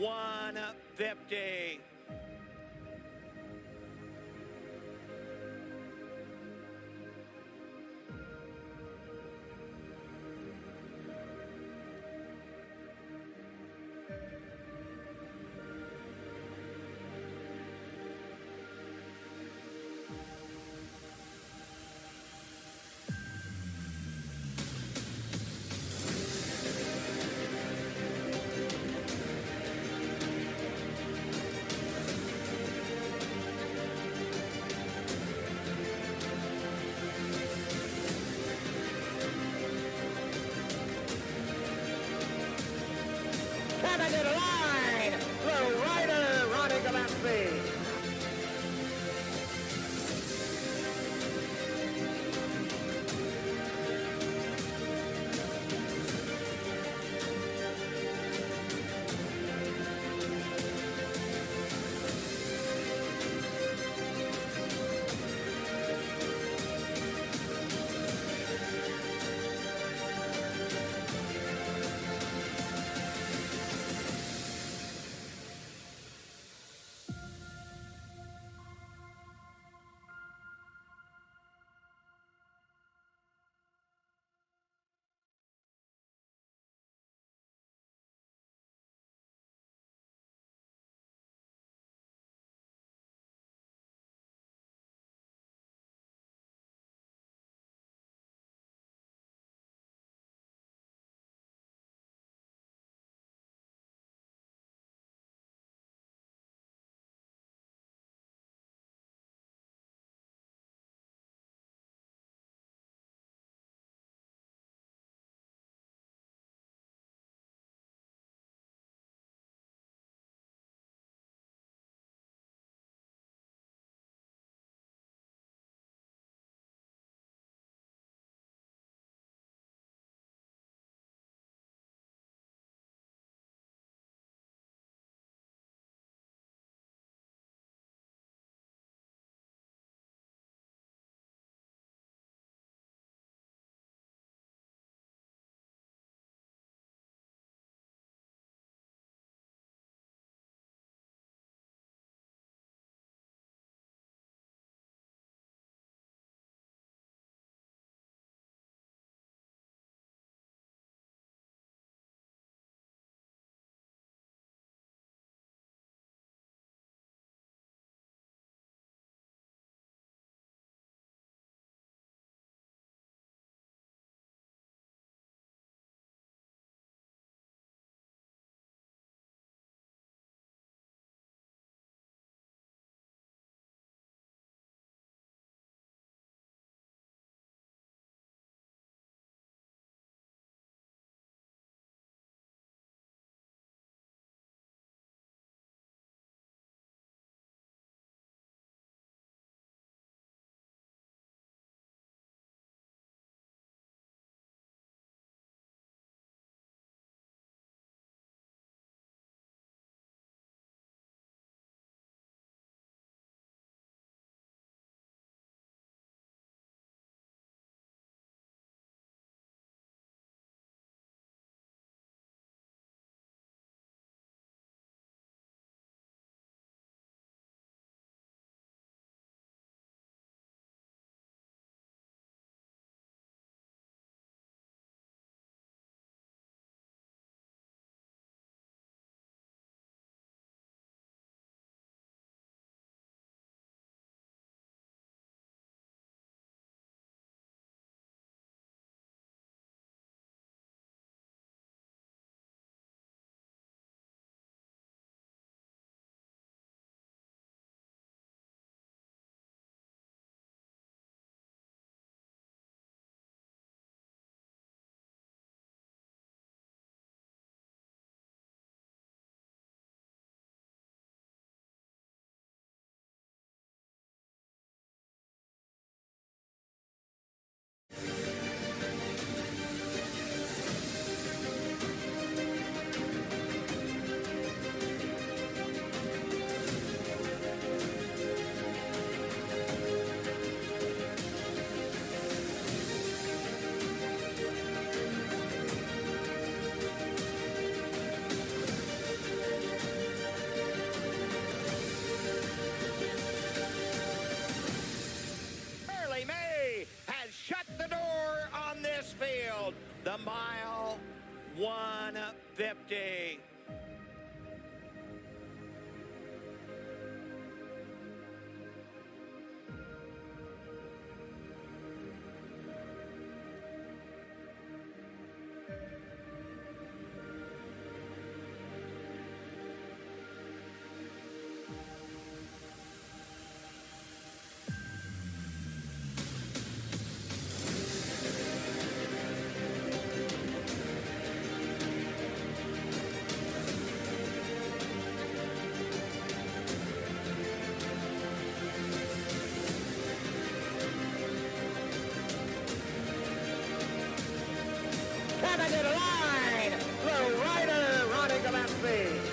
150. the mile 150. Coming to the line, the rider, Ronnie Gillespie.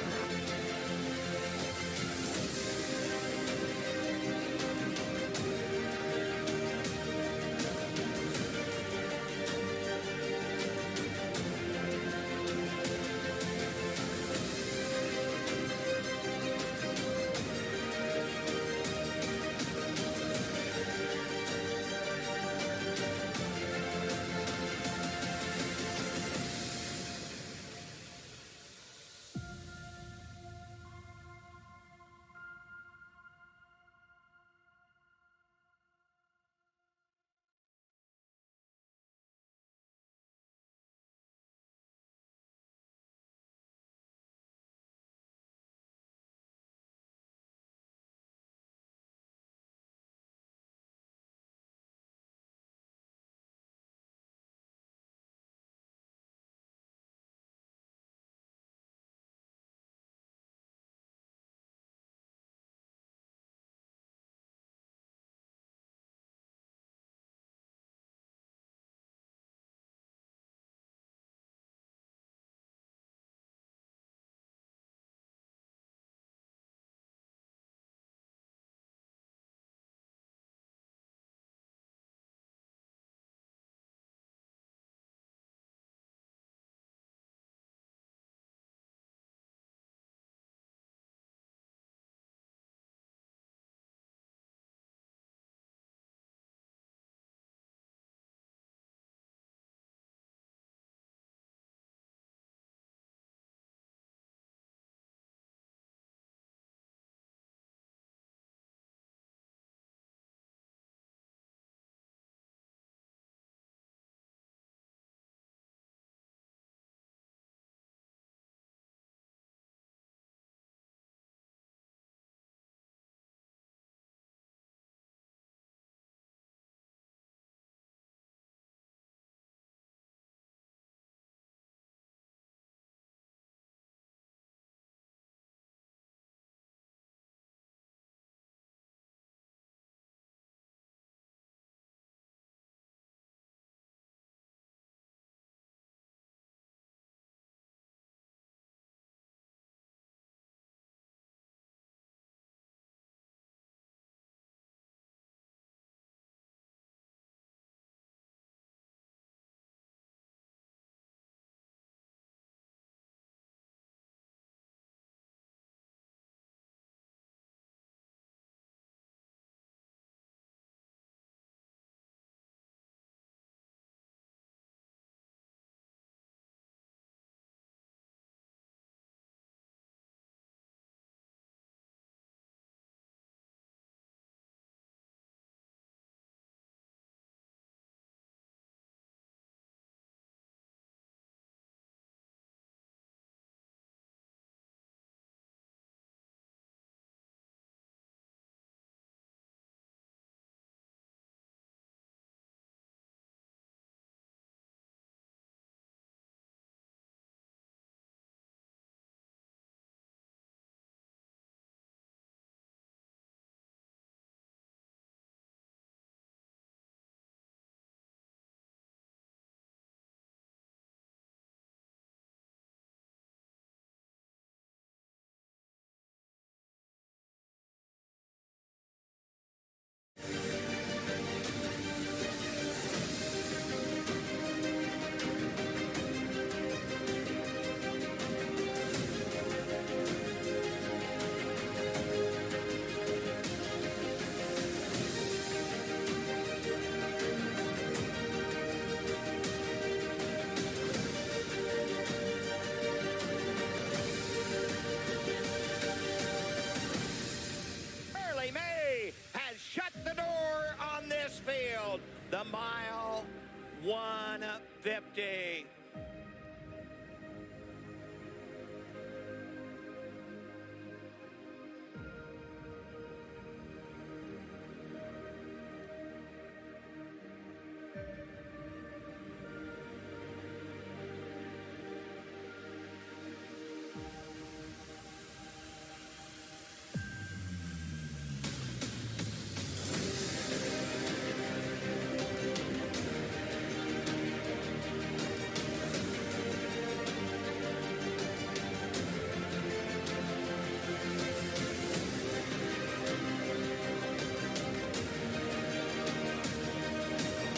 150.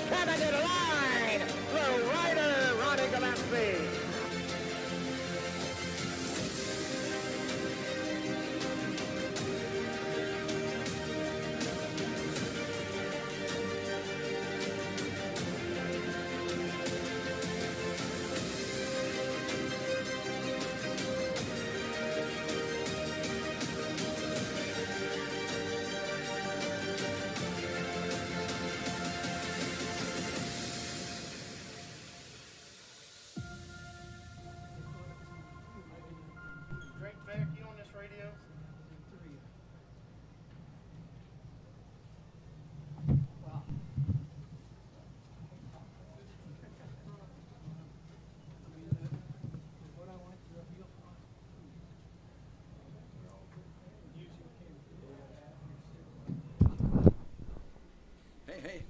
Coming in line, the rider, Ronnie Gillespie. Hey,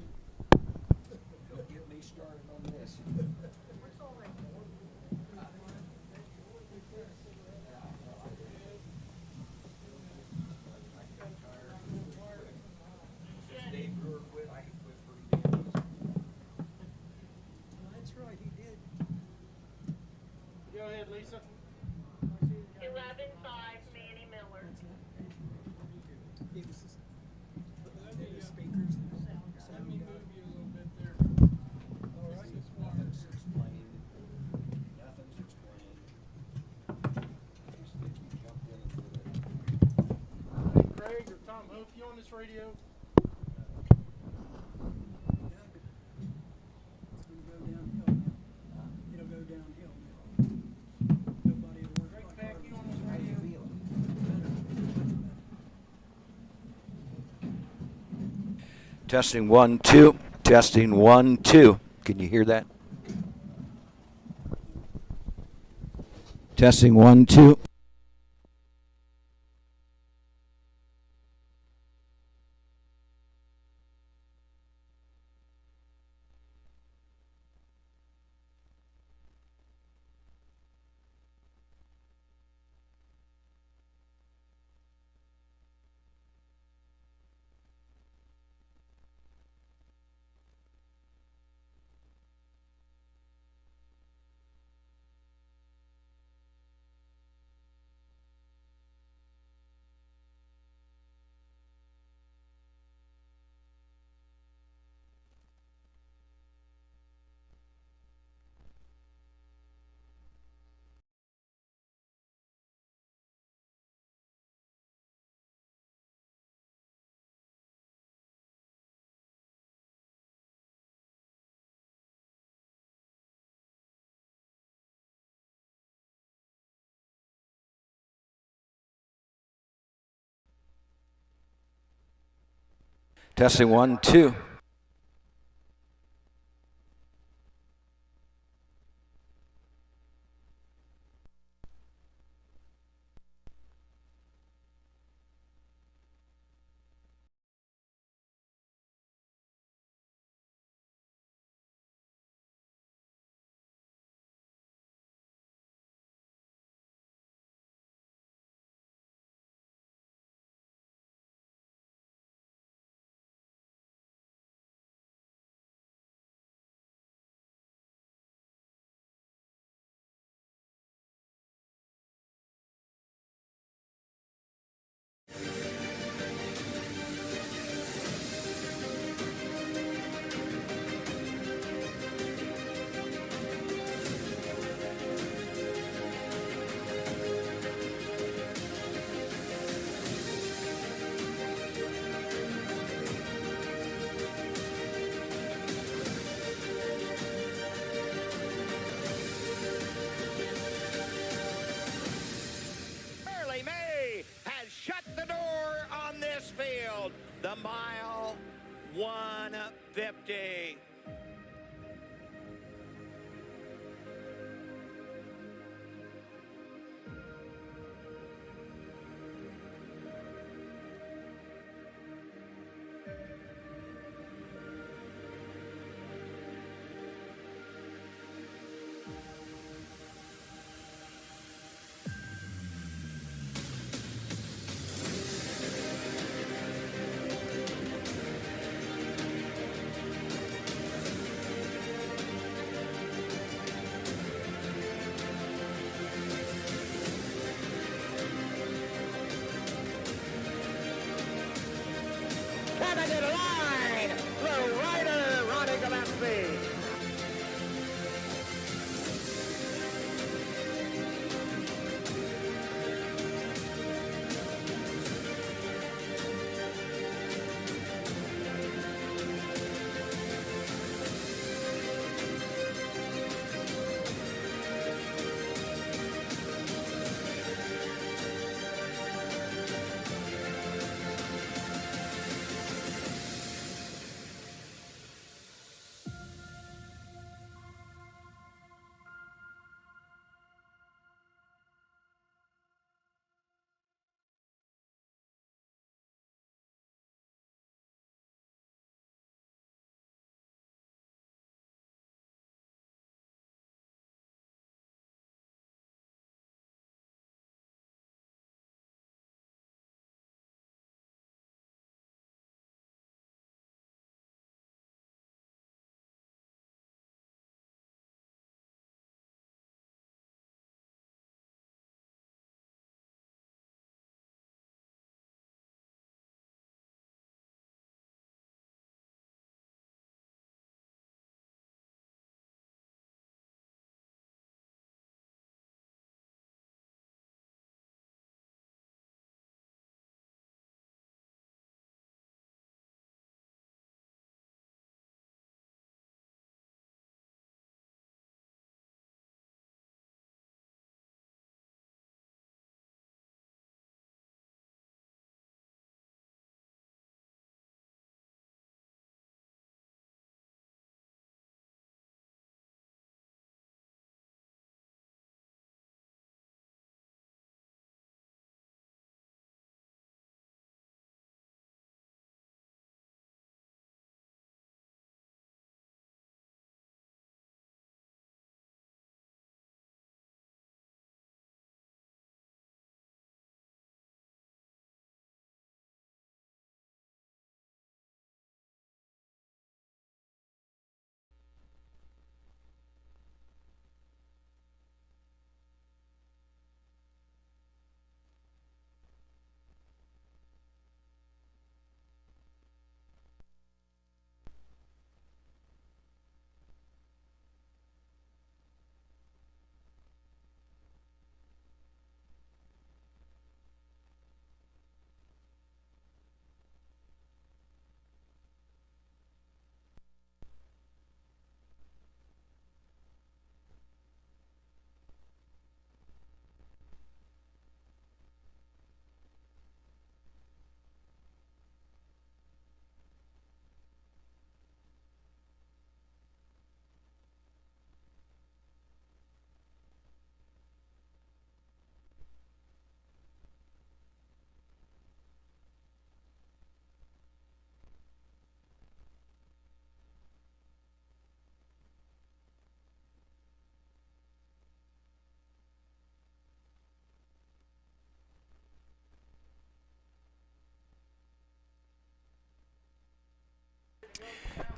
don't get me started on this. Since Dave Brewer quit, I can quit pretty damn easy. That's right, he did. Go ahead, Lisa. 11-5, Manny Miller. He was just, the speakers and the sound. Let me move you a little bit there. All right. Nothing's explained. Nothing's explained. Just think you jumped in and did it. Hey, Craig or Tom Hope, you on this radio? Doug, it's gonna go downhill now. It'll go downhill now. Nobody will work Craig like Beck, ours. you on this How you radio? feeling? Testing 1 2. Testing 1 2. Can you hear that? Testing 1 2. Testing 1 2. is in line. The rider, Ronnie Gillespie.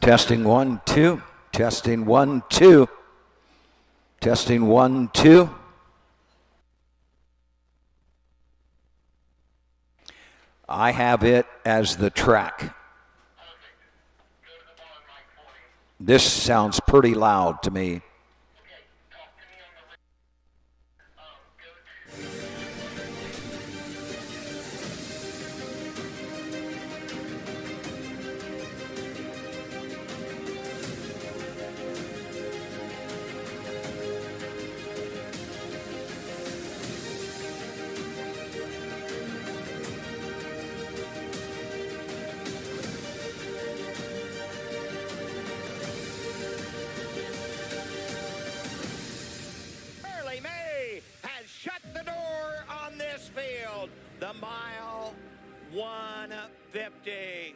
Testing 1, 2. Testing 1, 2. Testing 1, 2. I have it as the track. This sounds pretty loud to me. The mile 150.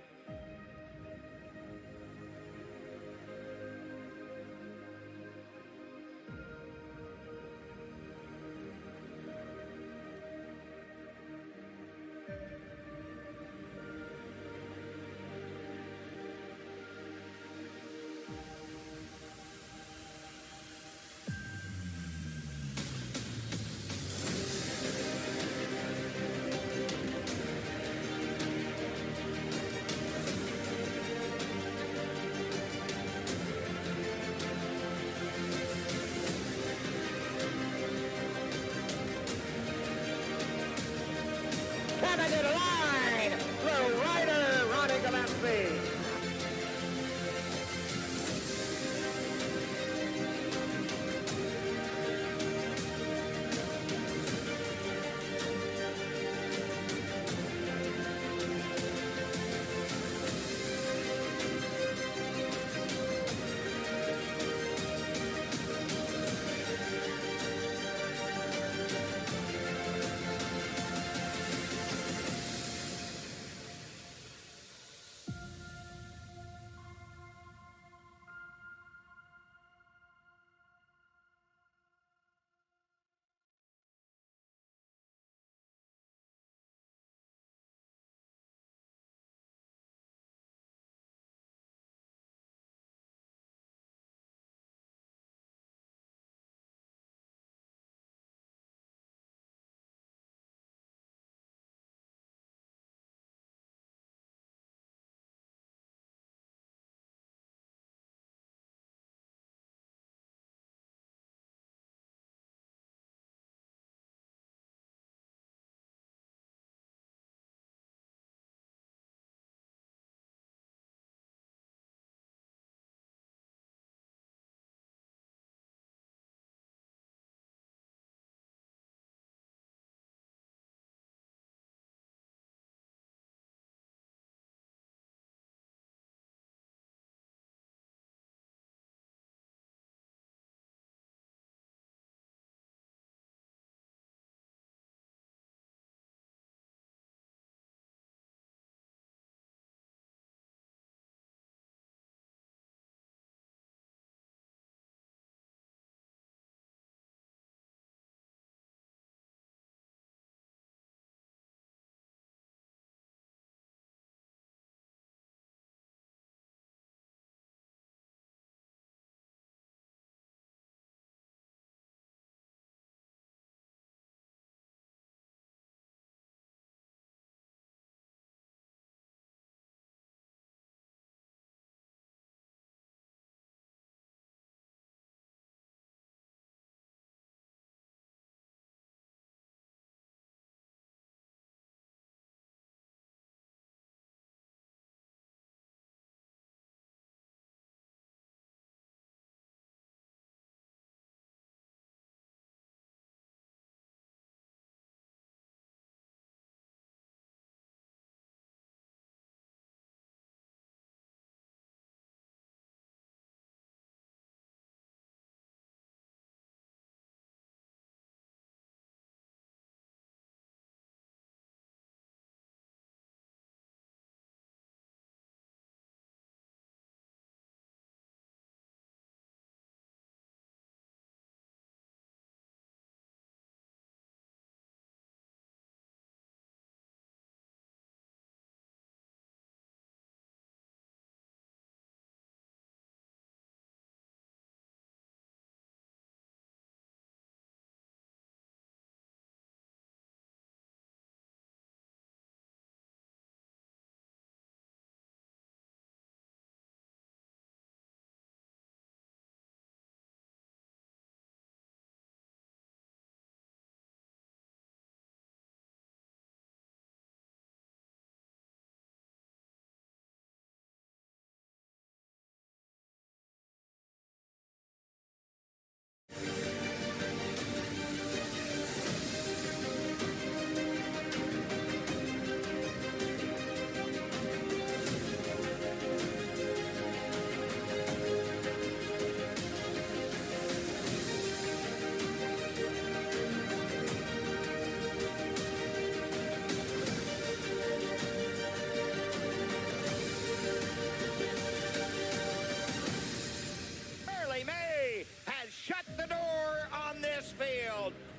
Limited line. The rider, Ronnie Gillespie.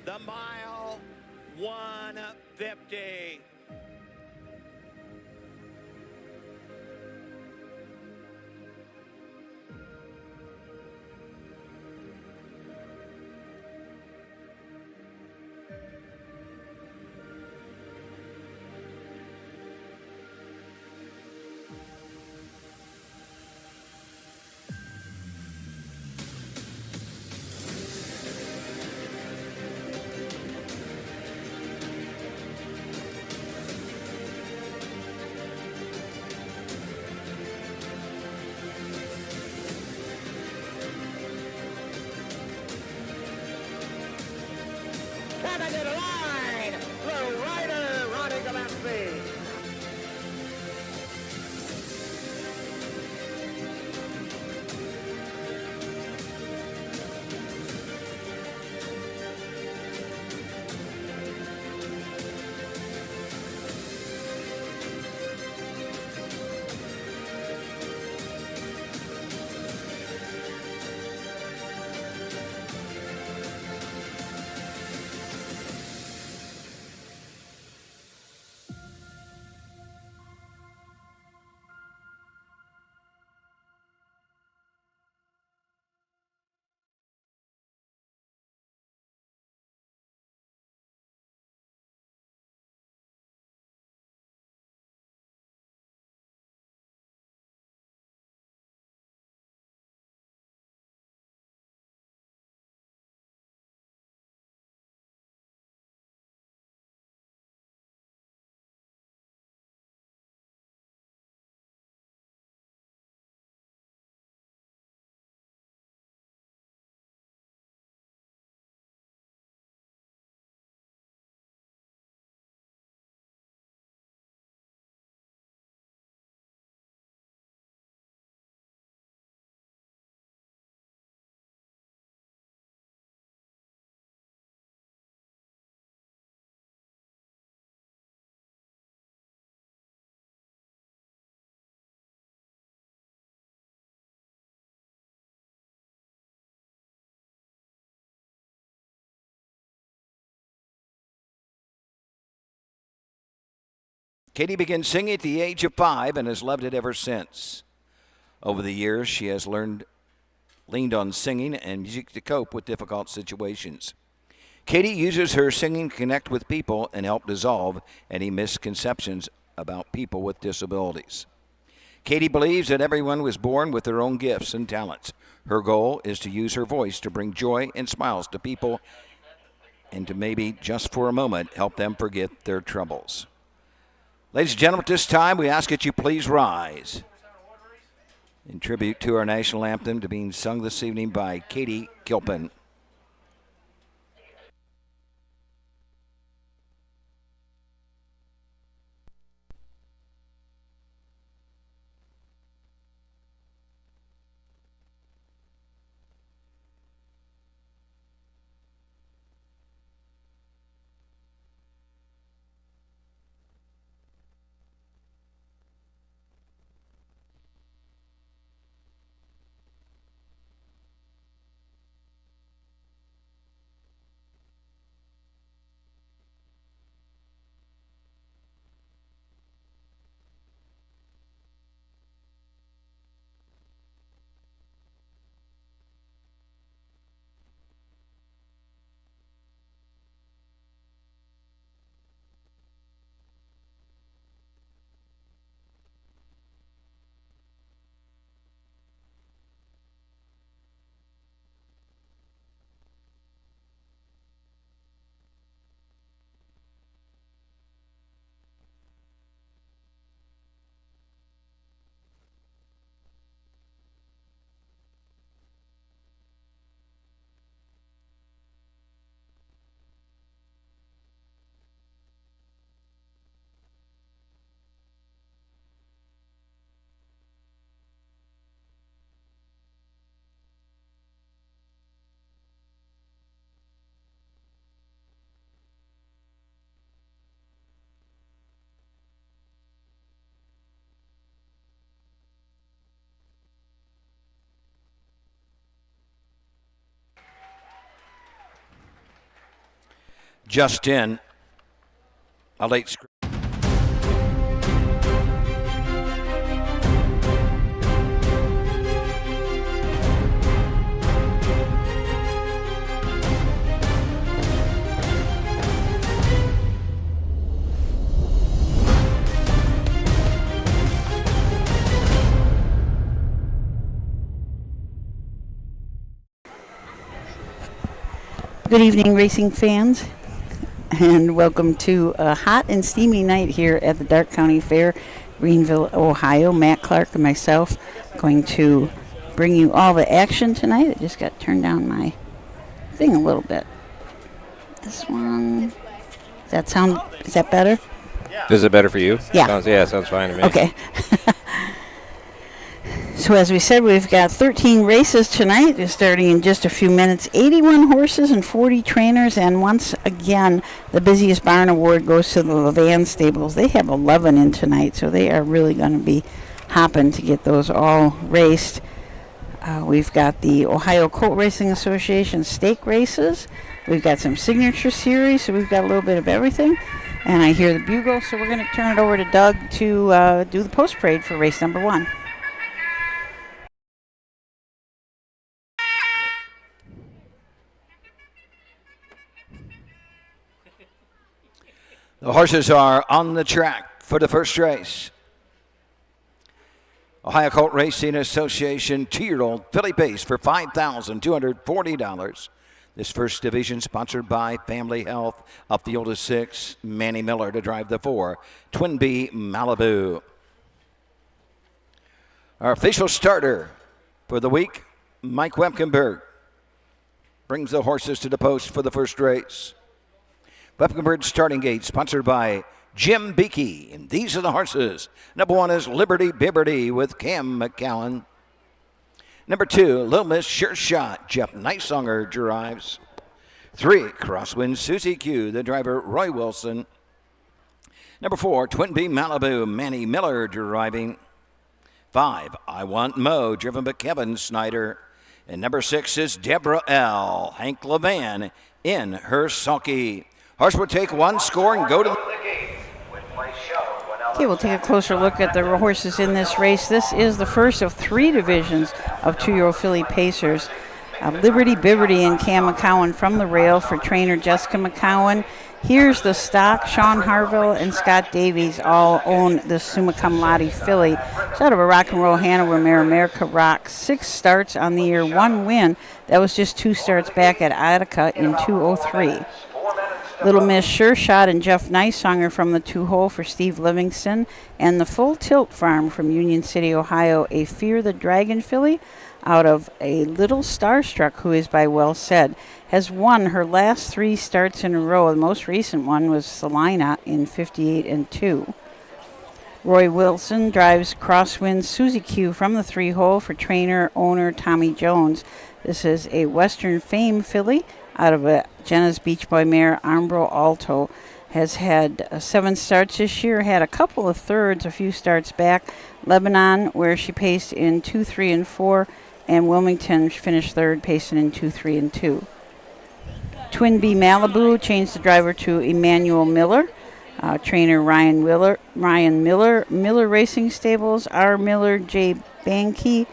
The mile 150. running in line. The rider, Ronnie Gillespie. Katie began singing at the age of 5 and has loved it ever since. Over the years, she has leaned on singing and music to cope with difficult situations. Katie uses her singing to connect with people and help dissolve any misconceptions about people with disabilities. Katie believes that everyone was born with their own gifts and talents. Her goal is to use her voice to bring joy and smiles to people and to maybe, just for a moment, help them forget their troubles. Ladies and gentlemen, at this time, we ask that you please rise in tribute to our national anthem to being sung this evening by Katie Kilpin. Just in, a late script. Good evening, racing fans, and welcome to a hot and steamy night here at the Darke County Fair, Greenville, Ohio. Matt Clark and myself are going to bring you all the action tonight. I just got to turn down my thing a little bit. this one. Is that better? Is it better for you? Yeah. Sounds fine to me. Okay. So as we said, we've got 13 races tonight, starting in just a few minutes. 81 horses and 40 trainers, and once again, the busiest barn award goes to the Levan stables. They have 11 in tonight, so they are really going to be hopping to get those all raced. We've got the Ohio Colt Racing Association stake races. We've got some signature series, so we've got a little bit of everything. And I hear the bugle, so we're going to turn it over to Doug to do the post parade for race number 1. The horses are on the track for the first race. Ohio Colt Racing Association 2-year-old filly pace for $5,240. This first division sponsored by Family Health. Up field is 6, Manny Miller to drive the 4, Twin B Malibu. Our official starter for the week, Mike Wepkenberg, brings the horses to the post for the first race. Wepkenberg starting gate sponsored by Jim Beakey, and these are the horses. Number 1 is Liberty Bibberty with Cam McCowan. Number 2, Little Miss Sure Shot, Jeff Neisonger drives. 3, Crosswind Susie Q, the driver Roy Wilson. Number 4, Twin B Malibu, Manny Miller driving. 5, I Want Mo, driven by Kevin Snyder. And number 6 is Deborah L., Hank Levan in her sulky. Horse will take one score and go to the gate. Okay, we'll take a closer look at the horses in this race. This is the first of 3 divisions of 2-year-old filly pacers. Liberty Bibberty and Cam McCowan from the rail for trainer Jessica McCowan. Here's the stock. Sean Harville and Scott Davies all own the Summa Cum Laude filly. It's out of a Rock and Roll Hanover mare, America Rock. 6 starts on the year, 1 win. That was just 2 starts back at Attica in 203. Little Miss Sure Shot and Jeff Neisonger from the 2-hole for Steve Livingston. And the Full Tilt Farm from Union City, Ohio, a Fear the Dragon filly out of a Little Starstruck, who is by Well Said, has won her last 3 starts in a row. The most recent one was Salina in 58-2. Roy Wilson drives Crosswind Susie Q from the 3-hole for trainer owner Tommy Jones. This is a Western Fame filly out of a Jenna's Beach Boy mare, Armbro Alto. Has had 7 starts this year, had a couple of thirds, a few starts back. Lebanon, where she paced in 2, 3, and 4, and Wilmington finished 3rd, pacing in 2, 3, and 2. Twin B Malibu changed the driver to Emmanuel Miller. Trainer Ryan Miller, Miller Racing Stables, R. Miller, J. Banke,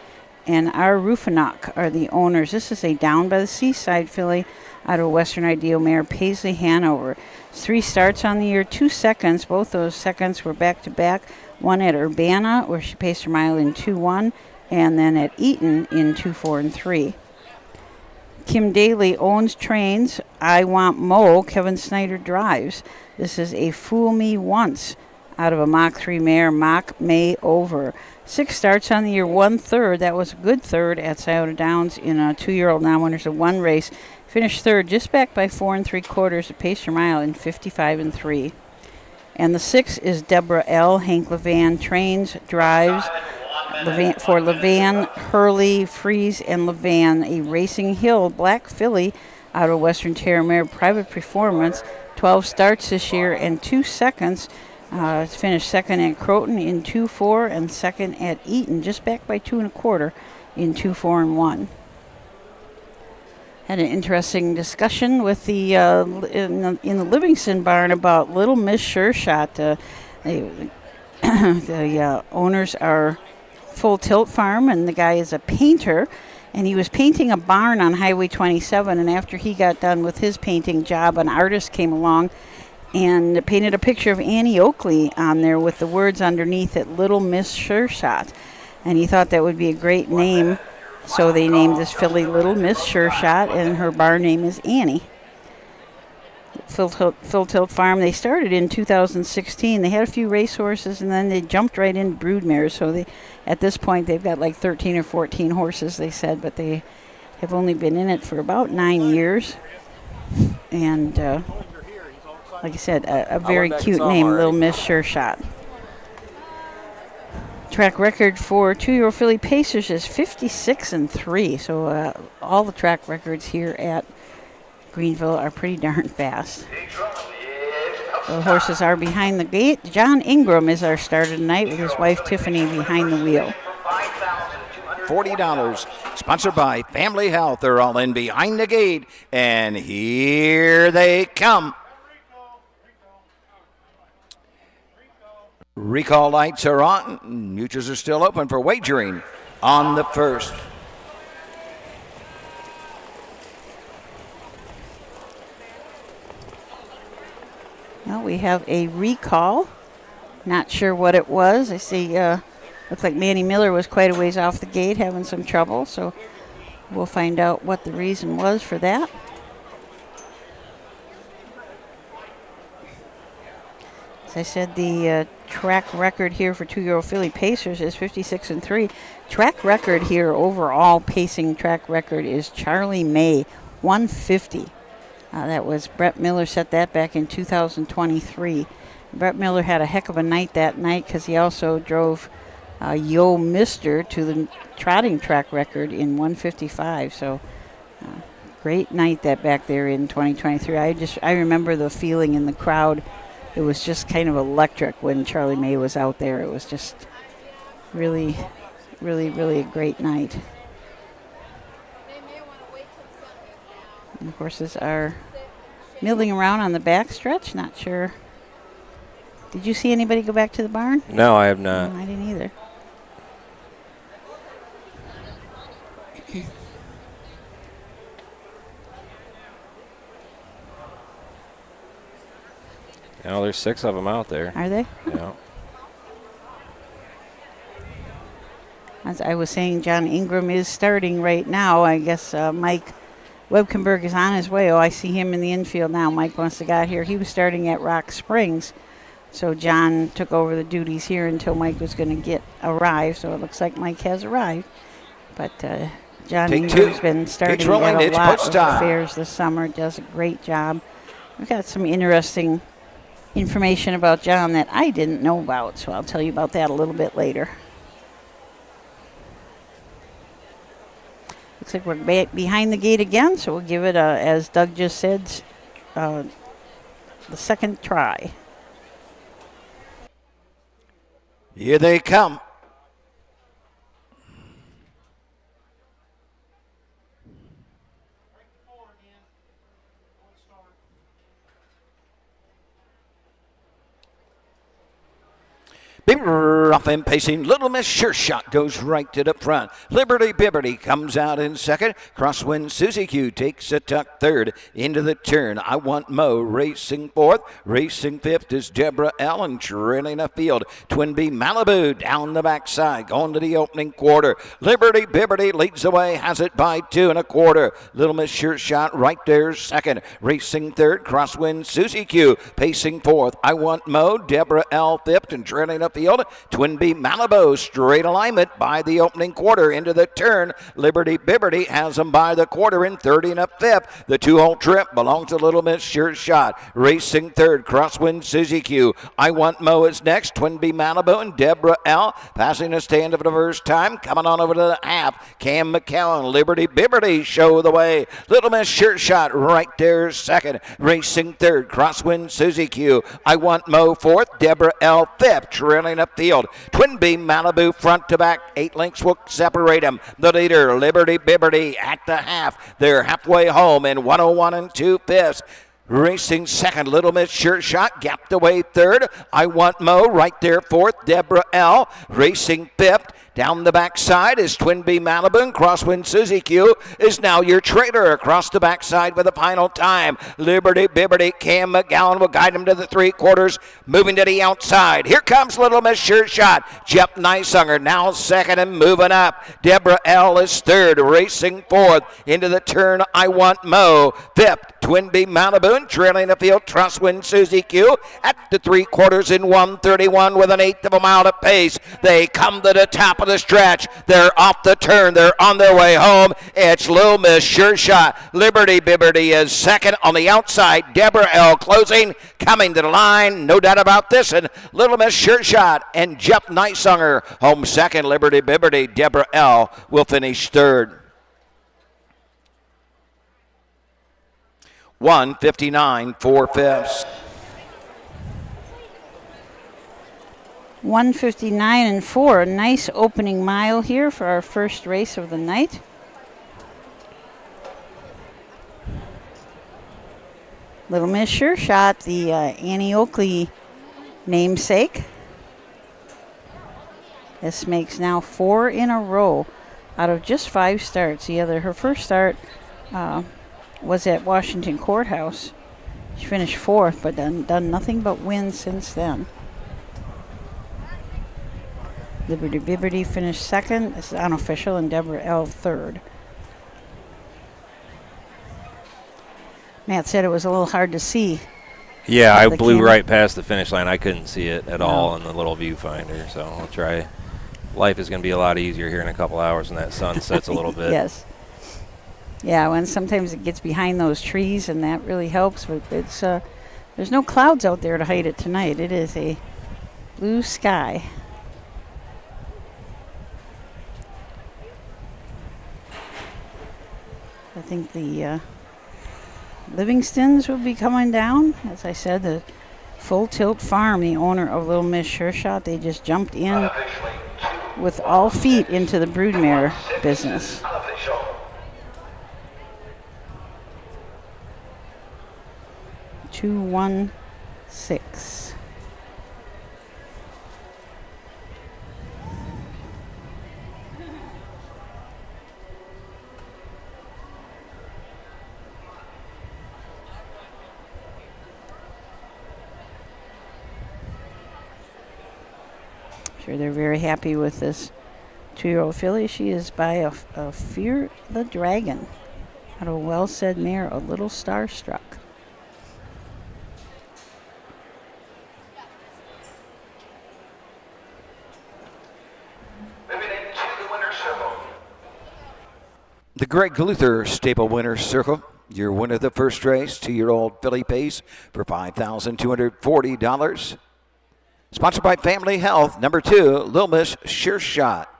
and R. Rufinock are the owners. This is a Down by the Seaside filly out of Western Ideal mare, Paisley Hanover. 3 starts on the year, 2 seconds. Both those seconds were back-to-back. One at Urbana, where she paced her mile in 2-1, and then at Eaton in 2-4 and 3. Kim Daly owns trains I Want Mo, Kevin Snyder drives. This is a Fool Me Once out of a Mach 3 mare, Mach May Over. 6 starts on the year, 1 third. That was a good third at Scioto Downs in a 2-year-old non-winners of 1 race. Finished 3rd, just back by 4 3/4 to pace her mile in 55-3. And the 6 is Deborah L. Hank Levan trains, drives for Levan, Hurley, Freeze, and Levan, a Racing Hill black filly out of Western Terramare Private Performance. 12 starts this year and 2 seconds. Finished 2nd at Croton in 2-4 and 2nd at Eaton, just back by 2 1/4 in 2-4 and 1. Had an interesting discussion with the in the Livingston barn about Little Miss Sure Shot. The owners are Full Tilt Farm, and the guy is a painter, and he was painting a barn on Highway 27. And after he got done with his painting job, an artist came along and painted a picture of Annie Oakley on there with the words underneath it, Little Miss Sure Shot. And he thought that would be a great name. So they named this filly Little Miss Sure Shot, and her barn name is Annie. Full Tilt Farm, they started in 2016. They had a few racehorses, and then they jumped right into broodmares. So at this point, they've got like 13 or 14 horses, they said, but they have only been in it for about 9 years. And like I said, a very went back cute and saw him name, already. Little Miss Sure Shot. Track record for 2-year-old filly Pacers is 56-3. So all the track records here at Greenville are pretty darn fast. The horses are behind the gate. John Ingram is our starter tonight with his wife Tiffany behind the wheel. $40. Sponsored by Family Health. They're all in behind the gate. And here they come. Recall lights are on. Mutuals are still open for wagering on the first. Well, we have a recall. Not sure what it was. I see, looks like Manny Miller was quite a ways off the gate having some trouble, so we'll find out what the reason was for that. As I said, the track record here for 2-year-old filly Pacers is 56-3. Track record here, overall pacing track record, is Charlie May, 150. That was Brett Miller set that back in 2023. Brett Miller had a heck of a night that night because he also drove Yo Mister to the trotting track record in 155. So great night that back there in 2023. I remember the feeling in the crowd. It was just kind of electric when Charlie May was out there. It was just really, really, really a great night. And the horses are milling around on the back stretch. Not sure. Did you see anybody go back to the barn? No, I have not. No, I didn't either. Now there's 6 of them out there. Are they? Yeah. As I was saying, John Ingram is starting right now. I guess Mike Webkenberg is on his way. Oh, I see him in the infield now. Mike wants to get here. He was starting at Rock Springs. So John took over the duties here until Mike was going to arrive. So it looks like Mike has arrived. But John Take Ingram's two. been starting Gates rolling. at a It's lot post of time. fairs this summer. Does a great job. We've got some interesting information about John that I didn't know about. So I'll tell you about that a little bit later. Looks like we're behind the gate again, so we'll give it, as Doug just said, the second try. Here they come. Big rough and pacing. Little Miss Sure Shot goes right to the front. Liberty Bibberty comes out in second. Crosswind Susie Q takes a tuck third into the turn. I Want Mo racing fourth. Racing fifth is Deborah Allen trailing a field. Twin B Malibu down the backside going to the opening quarter. Liberty Bibberty leads the way, has it by 2 1/4. Little Miss Sure Shot right there second. Racing third. Crosswind Susie Q pacing fourth. I Want Mo, Deborah L fifth, and trailing a field. Twin B Malibu straight alignment by the opening quarter into the turn. Liberty Bibberty has them by the quarter in 30 1/5. The 2-hole trip belongs to Little Miss Sure Shot. Racing third, Crosswind Susie Q. I Want Mo is next. Twin B Malibu and Deborah L. Passing the stand for the first time. Coming on over to the half. Cam McCowan, Liberty Bibberty show the way. Little Miss Sure Shot right there second. Racing third, Crosswind Susie Q. I Want Mo fourth. Deborah L. fifth. Trailing up field. Twin B Malibu front to back. 8 lengths will separate them. The leader, Liberty Bibberty at the half. They're halfway home in 101 2/5. Racing second, Little Miss Sure Shot gapped away third. I Want Mo right there fourth. Deborah L. Racing fifth. Down the backside is Twin B Malibu, and Crosswind Susie Q is now your trailer across the backside for the final time. Liberty Bibberty, Cam McGowan will guide him to the 3/4, moving to the outside. Here comes Little Miss Sure Shot. Jeff Neisunger now second and moving up. Deborah L is third, racing fourth into the turn. I Want Mo fifth. Twin B Malibu and trailing the field. Crosswind Susie Q at the 3/4 in 1:31 with an 1/8 of a mile to pace. They come to the top of the stretch. They're off the turn. They're on their way home. It's Little Miss Sure Shot. Liberty Bibberty is second on the outside. Deborah L. closing, coming to the line. No doubt about this. And Little Miss Sure Shot and Jeff Nightsonger home second. Liberty Bibberty. Deborah L. will finish third. 1:59, 4/5. 1:59 and 4. A nice opening mile here for our first race of the night. Little Miss Sure Shot, the Annie Oakley namesake. This makes now 4 in a row out of just 5 starts. Her first start was at Washington Courthouse. She finished 4th, but done nothing but win since then. Liberty Bibberty finished 2nd. This is unofficial, and Deborah L. 3rd. Matt said it was a little hard to see. Yeah, I blew camera. right past the finish line. I couldn't see it at all in the little viewfinder, so I'll try. Life is going to be a lot easier here in a couple hours when that sun sets a little bit. Yes. Yeah, when sometimes it gets behind those trees, and that really helps. But it's there's no clouds out there to hide it tonight. It is a blue sky. I think the Livingstons will be coming down. As I said, the Full Tilt Farm, the owner of Little Miss Sure Shot, they just jumped in with all feet into the broodmare business. 216. Sure, they're very happy with this 2-year-old filly. She is by a Fear the Dragon out of a well-said mare, A Little Starstruck. The Greg Luther Stable Winner's Circle. Your winner of the first race, 2-year-old filly pays for $5,240. Sponsored by Family Health. Number 2, Little Miss Sure Shot.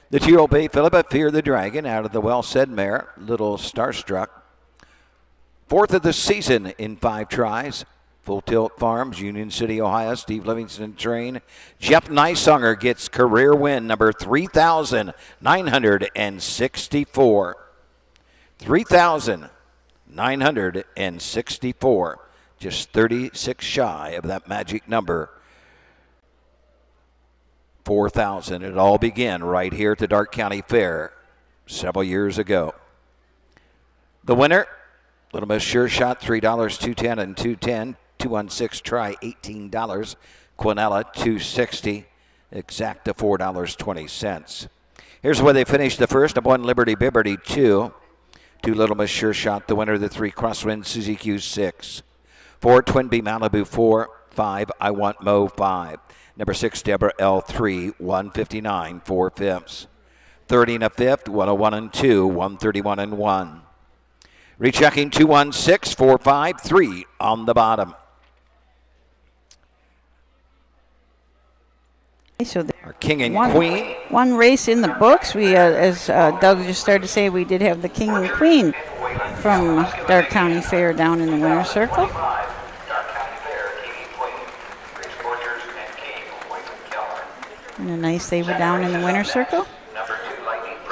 The 2-year-old bay Philippa Fear the Dragon out of the well-said mare, Little Starstruck. 4th of the season in 5 tries. Full Tilt Farms, Union City, Ohio. Steve Livingston train. Jeff Nightsonger gets career win number 3,964. 3,964. Just 36 shy of that magic number. 4,000. It all began right here at the Darke County Fair several years ago. The winner, Little Miss Sure Shot, $3, $210 and $210. 216 try, $18. Quinella, $260. Exacta, $4.20. Here's where they finished the first. Number 1, Liberty Bibberty, 2. 2, Little Miss Sure Shot. The winner of the 3, Crosswind, Suzy Q, 6. 4, Twin B Malibu, 4. 5, I Want Mo, 5. Number 6, Deborah L, 3. 159, 4/5. 30 and a fifth, 101 and 2. 131 and 1. Rechecking 216, 453 on the bottom. So Our King and Queen. One race in the books. We, as Doug just started to say, we did have the King and Queen from Darke County Fair down in the winner's circle. And a nice they were down in the winner's circle.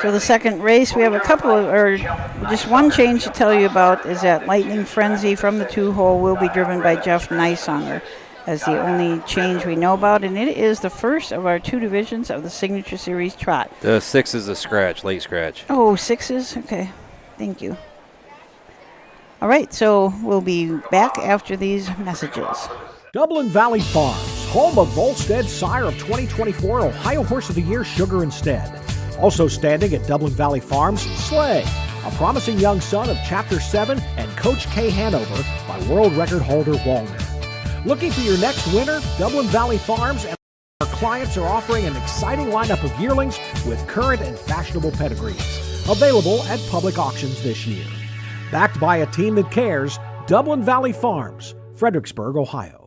So the second race, we have a couple of, or just one change to tell you about is that Lightning Frenzy from the 2-hole will be driven by Jeff Nightsonger as the only change we know about, and it is the first of our 2 divisions of the Signature Series Trot. The 6 is a scratch, late scratch. Oh, 6s? Okay, thank you. All right, so we'll be back after these messages. Dublin Valley Farms, home of Volstead Sire of 2024 Ohio Horse of the Year Sugar Instead. Also standing at Dublin Valley Farms, Slay, a promising young son of Chapter 7 and Coach K Hanover by world record holder Walner. Looking for your next winner? Dublin Valley Farms and our clients are offering an exciting lineup of yearlings with current and fashionable pedigrees. Available at public auctions this year. Backed by a team that cares, Dublin Valley Farms, Fredericksburg, Ohio.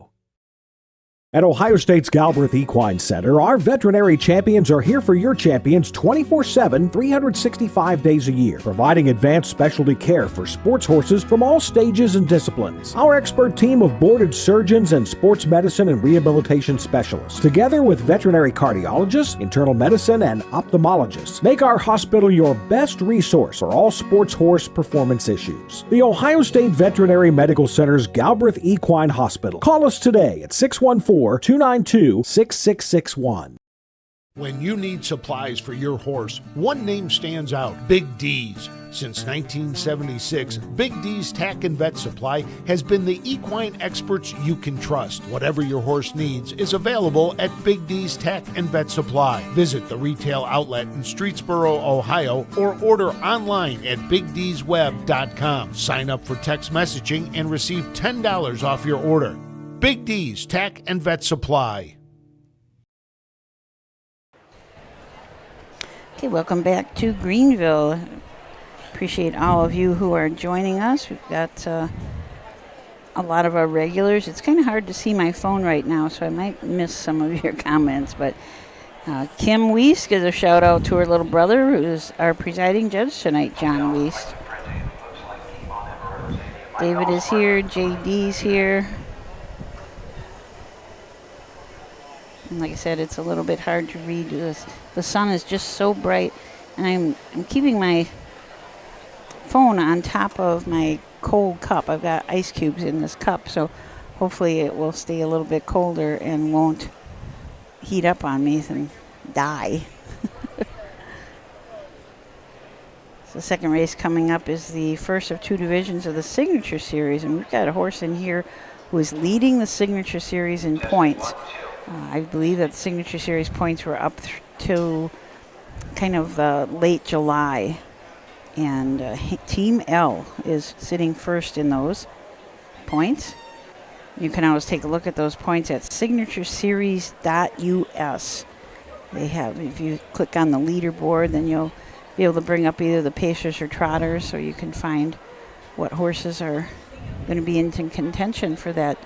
At Ohio State's Galbraith Equine Center, our veterinary champions are here for your champions 24/7, 365 days a year, providing advanced specialty care for sports horses from all stages and disciplines. Our expert team of boarded surgeons and sports medicine and rehabilitation specialists, together with veterinary cardiologists, internal medicine, and ophthalmologists, make our hospital your best resource for all sports horse performance issues. The Ohio State Veterinary Medical Center's Galbraith Equine Hospital. Call us today at 614-292-6661. When you need supplies for your horse, one name stands out: Big D's. Since 1976, Big D's Tack and Vet Supply has been the equine experts you can trust. Whatever your horse needs is available at Big D's Tack and Vet Supply. Visit the retail outlet in Streetsboro, Ohio, or order online at BigD'sWeb.com. Sign up for text messaging and receive $10 off your order. Big D's Tack and Vet Supply. Okay, welcome back to Greenville. Appreciate all of you who are joining us. We've got a lot of our regulars. It's kind of hard to see my phone right now, so I might miss some of your comments. But Kim Wiest gives a shout out to her little brother, who's our presiding judge tonight, John Wiest. David is here. JD's here. And like I said, it's a little bit hard to read. The sun is just so bright, and I'm keeping my phone on top of my cold cup. I've got ice cubes in this cup, so hopefully it will stay a little bit colder and won't heat up on me and die. So the second race coming up is the first of two divisions of the Signature Series, and we've got a horse in here who is leading the Signature Series in points. I believe that the Signature Series points were up to kind of late July. And Team L is sitting first in those points. You can always take a look at those points at signatureseries.us. They have, if you click on the leaderboard, then you'll be able to bring up either the pacers or trotters, so you can find what horses are going to be in contention for that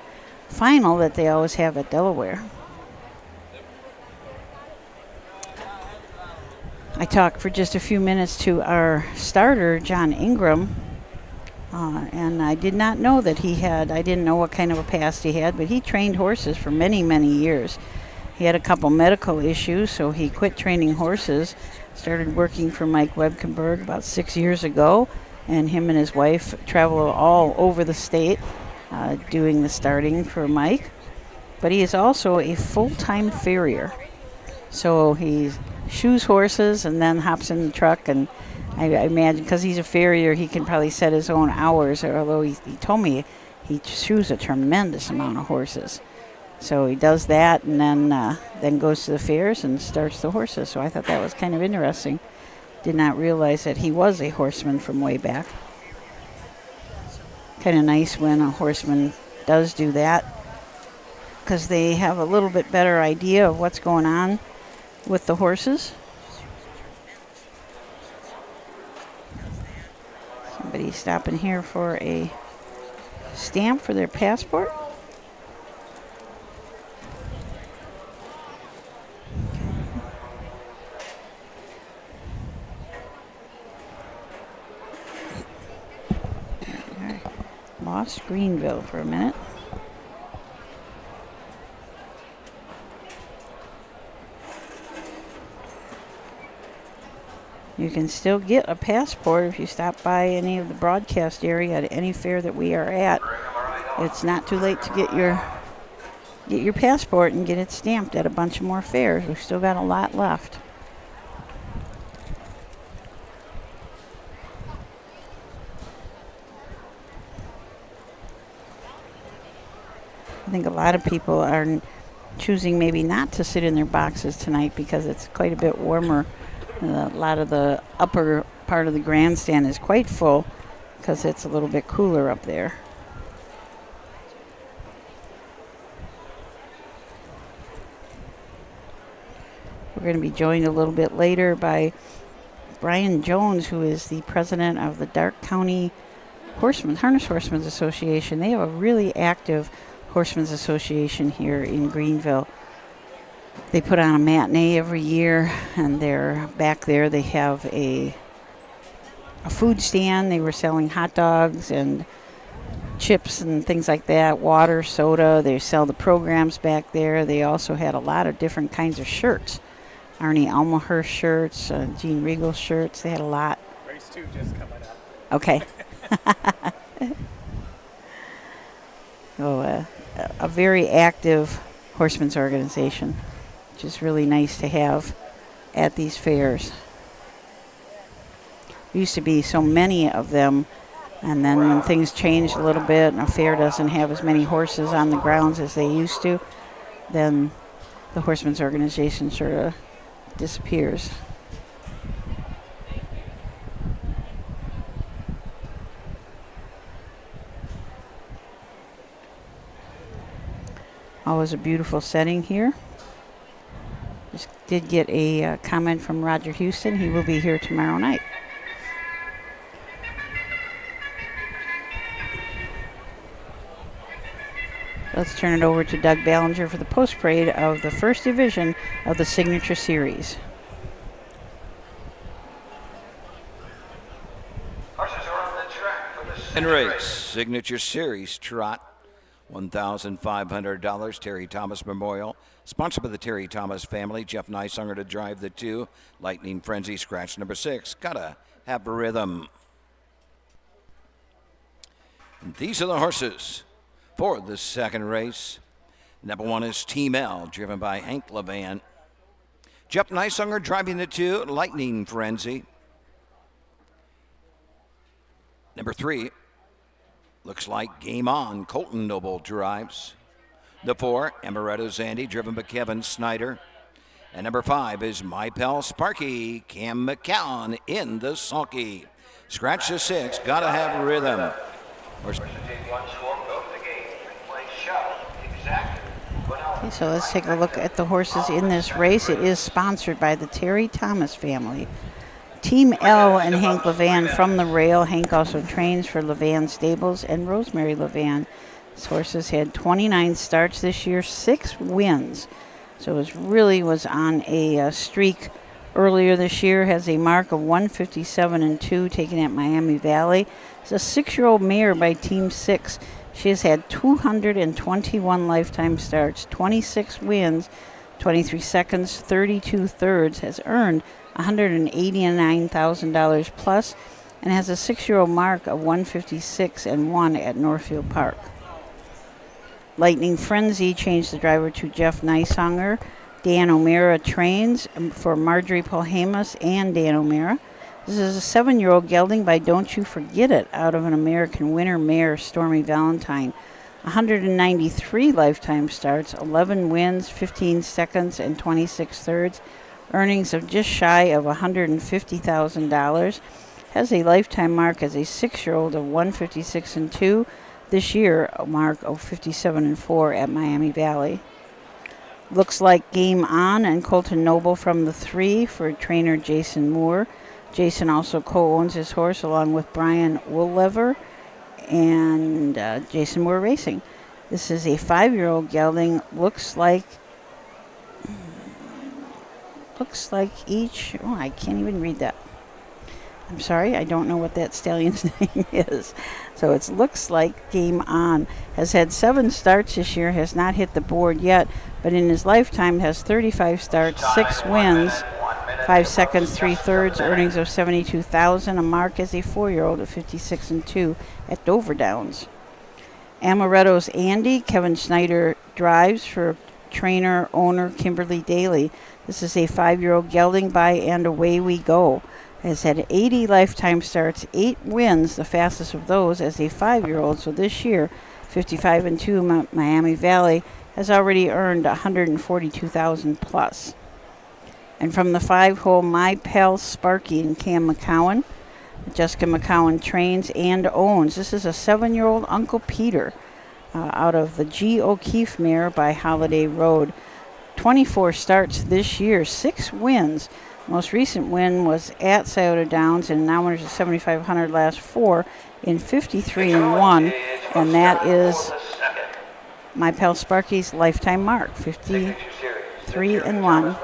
final that they always have at Delaware. I talked for just a few minutes to our starter, John Ingram, and I did not know that I didn't know what kind of a past he had, but he trained horses for many, many years. He had a couple medical issues, so he quit training horses, started working for Mike Webkenberg about 6 years ago, and him and his wife travel all over the state doing the starting for Mike. But he is also a full-time farrier. So he shoes horses and then hops in the truck, and I imagine because he's a farrier, he can probably set his own hours, although he told me he shoes a tremendous amount of horses. So he does that and then goes to the fairs and starts the horses. So I thought that was kind of interesting. Did not realize that he was a horseman from way back. Kind of nice when a horseman does do that, because they have a little bit better idea of what's going on with the horses. Somebody stopping here for a stamp for their passport. Okay. Lost Greenville for a minute. You can still get a passport if you stop by any of the broadcast area at any fair that we are at. It's not too late to get your passport and get it stamped at a bunch of more fairs. We've still got a lot left. I think a lot of people are choosing maybe not to sit in their boxes tonight because it's quite a bit warmer. A lot of the upper part of the grandstand is quite full because it's a little bit cooler up there. We're going to be joined a little bit later by Brian Jones, who is the president of the Darke County Harness Horsemen's Association. They have a really active Horsemen's Association here in Greenville. They put on a matinee every year, and they're back there. They have a food stand. They were selling hot dogs and chips and things like that, water, soda. They sell the programs back there. They also had a lot of different kinds of shirts. Arnie Almaher shirts, Gene Regal shirts. They had a lot. Race 2 just coming up. Okay. So, a very active horsemen's organization, which is really nice to have at these fairs. There used to be so many of them, and then when things changed a little bit and a fair doesn't have as many horses on the grounds as they used to, then the horsemen's organization sort of disappears. Always a beautiful setting here. Just did get a comment from Roger Houston. He will be here tomorrow night. Let's turn it over to Doug Ballinger for the post-parade of the first division of the Signature Series. Horses are on the track for the And race, Signature Series Trot, $1,500, Terry Thomas Memorial. Sponsored by the Terry Thomas family. Jeff Nysaunger to drive the 2. Lightning Frenzy, scratch number 6. Gotta have a rhythm. And these are the horses for the second race. Number 1 is Team L, driven by Hank Levan. Jeff Nysaunger driving the 2, Lightning Frenzy. Number 3, looks like Game On, Colton Noble drives. The 4, Amaretto Zandy, driven by Kevin Snyder. And number 5 is My Pal Sparky, Cam McCown in the sulky. Scratch the 6, gotta have rhythm. Okay, so let's take a look at the horses in this race. It is sponsored by the Terry Thomas family. Team L and Hank Levan from the rail. Hank also trains for Levan Stables and Rosemary Levan. This horses had 29 starts this year, 6 wins. So it was on a streak earlier this year. Has a mark of 157-2 taken at Miami Valley. It's a 6-year-old mare by Team 6. She has had 221 lifetime starts, 26 wins, 23 seconds, 32 thirds, has earned $189,000 plus, and has a 6-year-old mark of 156-1 at Northfield Park. Lightning Frenzy changed the driver to Jeff Nysaunger. Dan O'Meara trains for Marjorie Polhamus and Dan O'Meara. This is a 7-year-old gelding by Don't You Forget It out of an American winner mare, Stormy Valentine. 193 lifetime starts, 11 wins, 15 seconds, and 26 thirds. Earnings of just shy of $150,000. Has a lifetime mark as a 6-year-old of 156-2. This year, a mark of 57-4 at Miami Valley. Looks like Game On and Colton Noble from the 3 for trainer Jason Moore. Jason also co-owns his horse along with Brian Woollever and Jason Moore Racing. This is a 5-year-old gelding. Looks like each, I can't even read that. I'm sorry, I don't know what that stallion's name is. So it looks like Game On. Has had 7 starts this year, has not hit the board yet, but in his lifetime has 35 starts, 6 wins, 5 seconds, 3 thirds, earnings of $72,000, a mark as a 4-year-old of 56-2 at Dover Downs. Amaretto's Andy, Kevin Snyder drives for trainer, owner Kimberly Daly. This is a 5-year-old gelding by And Away We Go. Has had 80 lifetime starts, 8 wins, the fastest of those as a 5-year-old. So this year, 55-2 Miami Valley, has already earned $142,000 plus. And from the 5-hole, My Pal Sparky and Cam McCowan. Jessica McCowan trains and owns. This is a 7-year-old Uncle Peter out of the G. O'Keefe mare by Holiday Road. 24 starts this year, 6 wins. Most recent win was at Scioto Downs, and now winners of 7,500 last 4 in 53-1, and that is my pal Sparky's lifetime mark, 53-1.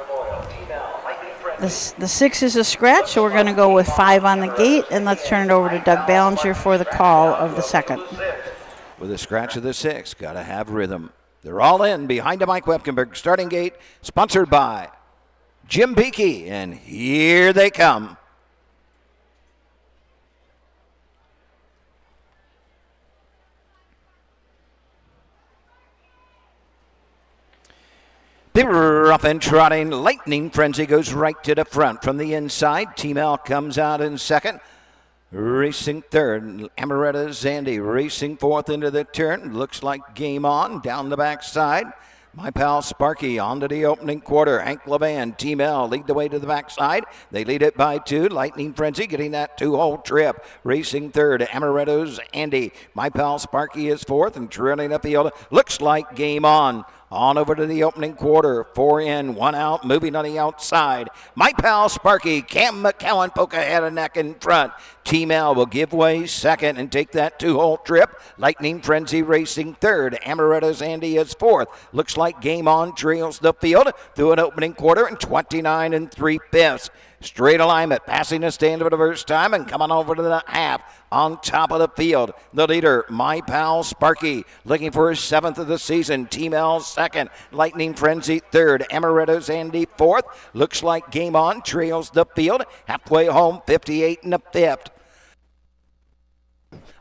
The 6 is a scratch, so we're going to go with 5 on the gate, and let's turn it over to Doug Ballinger for the call of the second. With a scratch of the 6, got to have rhythm. They're all in behind the Mike Wepkenberg starting gate, sponsored by Jim Beakey, and here they come. Big rough and trotting, lightning frenzy goes right to the front from the inside. Team L comes out in second. Racing third, Amaretta Zandy racing fourth into the turn. Looks like game on down the backside. My pal Sparky onto the opening quarter. Hank Levan, Team L lead the way to the backside. They lead it by 2. Lightning Frenzy getting that 2-hole trip. Racing third, Amaretto's Andy. My pal Sparky is fourth and trailing up the other. Looks like game on. On over to the opening quarter. 4 in, 1 out, moving on the outside. My pal Sparky, Cam McCowan poke ahead and neck in front. Team L will give way second and take that 2-hole trip. Lightning Frenzy racing third. Amaretta's Andy is fourth. Looks like game on trails the field through an opening quarter and 29 3/5. Straight alignment, passing the stand for the first time and coming over to the half on top of the field. The leader, my pal Sparky, looking for his 7th of the season. Team L second, Lightning Frenzy third, Amaretto's Andy fourth. Looks like game on, trails the field. Halfway home, 58 1/5.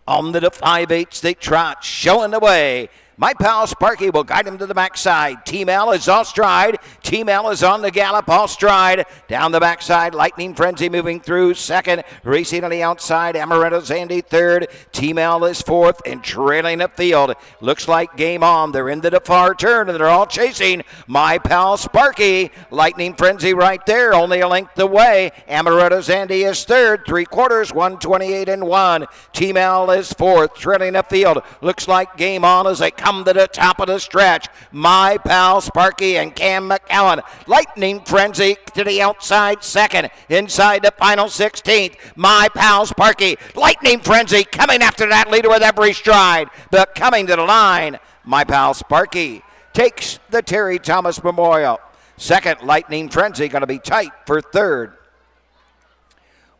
On to the 5/8 they trot, showing the way. My pal Sparky will guide him to the backside. Team L is off stride. Team L is on the gallop, off stride. Down the backside, Lightning Frenzy moving through second. Racing on the outside, Amaretto's Andy third. Team L is fourth and trailing the field. Looks like game on. They're into the far turn and they're all chasing my pal Sparky. Lightning Frenzy right there, only a length away. Amaretto's Andy is third, 3/4, 128 1. Team L is fourth, trailing the field. Looks like game on as they come to the top of the stretch. My pal Sparky and Cam McCowan. Lightning Frenzy to the outside second. Inside the final 16th. My pal Sparky. Lightning Frenzy coming after that leader with every stride. But coming to the line, my pal Sparky takes the Terry Thomas Memorial. Second, Lightning Frenzy going to be tight for third.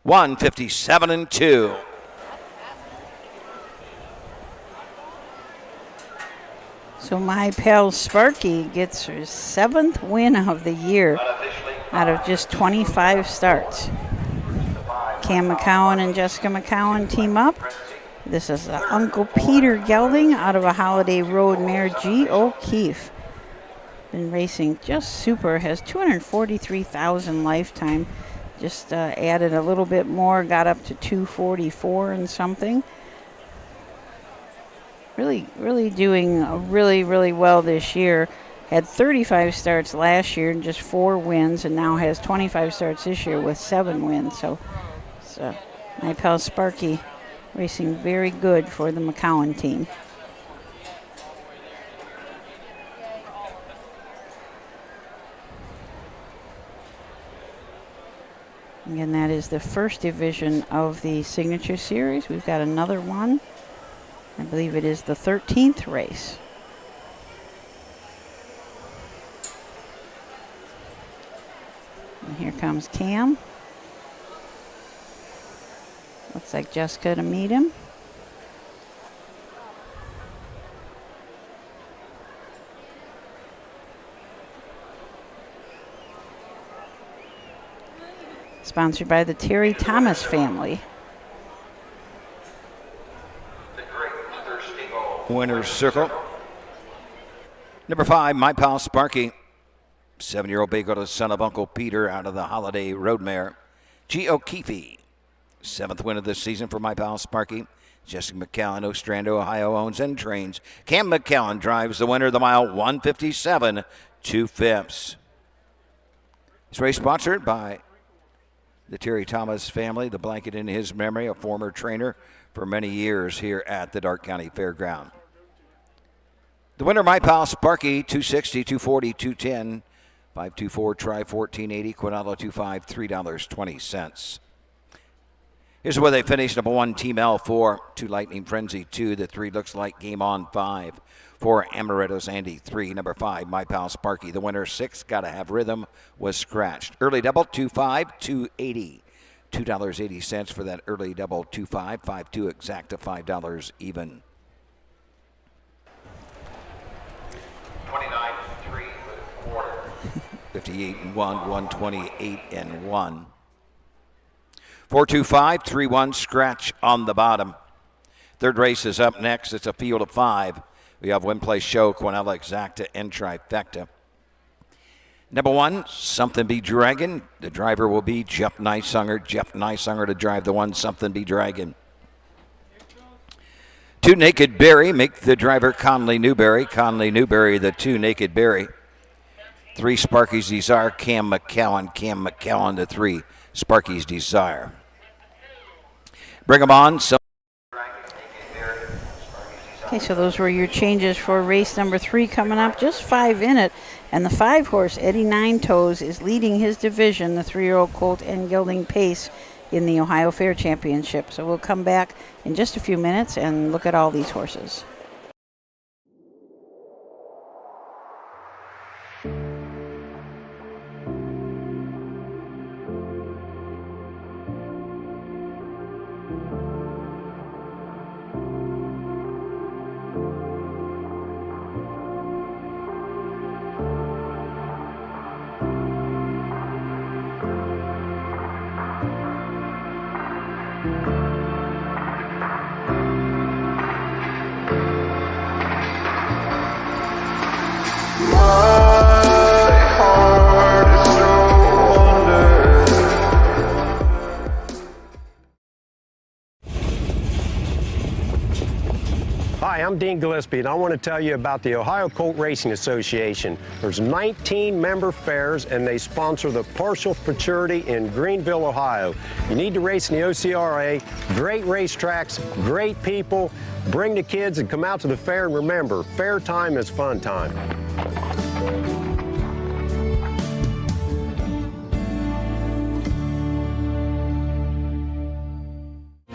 157 2. So my pal Sparky gets her 7th win of the year out of just 25 starts. Cam McCowan and Jessica McCowan team up. This is Uncle Peter Gelding out of a Holiday Road mare, G. O'Keefe. Been racing just super, has 243,000 lifetime. Just added a little bit more, got up to 244 and something. Really doing really well this year. Had 35 starts last year and just 4 wins, and now has 25 starts this year with 7 wins. So my pal Sparky racing very good for the McCowan team. Again, that is the first division of the Signature Series. We've got another one. I believe it is the 13th race. And here comes Cam. Looks like Jessica to meet him. Sponsored by the Terry Thomas family. Winner's circle. Number 5, my pal Sparky. 7-year-old Bay-Gold son of Uncle Peter out of the Holiday Road mare. G. O'Keefe. 7th win of this season for my pal Sparky. Jessica McCowan, Ostrander, Ohio owns and trains. Cam McCowan drives the winner of the mile, 157 2/5. This race sponsored by the Terry Thomas family, the blanket in his memory, a former trainer for many years here at the Darke County Fairground. The winner, my pal Sparky, 260, 240, 210, 524 try 1480. Quinala 25 $3.20. Here's where they finished. Number 1, Team L 4, 2 Lightning Frenzy 2. The 3 Looks Like Game On 5. 4 Amaretto's Andy 3. Number 5 My Pal Sparky. The winner 6 Gotta Have Rhythm was scratched. Early double 2-5 $2.80. $2.80 for that early double 2-5. 5-2 exacta $5 even. 29-3 with quarter. 58 and 1, 128 and 1. 4-2-5, 3-1 scratch on the bottom. Third race is up next. It's a field of 5. We have Win Place Show, Quinella Exacta, and Trifecta. Number 1, Something Be Dragon. The driver will be Jeff Nysunger. Jeff Nysunger to drive the 1, Something Be Dragon. 2 Naked Berry, make the driver Conley Newberry. Conley Newberry, the 2 Naked Berry. 3 Sparky's Desire, Cam McCowan. Cam McCowan, the 3 Sparky's Desire. Bring them on. So Okay, so those were your changes for race number 3 coming up. Just 5 in it. And the 5 horse, Eddie Nine Toes, is leading his division, the 3-year-old colt and gelding pace, in the Ohio Fair Championship. So we'll come back in just a few minutes and look at all these horses. Hi, I'm Dean Gillespie, and I want to tell you about the Ohio Colt Racing Association. There's 19 member fairs, and they sponsor the Partial Futurity in Greenville, Ohio. You need to race in the OCRA. Great racetracks, great people. Bring the kids and come out to the fair, and remember, fair time is fun time.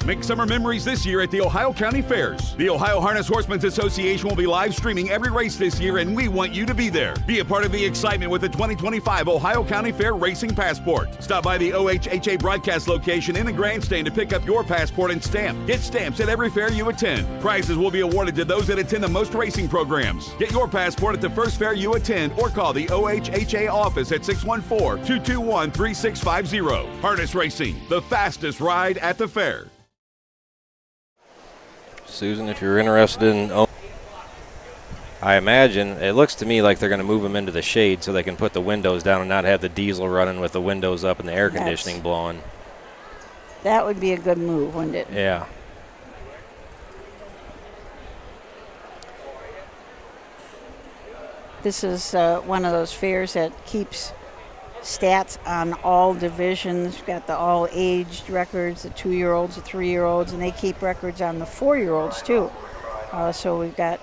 Make summer memories this year at the Ohio County Fairs. The Ohio Harness Horsemen's Association will be live streaming every race this year, and we want you to be there. Be a part of the excitement with the 2025 Ohio County Fair Racing Passport. Stop by the OHHA broadcast location in the grandstand to pick up your passport and stamp. Get stamps at every fair you attend. Prizes will be awarded to those that attend the most racing programs. Get your passport at the first fair you attend or call the OHHA office at 614-221-3650. Harness Racing, the fastest ride at the fair. Susan, if you're interested in, I imagine, it looks to me like they're going to move them into the shade so they can put the windows down and not have the diesel running with the windows up and the air conditioning blowing. That would be a good move, wouldn't it? Yeah. This is one of those fairs that keeps stats on all divisions. We've got the all aged records, the 2-year-olds, the 3-year-olds, and they keep records on the 4-year-olds too. So we've got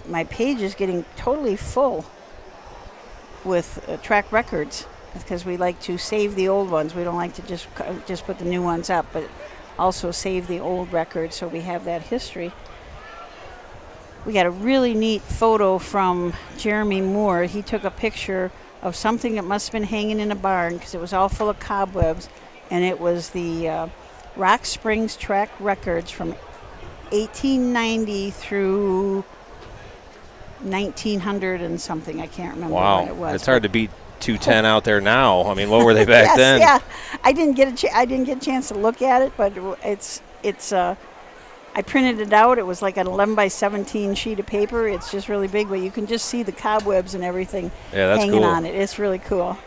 my page is getting totally full with track records because we like to save the old ones. We don't like to just put the new ones up, but also save the old records so we have that history. We got a really neat photo from Jeremy Moore. He took a picture of something that must have been hanging in a barn because it was all full of cobwebs, and it was the Rock Springs track records from 1890 through 1900 and something. I can't remember what it was. It's hard to beat 210 out there now. I mean, what were they back yes, then? Yeah, I didn't get a chance to look at it, but it's I printed it out. It was like an 11 by 17 sheet of paper. It's just really big, but you can just see the cobwebs and everything hanging on it. It's really cool.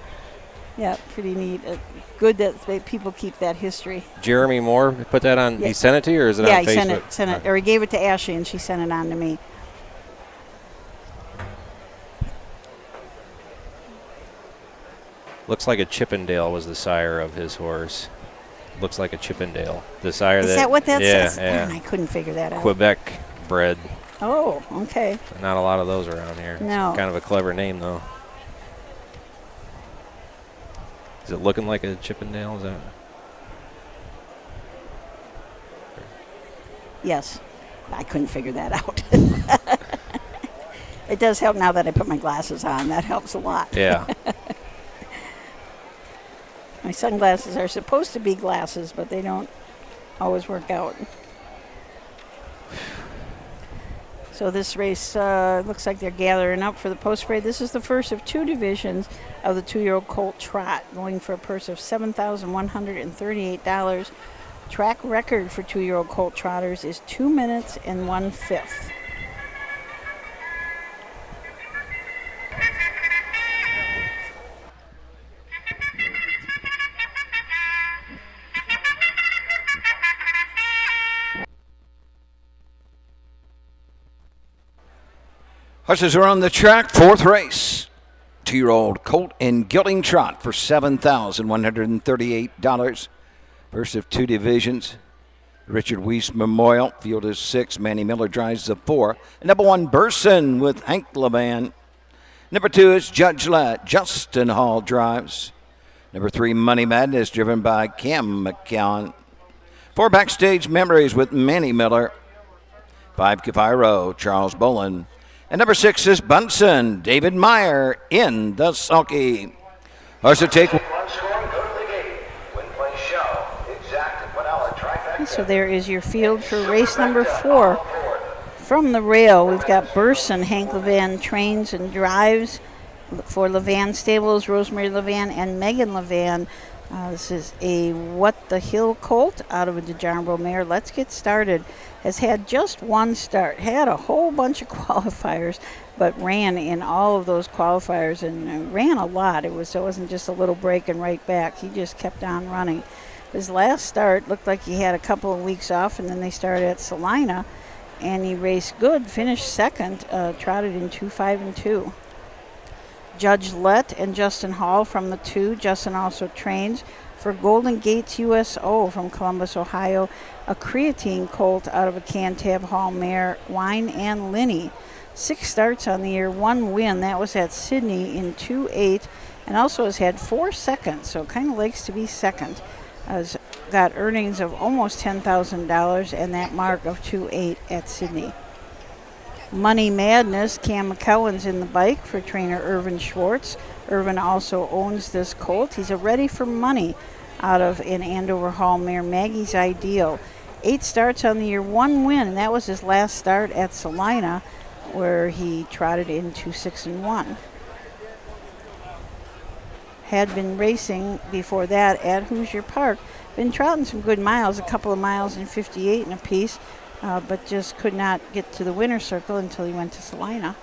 Yeah, pretty neat. Good that people keep that history. Jeremy Moore put that on. Yeah. He sent it to you, or is it on Facebook? Yeah, he sent it, or he gave it to Ashley, and she sent it on to me. Looks like a Chippendale was the sire of his horse. Looks like a Chippendale. The sire Is that what that says? Yeah. I couldn't figure that out. Quebec bred. Oh, okay. Not a lot of those around here. No. It's kind of a clever name, though. Is it looking like a Chippendale? Is that? Yes, I couldn't figure that out. It does help now that I put my glasses on. That helps a lot. Yeah. My sunglasses are supposed to be glasses, but they don't always work out. So this race looks like they're gathering up for the post parade. This is the first of two divisions of the 2-year-old colt trot, going for a purse of $7,138. Track record for 2-year-old colt trotters is 2 minutes and 1/5. Horses are on the track. Fourth race. 2-year-old colt and gelding trot for $7,138. First of two divisions. Richard Weiss Memorial. Field is 6. Manny Miller drives the 4. And number 1, Burson with Hank Levan. Number 2 is Judge Lett. Justin Hall drives. Number 3, Money Madness, driven by Cam McCown. 4, Backstage Memories with Manny Miller. 5, Cairo, Charles Bolin. And number 6 is Bunsen, David Meyer in the sulky. Horse to take. So there is your field for race number 4. From the rail, we've got Burson, Hank Levan trains and drives for Levan Stables, Rosemary Levan and Megan Levan. This is a What the Hill colt out of a DeJarbo mare. Let's get started. Has had just one start, had a whole bunch of qualifiers, but ran in all of those qualifiers and ran a lot. It wasn't just a little break and right back. He just kept on running. His last start looked like he had a couple of weeks off, and then they started at Salina, and he raced good, finished second, trotted in 2-5 and 2. Judge Lett and Justin Hall from the 2. Justin also trains for Golden Gates USO from Columbus, Ohio, a creatine colt out of a Cantab Hall mare, Wine and Linney. 6 starts on the year, 1 win. That was at Sydney in 2-8, and also has had 4 seconds, so kind of likes to be second. Has got earnings of almost $10,000 and that mark of 2-8 at Sydney. Money Madness, Cam McCowan's in the bike for trainer Irvin Schwartz. Irvin also owns this colt. He's a Ready for Money out of an Andover Hall mare, Maggie's Ideal. 8 starts on the year, 1 win, and that was his last start at Salina, where he trotted in 2-6 and 1. Had been racing before that at Hoosier Park. Been trotting some good miles, a couple of miles in 58 and a piece, but just could not get to the winner's circle until he went to Salina.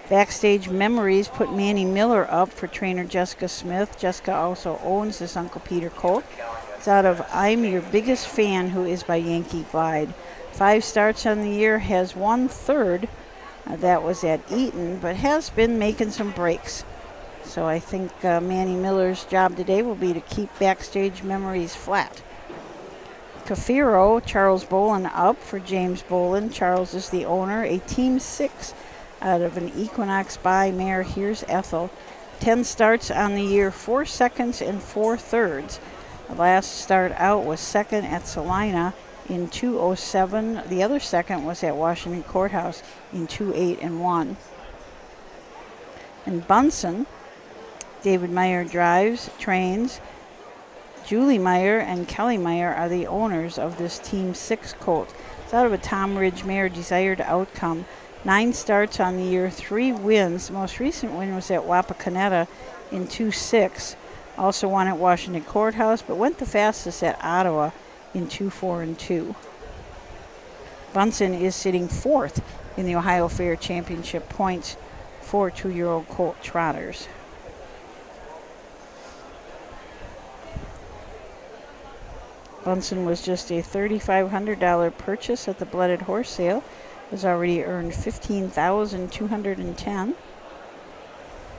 Backstage Memories put Manny Miller up for trainer Jessica Smith. Jessica also owns this Uncle Peter colt. It's out of I'm Your Biggest Fan, who is by Yankee Glide. 5 starts on the year, has 1/3. That was at Eaton, but has been making some breaks. So I think Manny Miller's job today will be to keep Backstage Memories flat. Cairo, Charles Bolin up for James Bolin. Charles is the owner, a Team 6 out of an Equinox by mare. Here's Ethel. 10 starts on the year, 4 seconds and 4/3. The last start out was second at Salina in 2:07. The other second was at Washington Courthouse in 2:8 and 1. And Bunsen, David Meyer drives, trains. Julie Meyer and Kelly Meyer are the owners of this Team 6 colt. It's out of a Tom Ridge mare, Desired Outcome. 9 starts on the year, 3 wins. The most recent win was at Wapakoneta in 2-6. Also won at Washington Courthouse, but went the fastest at Ottawa in 2-4 and 2. Bunsen is sitting 4th in the Ohio Fair Championship points for 2-year-old colt trotters. Bunsen was just a $3,500 purchase at the Blooded Horse Sale. Has already earned $15,210.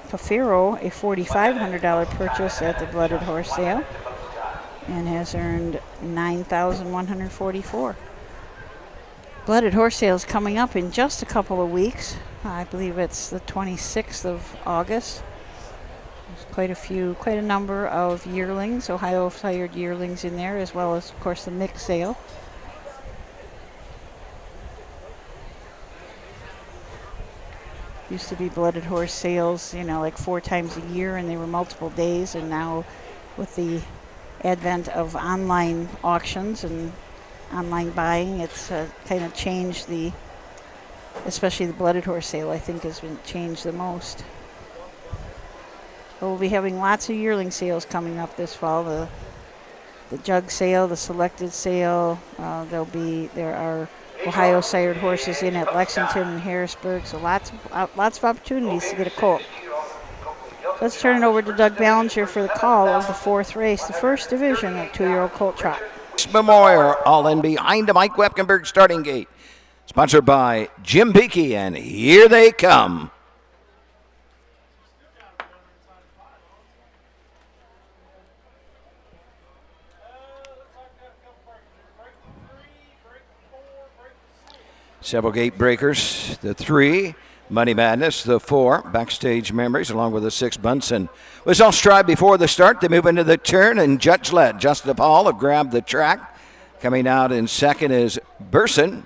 Cairo, a $4,500 purchase at the Blooded Horse Sale, and has earned $9,144. Blooded Horse Sale is coming up in just a couple of weeks. I believe it's the 26th of August. There's quite a number of yearlings, Ohio-sired yearlings in there, as well as, of course, the mixed sale. Used to be blooded horse sales, like 4 times a year, and they were multiple days. And now, with the advent of online auctions and online buying, it's kind of changed especially the blooded horse sale, I think, has been changed the most. But we'll be having lots of yearling sales coming up this fall. The jug sale, the selected sale. There are Ohio-sired horses in at Lexington and Harrisburg, so lots of opportunities to get a colt. Let's turn it over to Doug Ballinger for the call of the 4th race, the first division of 2-year-old colt trot. Memorial, all in behind the Mike Wepkenberg starting gate. Sponsored by Jim Beakey, and here they come. Several gate breakers, the 3, Money Madness, the 4, Backstage Memories, along with the 6, Bunsen. Was all stride before the start. They move into the turn, and Judge Led, Justin Paul have grabbed the track. Coming out in second is Burson.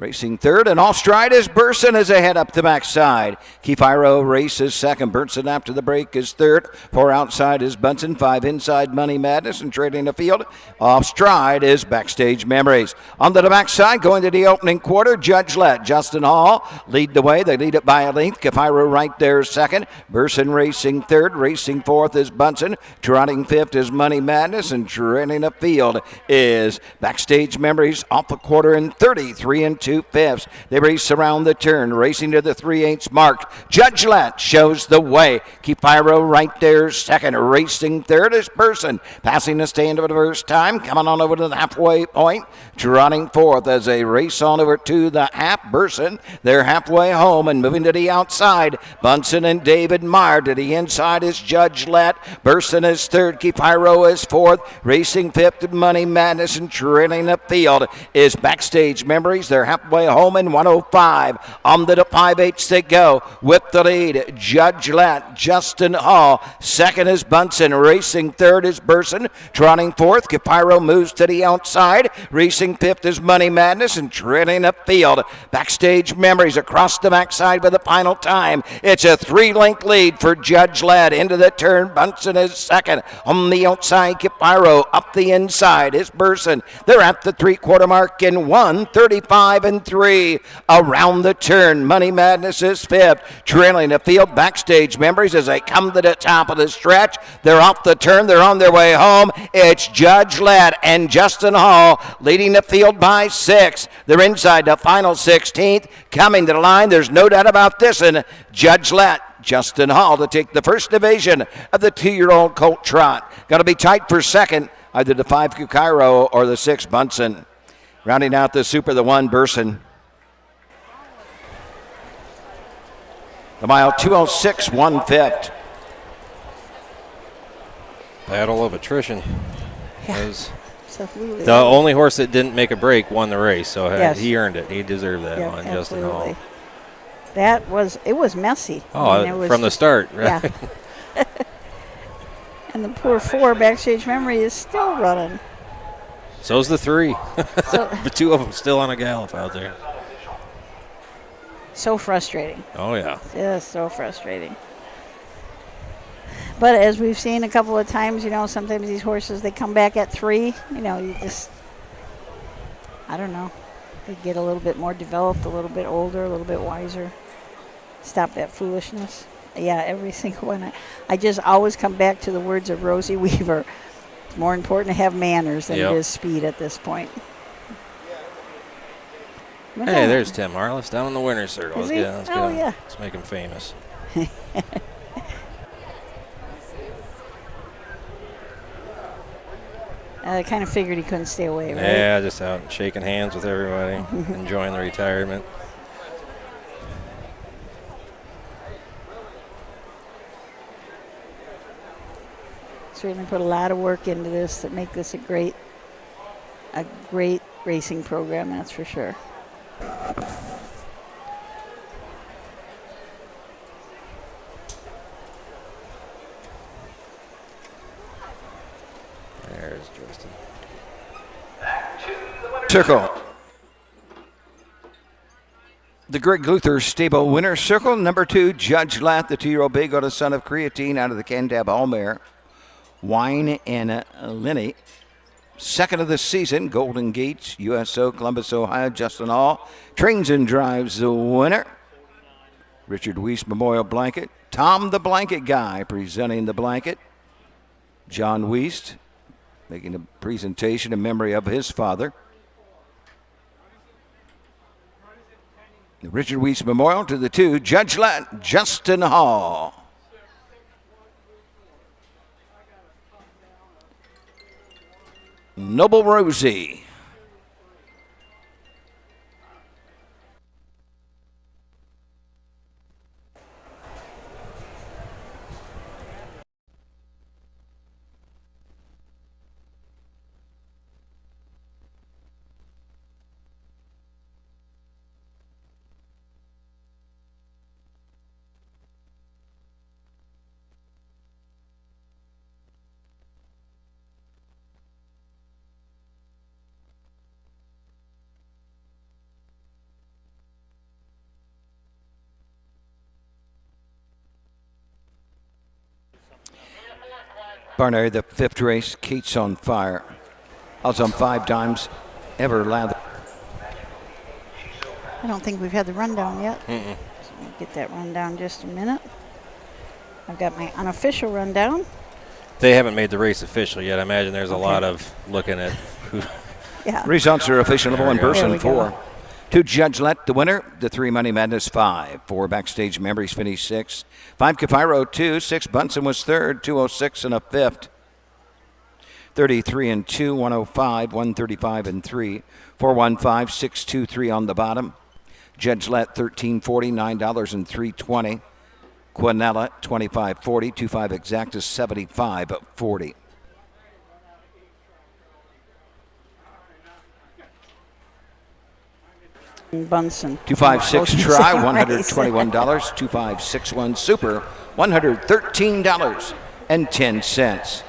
Racing third, and all stride is Burson as they head up the backside. Kefiro races second. Burson after the break is third. 4 outside is Bunsen. 5 inside Money Madness, and trading the field. Off stride is Backstage Memories. Onto the backside, going to the opening quarter. Judge Led, Justin Hall lead the way. They lead it by a length. Kefiro right there second. Burson racing third. Racing fourth is Bunsen. Trotting fifth is Money Madness, and trailing the field is Backstage Memories off the quarter in 33 2/5. They race around the turn, racing to the 3/8 mark. Judge Led shows the way. Kefiro right there second. Racing third is Burson. Passing the stand for the first time. Coming on over to the halfway point. Trotting fourth as they race on over to the half. Burson, they're halfway home and moving to the outside. Bunsen and David Meyer. To the inside is Judge Led. Burson is third. Kefiro is fourth. Racing fifth, Money Madness, and trailing the field is Backstage Memories. They're halfway home in 105. On to the 5/8 they go. With the lead, Judge Led, Justin Hall. Second is Bunsen. Racing third is Burson. Trotting fourth, Kefiro moves to the outside. Racing fifth is Money Madness, and trailing the field. Backstage Memories across the backside for the final time. It's a 3-length lead for Judge Led. Into the turn, Bunsen is second. On the outside, Kefiro. Up the inside is Burson. They're at the 3/4 mark in 1:35-3. Around the turn, Money Madness is fifth. Trailing the field, Backstage Memories as they come to the top of the stretch. They're off the turn. They're on their way home. It's Judge Led and Justin Hall leading the field by 6. They're inside the final 16th. Coming to the line, there's no doubt about this, and Judge Led, Justin Hall to take the first division of the 2-year-old colt trot. Got to be tight for second, either the 5 Kefiro or the 6 Bunsen. Rounding out the super, the 1 Burson. The mile 2:06 1/5. Battle of attrition. Yeah, absolutely. The only horse that didn't make a break won the race, so Yes. he earned it. He deserved that one, Justin Hall. It was messy. Oh, I mean, it was from the start, right? Yeah. And the poor 4 Backstage Memory is still running. So's the 3. The 2 of them still on a gallop out there. So frustrating. Oh, yeah. Just so frustrating. But as we've seen a couple of times, sometimes these horses, they come back at 3. You just, I don't know. They get a little bit more developed, a little bit older, a little bit wiser. Stop that foolishness. Yeah, every single one. I just always come back to the words of Rosie Weaver. It's more important to have manners than it is speed at this point. Hey, there's Tim Harless down in the winner's circle. Is he? Let's get him. Yeah. Let's make him famous. I kind of figured he couldn't stay away, right? Yeah, just out shaking hands with everybody, enjoying the retirement. Certainly put a lot of work into this to make this a great racing program, that's for sure. Justin. Circle. The Greg Luther Stable winner circle. Number 2, Judge Lath, the 2-year-old bay goat, son of Creatine out of the Cantab Hall mare. Wine and Lenny. Second of the season, Golden Gates, USO, Columbus, Ohio. Justin Hall trains and drives the winner. Richard Weiss Memorial Blanket. Tom the Blanket Guy presenting the blanket. John Weiss making a presentation in memory of his father. The Richard Weiss Memorial to the 2, Judge Lath, Justin Hall. Noble Rosie. Barnard, the 5th race, Kate's on Fire. Odds on 5 times, Ever Lather. I don't think we've had the rundown yet. So I'll get that rundown just a minute. I've got my unofficial rundown. They haven't made the race official yet. I imagine there's a lot of looking at who. Yeah. Results are officialable in person. There we go. 4. 2, Judge Let, the winner. The 3, Money Madness, 5. 4, Backstage Memories finished 6. 5, Cafiero, 2. 6, Bunsen was 3rd. 206 and a 5th. 33 and 2, 105, 135 and 3. 415, 623 on the bottom. Judge Let, $13.40, $9 and $3.20. Quinella, $25.40. 25 Exactus, $75.40. Bunsen. 256 try, $121. 2561 super, $113.10.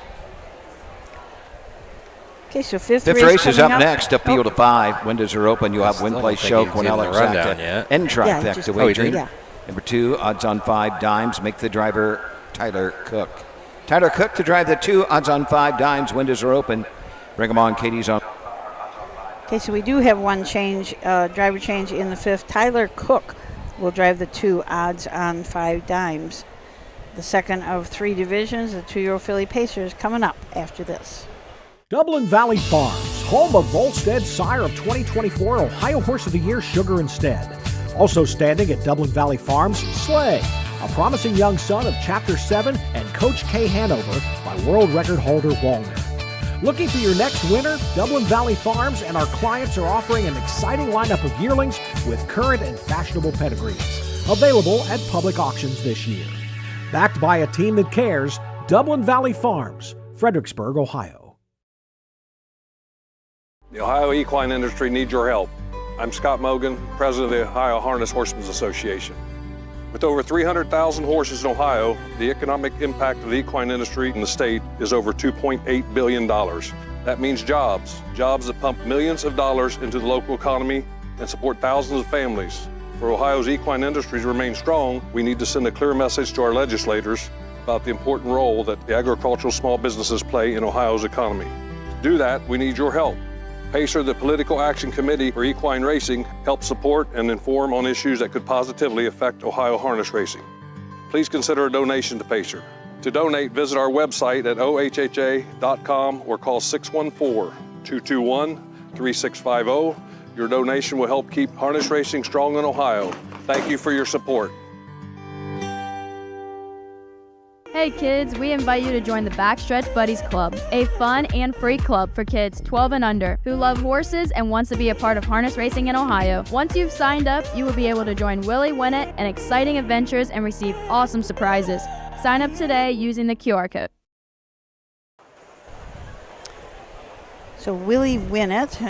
Okay, so fifth race is coming up next. Upfield to 5. Windows are open. You have Win Play Show, Quinella Exacta, and Trifecta wagering. Number 2, odds on 5 dimes. Make the driver Tyler Cook. Tyler Cook to drive the 2, odds on 5 dimes. Windows are open. Bring them on. Katie's on. Okay, so we do have one change, driver change in the 5th. Tyler Cook will drive the 2, odds on 5 dimes. The second of 3 divisions, the 2-year-old filly Pacer is coming up after this. Dublin Valley Farms, home of Volstead sire of 2024 Ohio Horse of the Year Sugar Instead. Also standing at Dublin Valley Farms, Slay, a promising young son of Chapter 7 and Coach K Hanover by world record holder Walner. Looking for your next winner? Dublin Valley Farms and our clients are offering an exciting lineup of yearlings with current and fashionable pedigrees. Available at public auctions this year. Backed by a team that cares, Dublin Valley Farms, Fredericksburg, Ohio. The Ohio equine industry needs your help. I'm Scott Mogan, president of the Ohio Harness Horsemen's Association. With over 300,000 horses in Ohio, the economic impact of the equine industry in the state is over $2.8 billion. That means jobs that pump millions of dollars into the local economy and support thousands of families. For Ohio's equine industry to remain strong, we need to send a clear message to our legislators about the important role that the agricultural small businesses play in Ohio's economy. To do that, we need your help. PACER, the Political Action Committee for Equine Racing, helps support and inform on issues that could positively affect Ohio harness racing. Please consider a donation to PACER. To donate, visit our website at ohha.com or call 614-221-3650. Your donation will help keep harness racing strong in Ohio. Thank you for your support. Hey kids, we invite you to join the Backstretch Buddies Club, a fun and free club for kids 12 and under who love horses and wants to be a part of harness racing in Ohio. Once you've signed up, you will be able to join Willie Winnett and exciting adventures and receive awesome surprises. Sign up today using the QR code. So Willie Winnett,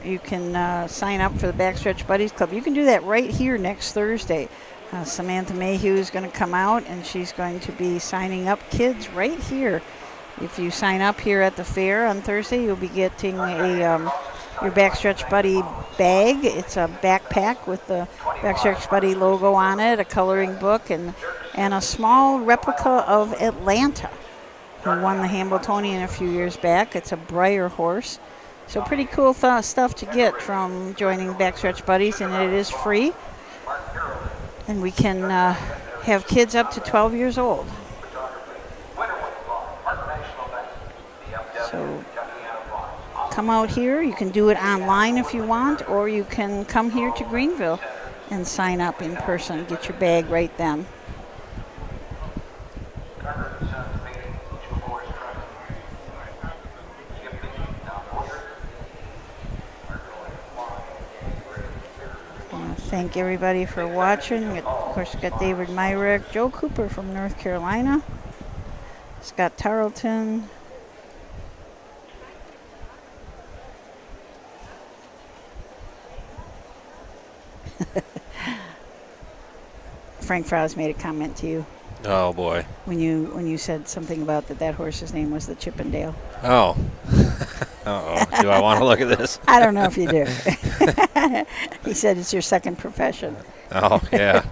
you can sign up for the Backstretch Buddies Club. You can do that right here next Thursday. Samantha Mayhew is going to come out, and she's going to be signing up kids right here If you sign up here at the fair on Thursday, you'll be getting your Backstretch Buddy bag. It's a backpack with the Backstretch Buddy logo on it, a coloring book, and a small replica of Atlanta, who won the Hambletonian a few years back. It's a Breyer horse. So pretty cool stuff to get from joining Backstretch Buddies, and it is free. And we can have kids up to 12 years old. So come out here. You can do it online if you want, or you can come here to Greenville and sign up in person. Get your bag right then. Thank everybody for watching. Of course, we've got David Myrick, Joe Cooper from North Carolina, Scott Tarleton, Frank Frost made a comment to you. Oh boy. When you said something about that horse's name was the Chippendale. Oh. Uh-oh. Do I want to look at this? I don't know if you do. He said it's your second profession. Oh, yeah.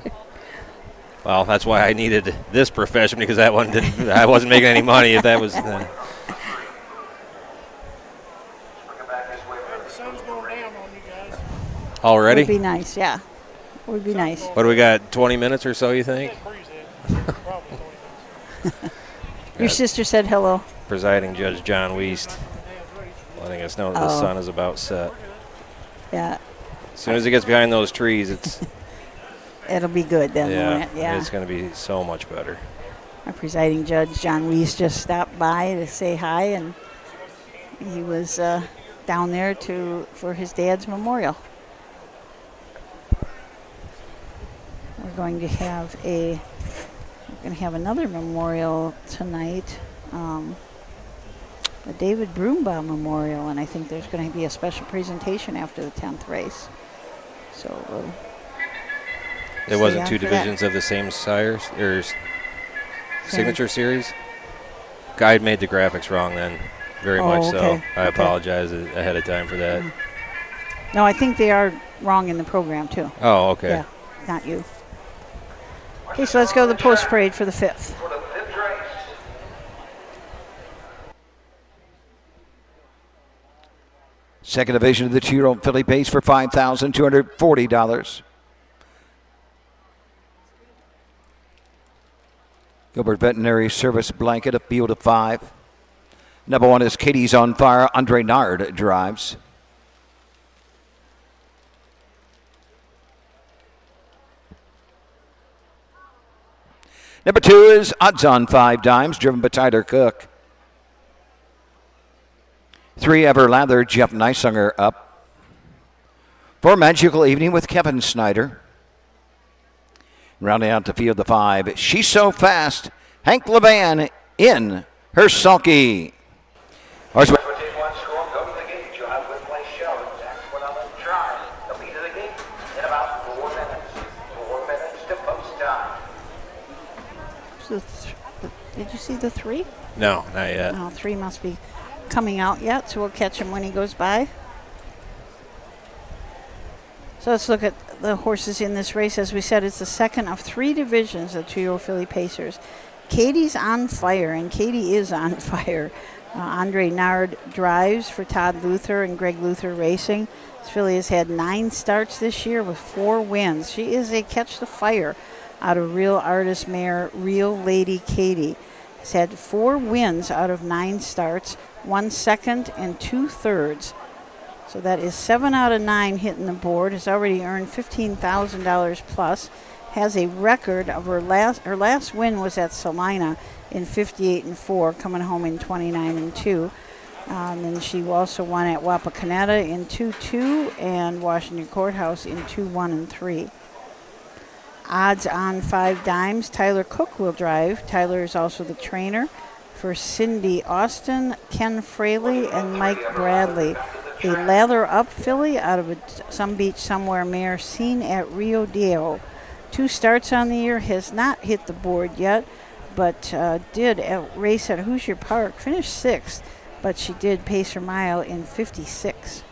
Well, that's why I needed this profession, because that one didn't. I wasn't making any money if that was. The sun's going down on you guys. Already? Would be nice, yeah. Would be nice. What do we got? 20 minutes or so, you think? Your sister said hello. Presiding Judge John Wiest letting us know that the sun is about set. Yeah. As soon as it gets behind those trees, it'll be good then, won't it? Yeah. It's going to be so much better. Our presiding judge, John Wiest, just stopped by to say hi, and he was down there for his dad's memorial. We're going to have another memorial tonight, the David Broombaugh Memorial, and I think there's going to be a special presentation after the 10th race. So there wasn't two divisions of the same sire or signature series. Guy made the graphics wrong then, very much so. I apologize ahead of time for that. No, I think they are wrong in the program too. Oh, okay. Yeah, not you. Okay, so let's go to the post parade for the 5th. Second division of the 2-year-old filly pays for $5,240. Gilbert Veterinary Service blanket, a field of 5. Number 1 is Katie's on Fire. Andre Nard drives. Number 2 is Odds on 5 Dimes, driven by Tyler Cook. 3, Everlather, Jeff Neisunger up. 4, Magical Evening with Kevin Snyder. Rounding out the field, the 5, She's So Fast, Hank Levan in her sulky. Horsemen. Did you see the 3? No, not yet. No, 3 must be coming out yet, so we'll catch him when he goes by. So let's look at the horses in this race. As we said, it's the second of 3 divisions of 2-year-old filly pacers. Katie's on fire, and Katie is on fire. Andre Nard drives for Todd Luther and Greg Luther Racing. This filly has had 9 starts this year with 4 wins. She is a catch the fire out of Real Artist mare Real Lady Katie. Has had 4 wins out of 9 starts, 1 second and 2 thirds. So that is 7 out of 9 hitting the board. Has already earned $15,000 plus. Has a record of her last win was at Salina in 58-4, coming home in 29-2. And then she also won at Wapakoneta in 2-2 and Washington Courthouse in 2-1-3. Odds on 5 Dimes. Tyler Cook will drive. Tyler is also the trainer for Cindy Austin, Ken Fraley, and Mike Bradley. A lather up filly out of a Some Beach Somewhere mare seen at Rio Deo. 2 starts on the year, has not hit the board yet, but did race at Hoosier Park, finished 6th, but she did pace her mile in 56.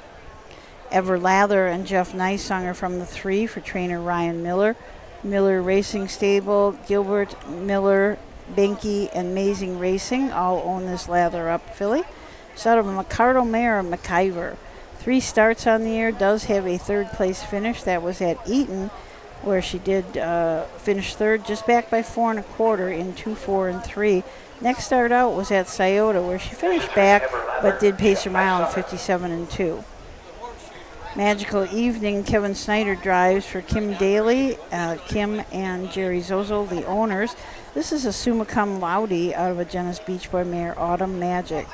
Ever Lather and Jeff Nice are from the 3 for trainer Ryan Miller. Miller Racing Stable, Gilbert, Miller, Benke, and Amazing Racing all own this Lather Up filly. It's out of a McCardle mare of McIver. 3 starts on the year, does have a 3rd place finish. That was at Eaton, where she did finish 3rd, just back by 4 1/4 in 2, 4, and 3. Next start out was at Scioto, where she finished back, but did pace her mile in 57 and 2. Magical Evening, Kevin Snyder drives for Kim Daly, Kim and Jerry Zozel, the owners. This is a summa cum laude out of a Genesis Beach Boy mare, Autumn Magic.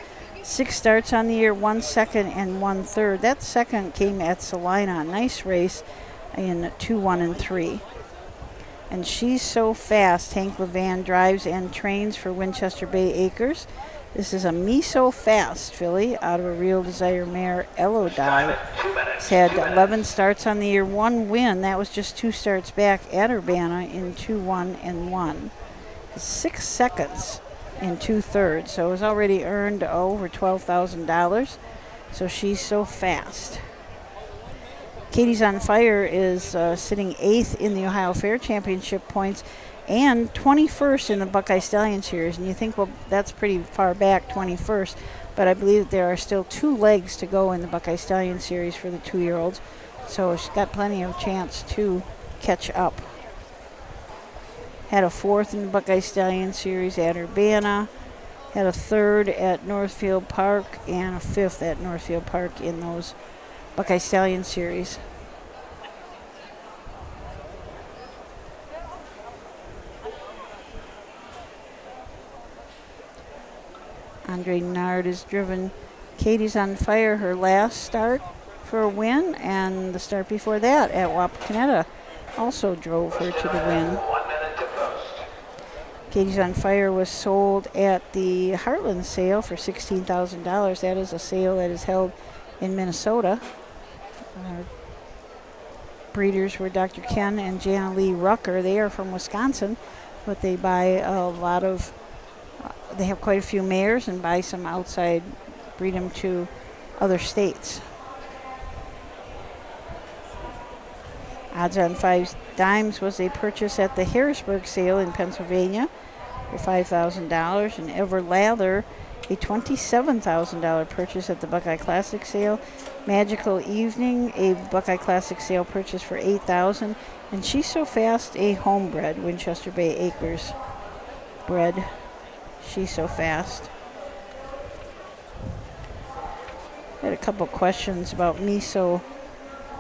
6 starts on the year, 1 second and 1 third. That second came at Salina. Nice race in 2, 1, and 3. And She's So Fast, Hank Levan drives and trains for Winchester Bay Acres. This is a Me So Fast filly out of a Real Desire mare, Elodie. It's had 11 starts on the year, 1 win. That was just 2 starts back at Urbana in 2, 1, and 1. 6 seconds in 2 thirds. So it was already earned over $12,000. So She's So Fast. Katie's on Fire is sitting 8th in the Ohio Fair Championship points and 21st in the Buckeye Stallion Series. And you think, well, that's pretty far back, 21st. But I believe there are still 2 legs to go in the Buckeye Stallion Series for the 2-year-olds. So she's got plenty of chance to catch up. Had a 4th in the Buckeye Stallion Series at Urbana. Had a 3rd at Northfield Park and a 5th at Northfield Park in those Buckeye Stallion Series. Andre Nard has driven Katie's on Fire her last start for a win, and the start before that at Wapakoneta also drove her to the win. Katie's on Fire was sold at the Heartland sale for $16,000. That is a sale that is held in Minnesota. Breeders were Dr. Ken and Jana Lee Rucker. They are from Wisconsin, but they buy a lot of they have quite a few mares and buy some outside, breed them to other states. Odds on 5 Dimes was a purchase at the Harrisburg sale in Pennsylvania for $5,000, and Ever Lather a $27,000 purchase at the Buckeye Classic sale. Magical Evening, a Buckeye Classic sale purchase for $8,000, and She's So Fast, a homebred Winchester Bay Acres bred. She's So Fast. Had a couple questions about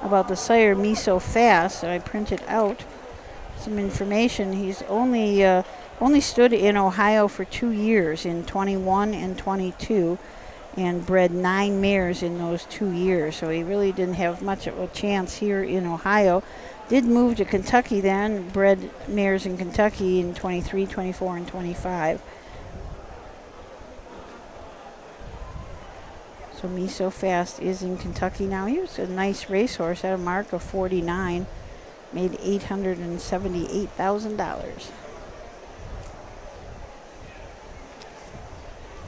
about the sire Me So Fast, and I printed out some information. He's only stood in Ohio for 2 years, in 21 and 22, and bred 9 mares in those 2 years. So he really didn't have much of a chance here in Ohio. Did move to Kentucky then, bred mares in Kentucky in 23, 24, and 25. So Me So Fast is in Kentucky now. He was a nice racehorse, had a mark of 49, made $878,000.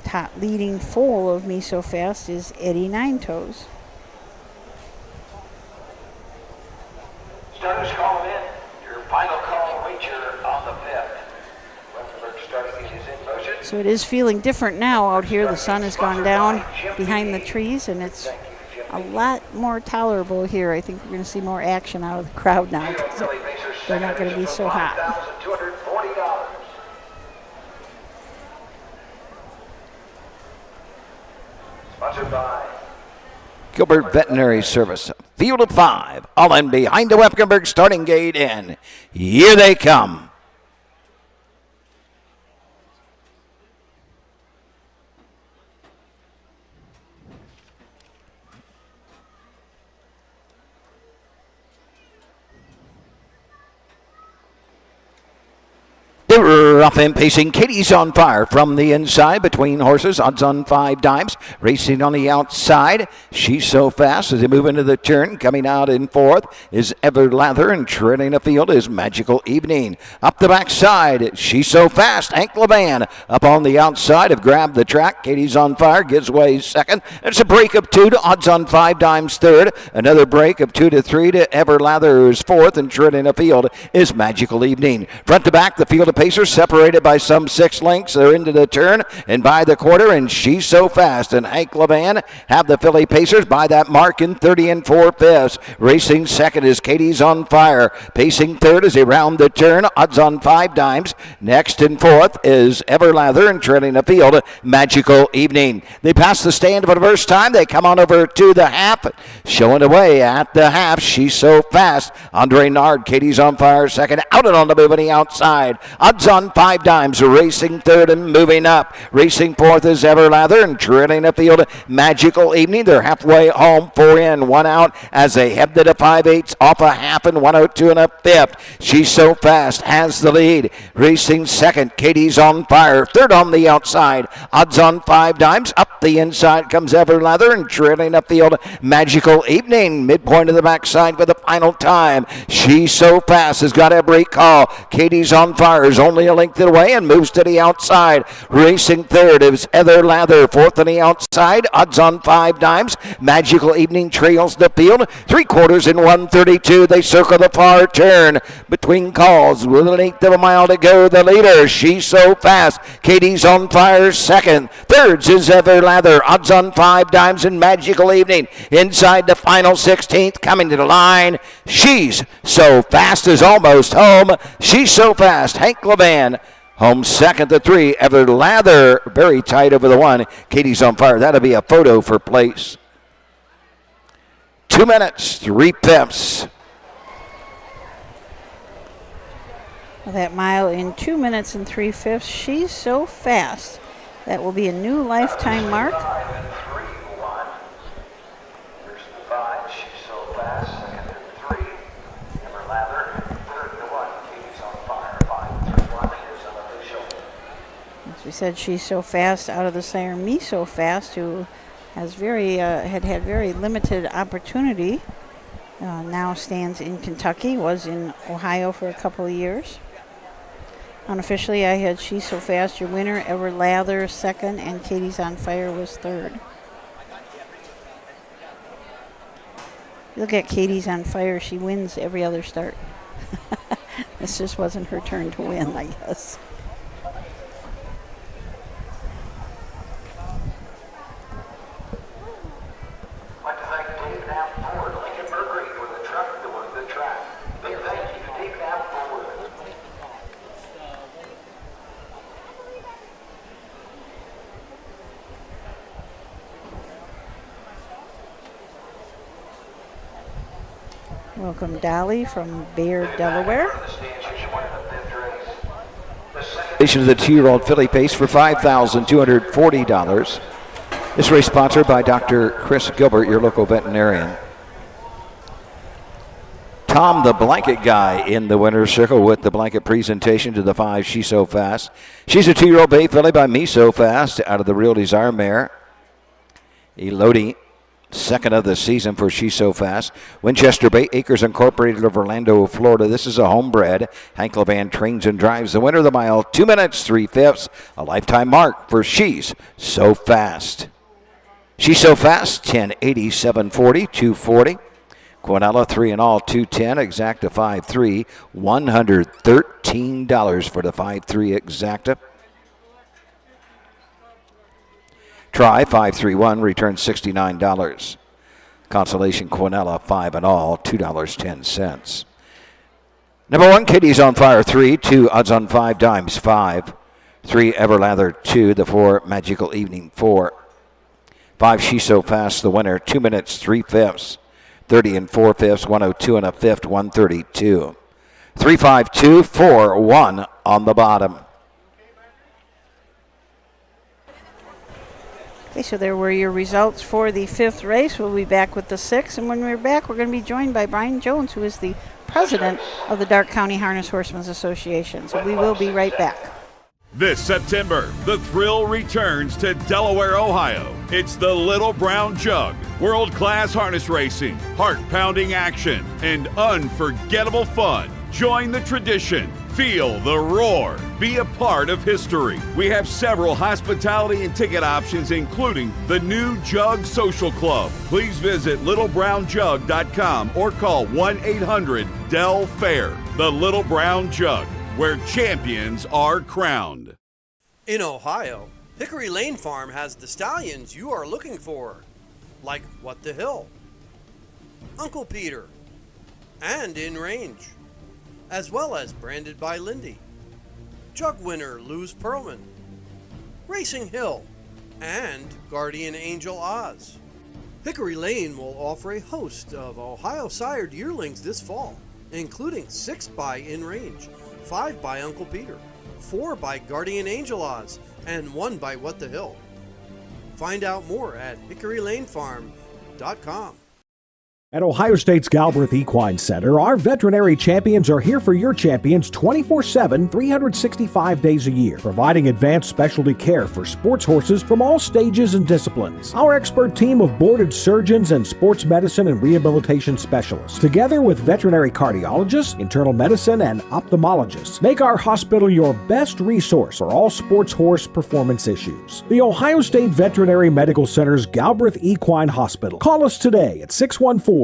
Top leading foal of Me So Fast is Eddie Nine Toes. Starters calling in. Your final call wager on the 5th. Weatherberg starting is in motion. So it is feeling different now out here. The sun has gone down behind the trees, and it's a lot more tolerable here. I think we're going to see more action out of the crowd now. They're not going to be so hot. Sponsored by Gilbert Veterinary Service. Field of 5. All in behind the Wepkenberg starting gate, and here they come. They're up and pacing. Katie's on fire from the inside between horses. Odds on 5 dimes. Racing on the outside. She's so fast as they move into the turn. Coming out in 4th is Everlather, and treading the field is Magical Evening. Up the backside, She's So Fast. Hank Levan up on the outside have grabbed the track. Katie's on fire gives way 2nd. It's a break of 2 to Odds on 5 dimes 3rd. Another break of 2 to 3 to Everlather, who's 4th, and treading the field is Magical Evening. Front to back, the field of Pacers separated by some 6 lengths. They're into the turn and by the quarter, and She's So Fast and Hank Levan have the filly Pacers by that mark in 30 and 4/5. Racing 2nd is Katie's on fire. Pacing 3rd as they round the turn. Odds on 5 dimes. Next in 4th is Everlather, and treading the field, Magical Evening. They pass the stand for the first time. They come on over to the half. Showing away at the half, She's So Fast. Andre Nard, Katie's on fire 2nd. Out and on the move on the outside. Odds on 5 dimes. Racing 3rd and moving up. Racing 4th is Everlather, and treading the field, Magical Evening. They're halfway home, 4 in, 1 out as they head to the 5/8 off a half and 102 and a 5th. She's So Fast has the lead. Racing 2nd, Katie's on fire. 3rd on the outside. Odds on 5 dimes. Up the inside comes Everlather, and treading the field, Magical Evening. Midpoint of the backside for the final time. She's So Fast has got every call. Katie's on fire is only a length away and moves to the outside. Racing 3rd is Everlather. 4th on the outside. Odds on 5 dimes. Magical Evening trails the field. 3/4 in 132. They circle the far turn. Between calls with an 1/8 of a mile to go. The leader, She's So Fast. Katie's on fire 2nd. 3rd is Everlather. Odds on 5 dimes and Magical Evening. Inside the final 16th, coming to the line. She's So Fast is almost home. She's So Fast. Hank Levan home 2nd to 3. Everlather very tight over the 1. Katie's on fire. That'll be a photo for place. 2 minutes, 3/5. That mile in 2 minutes and 3/5. She's So Fast. That will be a new lifetime mark. Here's the 5. She's So Fast. 2nd and 3. Everlather. 3rd to 1. Katie's on fire. 5-3-1 is unofficial. As we said, She's So Fast out of the sire Me So Fast, who has had very limited opportunity. Now stands in Kentucky, was in Ohio for a couple of years. Unofficially, I had She's So Fast, your winner, Everlather 2nd, and Katie's on Fire was 3rd. Look at Katie's on Fire. She wins every other start. This just wasn't her turn to win, I guess. I'd like to thank Dave Knapp Ford, Lincoln Mercury for the track. Big thank you to Dave Knapp Ford. Welcome Dolly from Bayard, Delaware. Of the 2-year-old filly pace for $5,240. This race sponsored by Dr. Chris Gilbert, your local veterinarian. Tom, the blanket guy, in the winner's circle with the blanket presentation to the 5, She's So Fast. She's a 2-year-old bay filly by Me So Fast out of the Real Desire mare. Elodie, 2nd of the season for She's So Fast. Winchester Bay Acres Incorporated of Orlando, Florida. This is a homebred. Hank Levan trains and drives the winner of the mile. 2 minutes, 3/5. A lifetime mark for She's So Fast. She's So Fast, 1087.40, 240. Quinella, 3 in all, 210. Exacta, 5-3. $113 for the 5-3 Exacta. Try 531, return $69. Consolation Quinella, 5 in all, $2.10. Number 1, Katie's on Fire, 3. 2, Odds on 5 dimes, 5. 3, Everlather, 2. The 4, Magical Evening, 4. 5, She's So Fast, the winner, 2 minutes, 3/5. 30 and 4/5, 102 and a 5th, 132. 3-5-2-4-1 on the bottom. Okay, so there were your results for the 5th race. We'll be back with the 6th, and when we're back, we're going to be joined by Brian Jones, who is the president of the Darke County Harness Horsemen's Association. So we will be right back. This September, the thrill returns to Delaware, Ohio. It's the Little Brown Jug. World-class harness racing, heart-pounding action, and unforgettable fun. Join the tradition. Feel the roar. Be a part of history. We have several hospitality and ticket options, including the new Jug Social Club. Please visit littlebrownjug.com or call 1-800-DEL-FAIR. The Little Brown Jug, where champions are crowned. In Ohio, Hickory Lane Farm has the stallions you are looking for, like What the Hill, Uncle Peter, and In Range, as well as Branded by Lindy, Jug winner Luz Pearlman, Racing Hill, and Guardian Angel Oz. Hickory Lane will offer a host of Ohio sired yearlings this fall, including 6 by In Range, 5 by Uncle Peter, 4 by Guardian Angel Oz, and 1 by What the Hill. Find out more at hickorylanefarm.com. At Ohio State's Galbraith Equine Center, our veterinary champions are here for your champions 24/7, 365 days a year, providing advanced specialty care for sports horses from all stages and disciplines. Our expert team of boarded surgeons and sports medicine and rehabilitation specialists, together with veterinary cardiologists, internal medicine, and ophthalmologists, make our hospital your best resource for all sports horse performance issues. The Ohio State Veterinary Medical Center's Galbraith Equine Hospital. Call us today at 614-292-6661.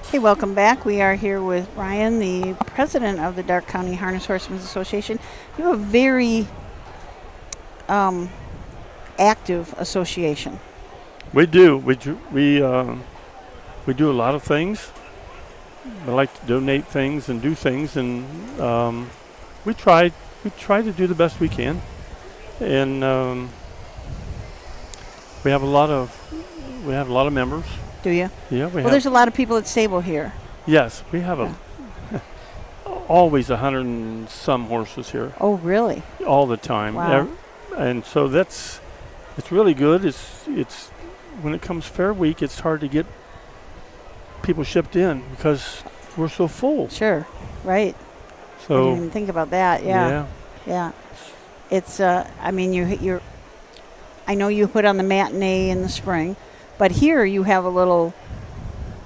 Hey, welcome back. We are here with Ryan, the president of the Darke County Harness Horsemen's Association. You have a very active association. We do. We do a lot of things. We like to donate things and do things, and we try to do the best we can. And we have a lot of members. Do you? Yeah, we have. Well, there's a lot of people at stable here. Yes, we have always 100 and some horses here. Oh, really? All the time. Wow. And so it's really good. It's when it comes fair week, it's hard to get people shipped in because we're so full. Sure. Right. So I didn't even think about that. Yeah. It's I mean you're I know you put on the matinee in the spring, but here you have a little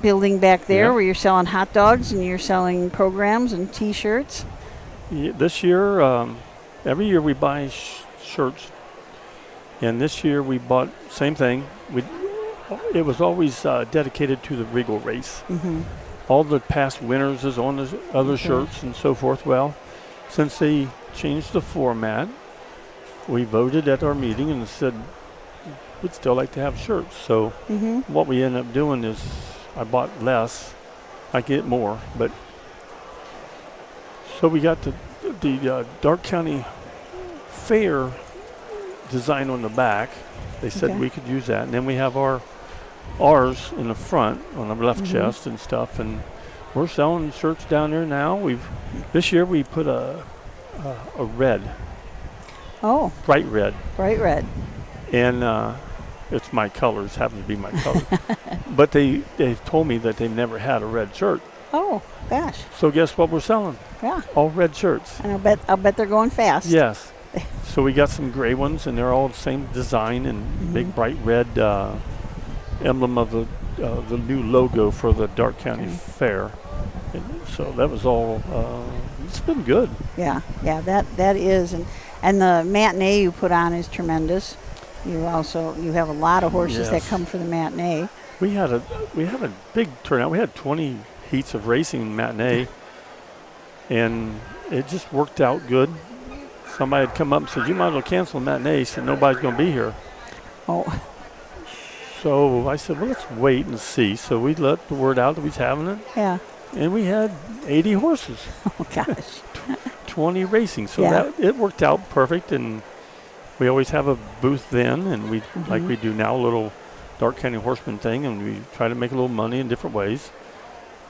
building back there where you're selling hot dogs and you're selling programs and T-shirts. Yeah, this year, every year we buy shirts, and this year we bought same thing. It was always dedicated to the Regal race. Mm-hmm. All the past winners is on the other shirts and so forth. Well, since they changed the format, we voted at our meeting and said we'd still like to have shirts. So what we ended up doing is I bought less. I get more, but so we got the Darke County Fair design on the back. They said we could use that, and then we have ours in the front on the left chest and stuff, and we're selling shirts down there now. This year we put a red. Oh. Bright red. Bright red. And it's my colors, happen to be my colors. But they've told me that they've never had a red shirt. Oh, gosh. So guess what we're selling? Yeah. All red shirts. And I'll bet they're going fast. Yes. So we got some gray ones, and they're all the same design and big bright red emblem of the new logo for the Darke County Fair. And so that was all. It's been good. Yeah, that is, and the matinee you put on is tremendous. You have a lot of horses that come for the matinee. We had a big turnout. We had 20 heats of racing matinee, and it just worked out good. Somebody had come up and said, "You might as well cancel the matinee." He said, "Nobody's going to be here." Oh. So I said, "Well, let's wait and see." So we let the word out that we was having it. Yeah. And we had 80 horses. Oh gosh. 20 racing. So that it worked out perfect, and we always have a booth then, and we like we do now, a little Darke County Horseman thing, and we try to make a little money in different ways.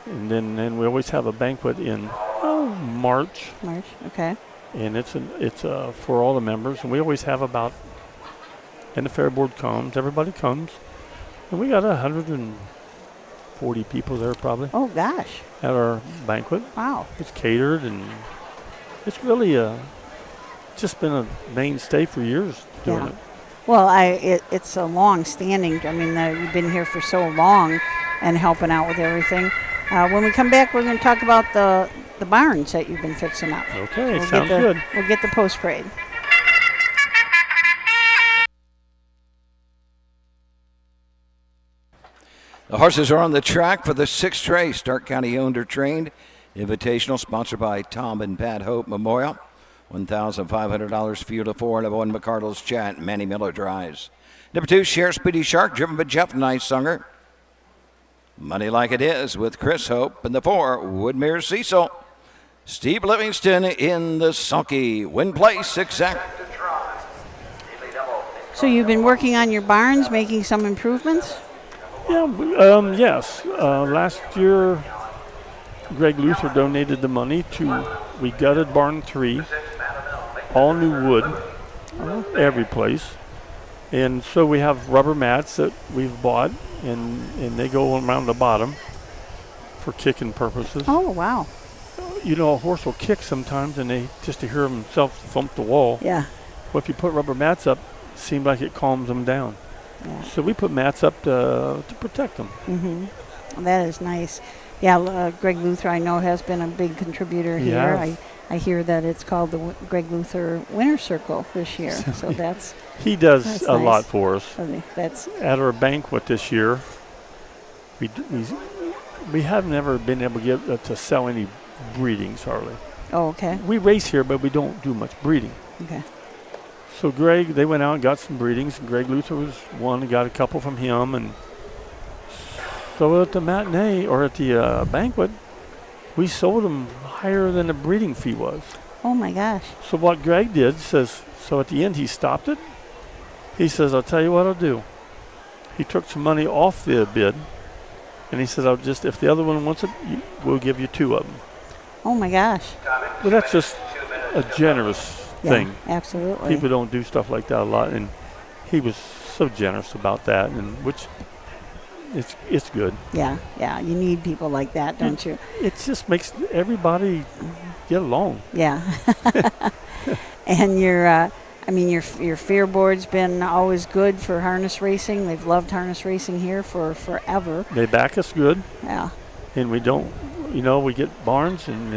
And then we always have a banquet in March. March, okay. And it's for all the members, and we always have and the fair board comes, everybody comes, And we got 140 people there probably. Oh, gosh. At our banquet. Wow. It's catered, and it's really just been a mainstay for years doing it. Well, it's a long-standing. I mean, you've been here for so long and helping out with everything. When we come back, we're going to talk about the barns that you've been fixing up. Okay, sounds good. We'll get the post-parade. The horses are on the track for the 6th race. Darke County owned or trained. Invitational sponsored by Tom and Pat Hope Memorial. $1,500 for you to 4. Number 1, McCardle's Chat. Manny Miller drives. Number 2, Share Speedy Shark, driven by Jeff Nicesunger. Money Like It Is with Chris Hope. And the 4, Woodmere Cecil. Steve Livingston in the sulky. Win place exact. So you've been working on your barns, making some improvements? Yeah, yes. Last year, Greg Luther donated the money we gutted barn 3, all new wood, every place. And so we have rubber mats that we've bought, and they go around the bottom for kicking purposes. Oh, wow. You know, a horse will kick sometimes, and just to hear himself thump the wall. Yeah. Well, if you put rubber mats up, it seems like it calms them down. Yeah. So we put mats up to protect them. Mm-hmm. That is nice. Yeah, Greg Luther, I know, has been a big contributor here. I hear that it's called the Greg Luther Winter Circle this year. So that's he does a nice. lot for us. That's at our banquet this year. We have never been able to get to sell any breedings hardly. Oh, okay. We race here, but we don't do much breeding. Okay. So they went out and got some breedings. And Greg Luther was one and got a couple from him. And so at the matinee or at the banquet, we sold them higher than the breeding fee was. Oh my gosh. So what Greg did so at the end he stopped it. He says, "I'll tell you what I'll do." He took some money off the bid, and he said, if the other one wants it, we'll give you 2 of them. Oh my gosh. Well, that's just a generous thing. Absolutely. People don't do stuff like that a lot, and he was so generous about that, and which it's good. Yeah, you need people like that, don't you? It just makes everybody get along. Yeah. And your fair board's been always good for harness racing. They've loved harness racing here for forever. They back us good. Yeah. And we don't, we get barns, and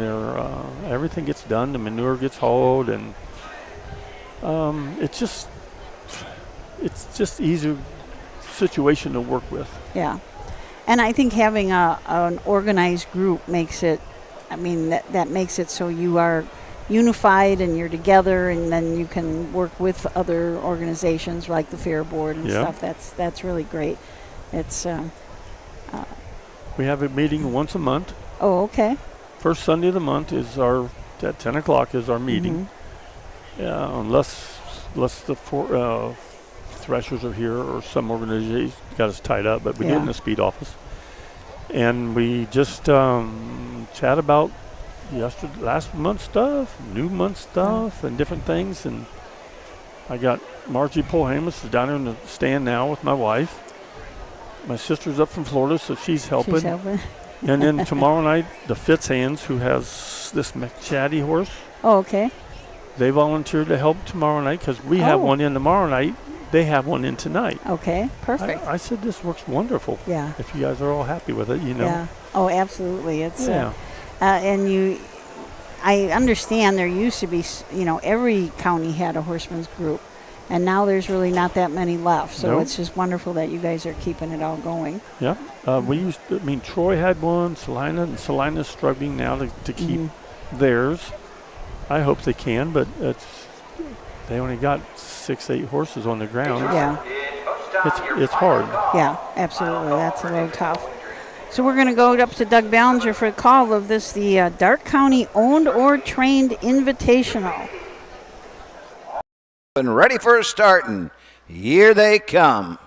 everything gets done. The manure gets hauled, and it's just easier situation to work with. Yeah. And I think having an organized group makes it, that makes it so you are unified and you're together, and then you can work with other organizations like the Fair Board and stuff. That's really great. It's we have a meeting once a month. Oh, okay. First Sunday of the month is at 10 o'clock is our meeting. Unless the Threshers are here or some organization got us tied up, but we do it in the speed office. And we just chat about last month's stuff, new month stuff, and different things. And I got Margie Polhamus is down there in the stand now with my wife. My sister's up from Florida, so she's helping. And then tomorrow night, the Fitzhands, who has this McChatty horse. Oh, okay. They volunteered to help tomorrow night because we have one in tomorrow night. They have one in tonight. Okay, perfect. I said this works wonderful. Yeah. If you guys are all happy with it, Yeah. Oh, absolutely. It's yeah. I understand there used to be, every county had a horseman's group, and now there's really not that many left. So it's just wonderful that you guys are keeping it all going. Yeah. Troy had one, Salina's struggling now to keep theirs. I hope they can, but they only got 6-8 horses on the ground. Yeah. It's hard. Yeah, absolutely. That's a little tough. So we're going to go up to Doug Ballinger for a call of the Darke County Owned or Trained Invitational. And ready for a starting. Here they come.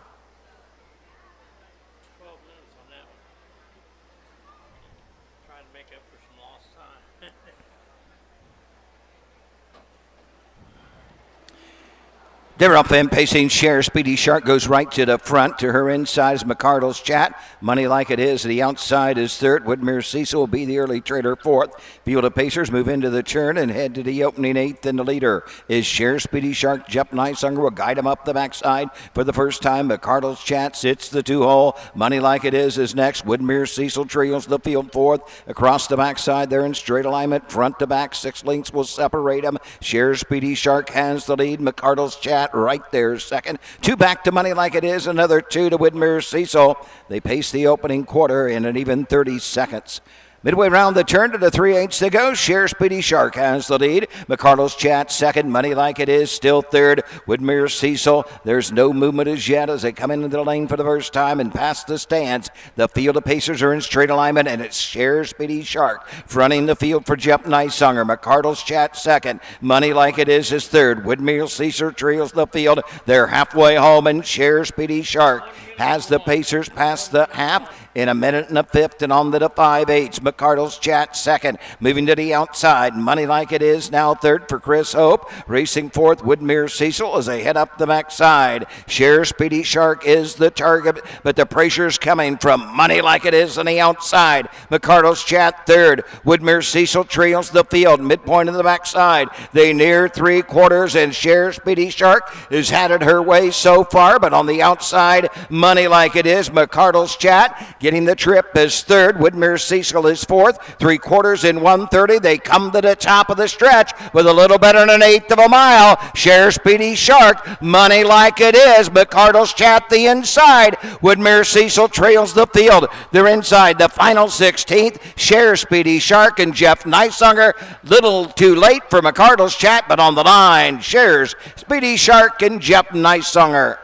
They're up and pacing. Share Speedy Shark goes right to the front. To her inside is McCardle's Chat. Money Like It Is. The outside is third. Woodmere Cecil will be the early trader fourth. Field of Pacers move into the turn and head to the opening eighth. And the leader is Share Speedy Shark. Jeff Nicehunger will guide him up the backside for the first time. McCardle's Chat sits the 2-hole. Money Like It Is next. Woodmere Cecil trails the field fourth. Across the backside, they're in straight alignment. Front to back, 6 lengths will separate them. Share Speedy Shark has the lead. McCardle's Chat right there second. 2 back to Money Like It Is. Another 2 to Woodmere Cecil. They pace the opening quarter in an even 30 seconds. Midway round the turn to the 3/8 to go. Share Speedy Shark has the lead. McCardle's Chat second. Money Like It Is still third. Woodmere Cecil. There's no movement as yet as they come into the lane for the first time and past the stands. The field of Pacers are in straight alignment, and it's Share Speedy Shark fronting the field for Jeff Nicehunger. McCardle's Chat second. Money Like It Is third. Woodmere Cecil trails the field. They're halfway home, and Share Speedy Shark has the Pacers past the half in a minute and a fifth, and on to the 5/8. McCardle's Chat second. Moving to the outside. Money Like It Is now third for Chris Hope. Racing fourth, Woodmere Cecil as they head up the backside. Share Speedy Shark is the target, but the pressure's coming from Money Like It Is on the outside. McCardle's Chat third. Woodmere Cecil trails the field. Midpoint of the backside. They near 3/4, and Share Speedy Shark has had it her way so far, but on the outside, Money Like It Is. McCardle's Chat getting the trip is third. Woodmere Cecil is fourth. 3/4 in 1:30. They come to the top of the stretch with a little better than an eighth of a mile. Share Speedy Shark. Money Like It Is. McCardle's Chat the inside. Woodmere Cecil trails the field. They're inside the final 16th. Share Speedy Shark and Jeff Nicehunger. Little too late for McCardle's Chat, but on the line, Shares Speedy Shark and Jeff Nicehunger.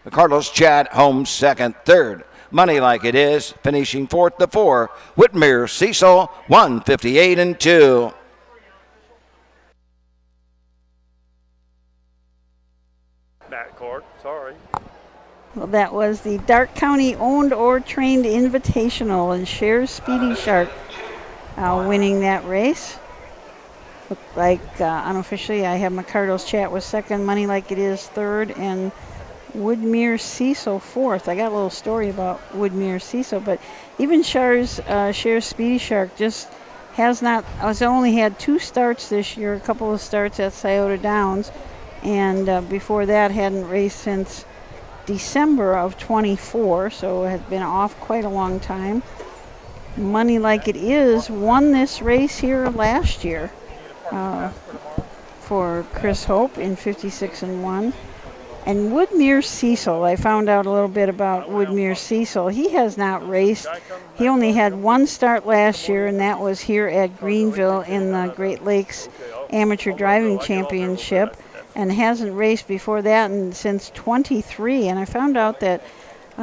McCardle's Chat home second. Third, Money Like It Is, finishing fourth to 4. Woodmere Cecil, 158-2. Backcourt, sorry. Well, that was the Darke County owned or trained invitational, and Share Speedy Shark winning that race. Looked like unofficially I have McCardle's Chat was second, Money Like It Is third, and Woodmere Cecil fourth. I got a little story about Woodmere Cecil, but even Share Speedy Shark just has only had 2 starts this year, a couple of starts at Scioto Downs, and before that hadn't raced since December of 24, so it had been off quite a long time. Money Like It Is won this race here last year for Chris Hope in 56-1. And Woodmere Cecil, I found out a little bit about Woodmere Cecil. He has not raced. He only had 1 start last year, and that was here at Greenville in the Great Lakes Amateur Driving Championship, and hasn't raced before that since 23. And I found out that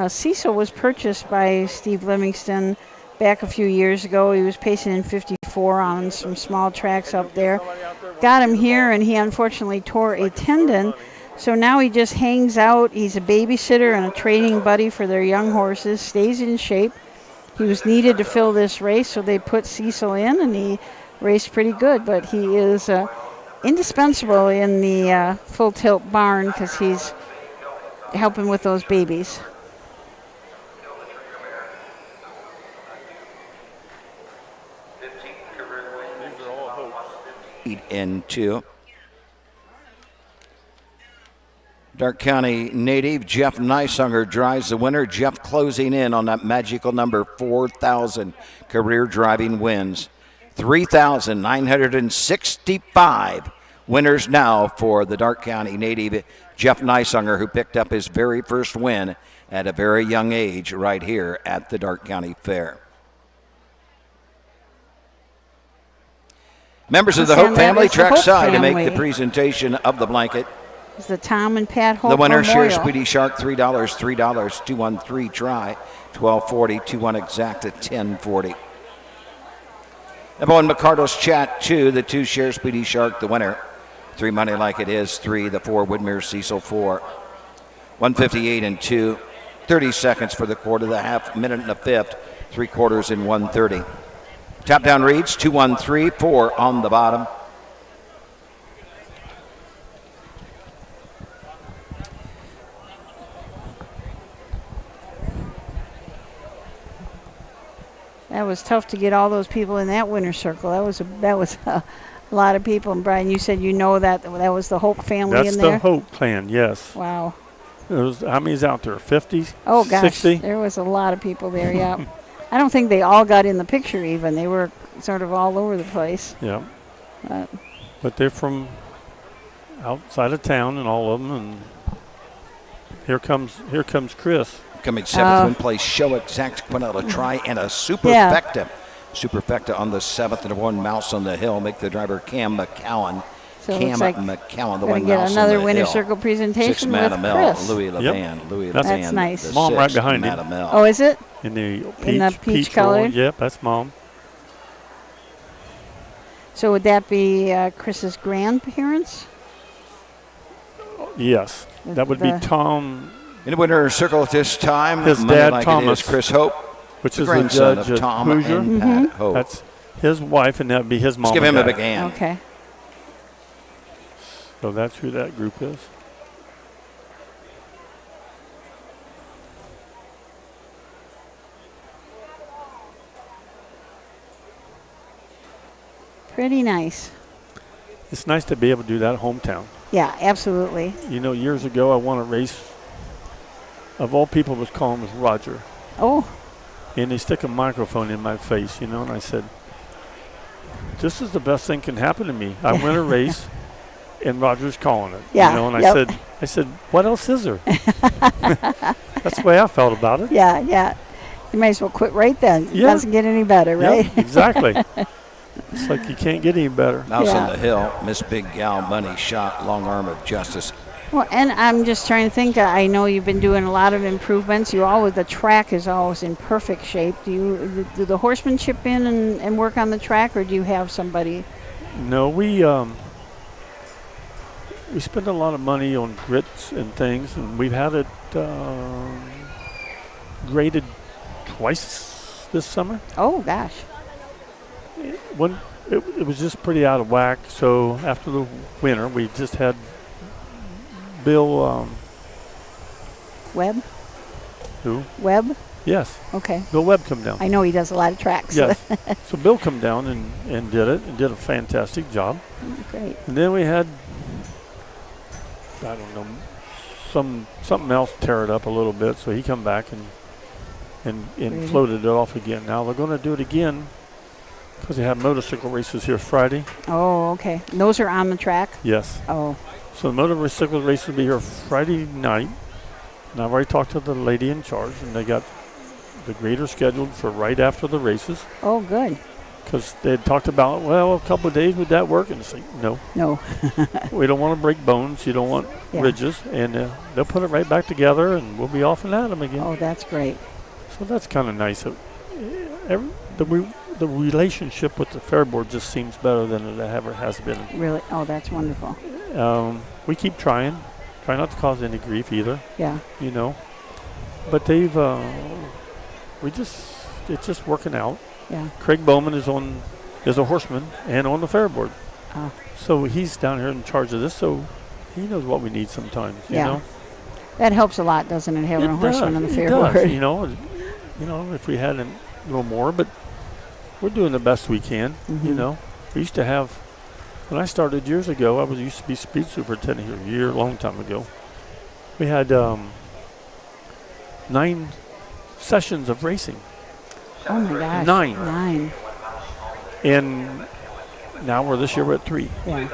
Cecil was purchased by Steve Livingston back a few years ago. He was pacing in 54 on some small tracks up there. Got him here, and he unfortunately tore a tendon. So now he just hangs out. He's a babysitter and a training buddy for their young horses, stays in shape. He was needed to fill this race, so they put Cecil in, and he raced pretty good. But he is indispensable in the full tilt barn because he's helping with those babies. And 2. Darke County native Jeff Nicehunger drives the winner. Jeff closing in on that magical number 4,000 career driving wins. 3,965 winners now for the Darke County native Jeff Nicehunger, who picked up his very first win at a very young age right here at the Darke County Fair. Members of the Hope family trackside to make the presentation of the blanket. It's the Tom and Pat Hope The winner, Share Memorial. Speedy Shark, $3, 213 try, 1240, 21 exact at 1040. Number 1, McCardle's Chat, 2, the 2, Share Speedy Shark, the winner. 3, Money Like It Is, 3, the 4, Woodmere Cecil, 4. 158-2, 30 seconds for the quarter, the half, minute and a fifth, 3/4 in 1:30. Top down reads 2-1-3-4 on the bottom. That was tough to get all those people in that winner's circle. That was a lot of people. And Brian, you said that was the Hope family That's in there? the Hope clan, yes. Wow. How many's out there? 50? Oh, gosh. 60? There was a lot of people there, yeah. I don't think they all got in the picture even. They were sort of all over the place. Yeah. But they're from outside of town, and all of them. And here comes Chris. Coming seventh, win place, show exact Quinella try and a superfecta. Superfecta on the seventh and one mouse on the hill. Make the driver Cam McCowan. So Cam like McCowan, the we're one get mouse another on the winner's hill. circle presentation 6 with Matamel, Chris. Louis Levan. Louis That's Levan, nice. the Mom right 6th behind him. Matamel. Oh, is it? In the peach roll. color? Yep, that's Mom. So would that be Chris's grandparents? Yes. That would be Tom. In the winner's circle at this time, His Monday dad, night Thomas, it is Chris Hope, which the is the grandson judge of at Tom Hoosier. and Pat Hope. That's his wife, and that would be his mom. Let's give him and a dad. big hand. Okay. So that's who that group is. Pretty nice. It's nice to be able to do that hometown. Yeah, absolutely. You know, years ago I won a race. Of all people, was calling was Roger. Oh. And they stick a microphone in my face, you know, and I said, this is the best thing can happen to me. I win a race, and Roger's calling it. Yeah. You know, and I said, what else is there? That's the way I felt about it. Yeah, yeah. You might as well quit right then. It doesn't get any better, right? Yeah, exactly. It's like you can't get any better. Mouse on the hill, Miss Big Gal Money shot, long arm of justice. Well, and I'm just trying to think. I know you've been doing a lot of improvements. The track is always in perfect shape. Do the horsemen chip in and work on the track, or do you have somebody? No, we spend a lot of money on grits and things, and we've had it graded twice this summer. Oh gosh. It was just pretty out of whack. So after the winter, we just had Bill Webb? Who? Webb? Yes. Okay. Bill Webb come down. I know he does a lot of tracks. Yes. So Bill come down and did it, and did a fantastic job. Great. And then we had, I don't know, something else tear it up a little bit, so he come back and Really? floated it off again. Now they're going to do it again because they have motorcycle races here Friday. Oh, okay. And those are on the track? Yes. Oh. So the motorcycle race will be here Friday night, and I've already talked to the lady in charge, and they got the grader scheduled for right after the races. Oh, good. Because they had talked about, well, a couple of days, would that work? And it's like, no. No. We don't want to break bones. You don't want ridges. And they'll put it right back together, and we'll be off and at them again. Oh, that's great. So that's kind of nice. The relationship with the fair board just seems better than it ever has been. Really? Oh, that's wonderful. We keep trying. Try not to cause any grief either. Yeah. You know. But they've, it's just working out. Yeah. Craig Bowman is a horseman and on the fair board. Oh. So he's down here in charge of this, so he knows what we need sometimes, you know. That helps a lot, doesn't it, having a horseman on the fair does, board? you know, if we had a little more, but we're doing the best we can, you know. We used to have, when I started years ago, I used to be speed superintendent here a long time ago. We had 9 sessions of racing. Oh my gosh. 9. And now this year we're at 3. Yeah.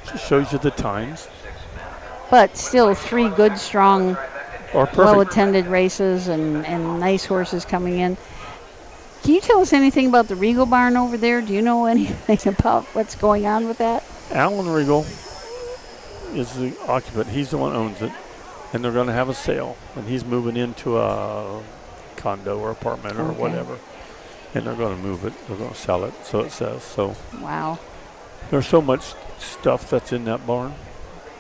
Just shows you the times. But still 3 good, strong, perfect. well-attended races and nice horses coming in. Can you tell us anything about the Regal barn over there? Do you know anything about what's going on with that? Alan Regal is the occupant. He's the one who owns it. And they're going to have a sale. And he's moving into a condo or apartment or whatever. And they're going to move it. They're going to sell it, so it says. So wow. There's so much stuff that's in that barn.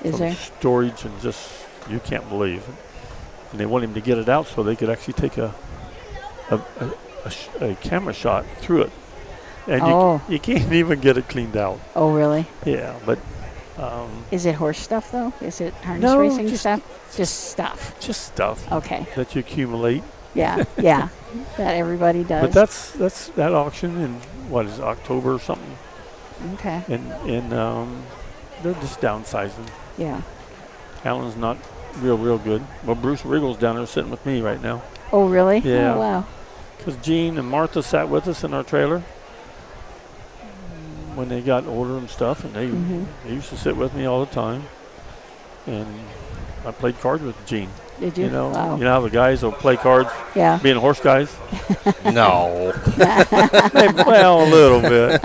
Is there? Storage and just, you can't believe it. And they want him to get it out so they could actually take a camera shot through it. And you can't even get it cleaned out. Oh, really? Yeah, but... is it horse stuff, though? Is it harness no, racing stuff? Just stuff. Just stuff. Okay. That you accumulate. Yeah, yeah, that everybody does. But that's that auction in what is it, October or something. Okay. And they're just downsizing. Yeah. Alan's not real good. Well, Bruce Riggle's down there sitting with me right now. Oh, really? Yeah. Oh, wow. Because Gene and Martha sat with us in our trailer when they got older and stuff, and they used to sit with me all the time. And I played cards with Gene. Did you? You know, Wow. you know how the guys will play cards? Yeah. Being horse guys? No. Well, a little bit.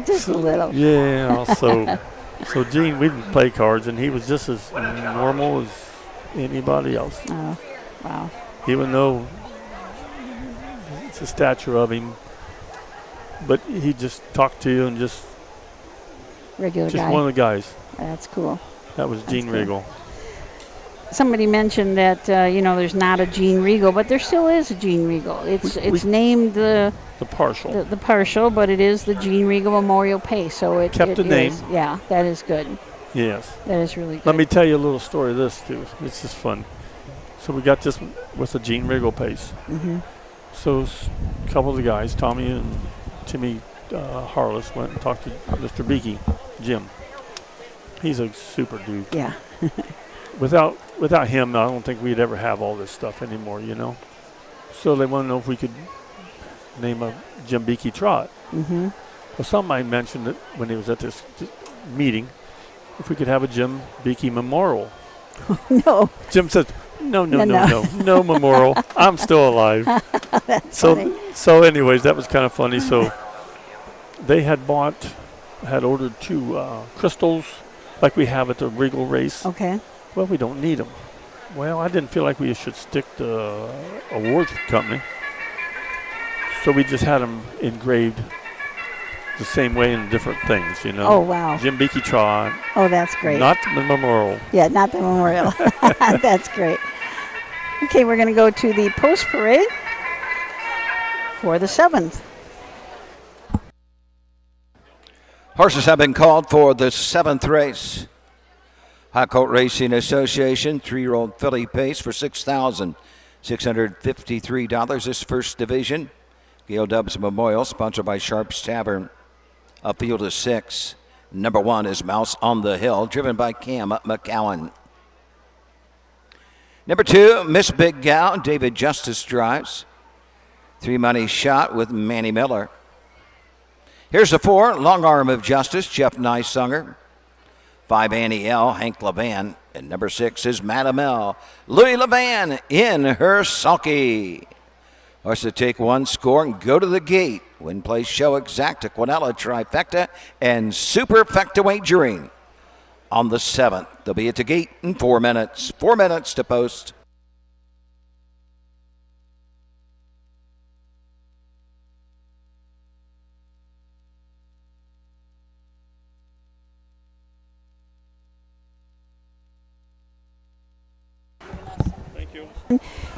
Just a little. Yeah. So Gene, we'd play cards, and he was just as normal as anybody else. Oh, wow. Even though it's the stature of him, but he just talked to you and just Regular guy. one of the guys. That's cool. That was Gene Regal. Somebody mentioned that there's not a Gene Regal, but there still is a Gene Regal. It's named the partial. The partial, but it is the Gene Regal Memorial Pace. So it kept the name. Yeah, that is good. Yes. That is really good. Let me tell you a little story of this too. It's just fun. So we got this with the Gene Regal Pace. Mm-hmm. So a couple of the guys, Tommy and Timmy Harless, went and talked to Mr. Beakey, Jim. He's a super dude. Yeah. Without him, I don't think we'd ever have all this stuff anymore, you know. So they want to know if we could name a Jim Beakey trot. Mm-hmm. Well, somebody mentioned it when he was at this meeting, if we could have a Jim Beakey memorial. No. Jim says, no memorial. I'm still alive. That's funny. So anyways, that was kind of funny. So they had ordered 2 crystals like we have at the Regal race. Okay. Well, we don't need them. Well, I didn't feel like we should stick to awards company. So we just had them engraved the same way in different things, you know. Oh, wow. Jim Beakey trot. Oh, that's great. Not the memorial. Yeah, not the memorial. That's great. Okay, we're going to go to the post parade for the 7th. Horses have been called for the 7th race. High Colt Racing Association 3-year-old filly pace for $6,653. This first division. Gail Dubs Memorial, sponsored by Sharp's Tavern. A field of 6. Number 1 is Mouse on the Hill, driven by Cam McCowan. Number 2, Miss Big Gal, David Justice drives. 3 Money Shot with Manny Miller. Here's the 4, Long Arm of Justice, Jeff Nysunger. 5, Annie L., Hank Levan. And number 6 is Madam L., Louis Levan in her sulky. Horse to take 1 score and go to the gate. Win, place, show, exacta, Quinella, trifecta, and superfecta wagering on the 7th. They'll be at the gate in 4 minutes. 4 minutes to post.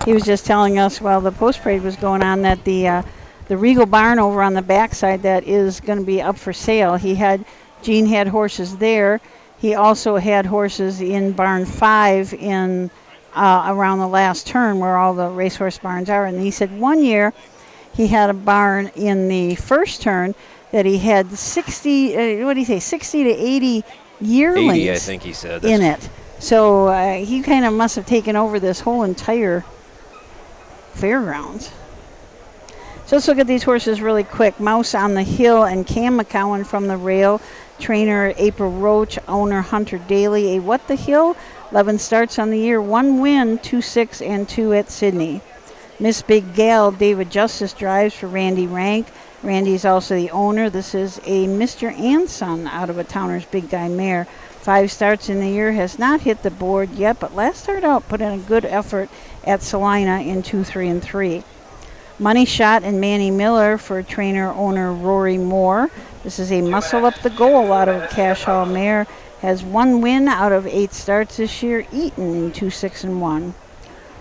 He was just telling us while the post parade was going on that the Regal barn over on the backside that is going to be up for sale. Gene had horses there. He also had horses in barn 5 in around the last turn where all the racehorse barns are. And he said 1 year he had a barn in the first turn that he had 60 to 80 yearlings 80, I think he said. in it. So he kind of must have taken over this whole entire fairgrounds. So let's look at these horses really quick. Mouse on the Hill and Cam McCowan from the rail. Trainer April Roach, owner Hunter Daly. A What the Hill, 11 starts on the year, 1 win, 2-6 and 2 at Sydney. Miss Big Gal, David Justice drives for Randy Rank. Randy's also the owner. This is a Mr. Anson out of a Towner's Big Guy mare. 5 starts in the year, has not hit the board yet, but last start out put in a good effort at Salina in 2, 3, and 3. Money Shot and Manny Miller for trainer-owner Rory Moore. This is a muscle up the goal out of a Cash Hall mare. Has 1 win out of 8 starts this year, Eaton in 2, 6, and 1.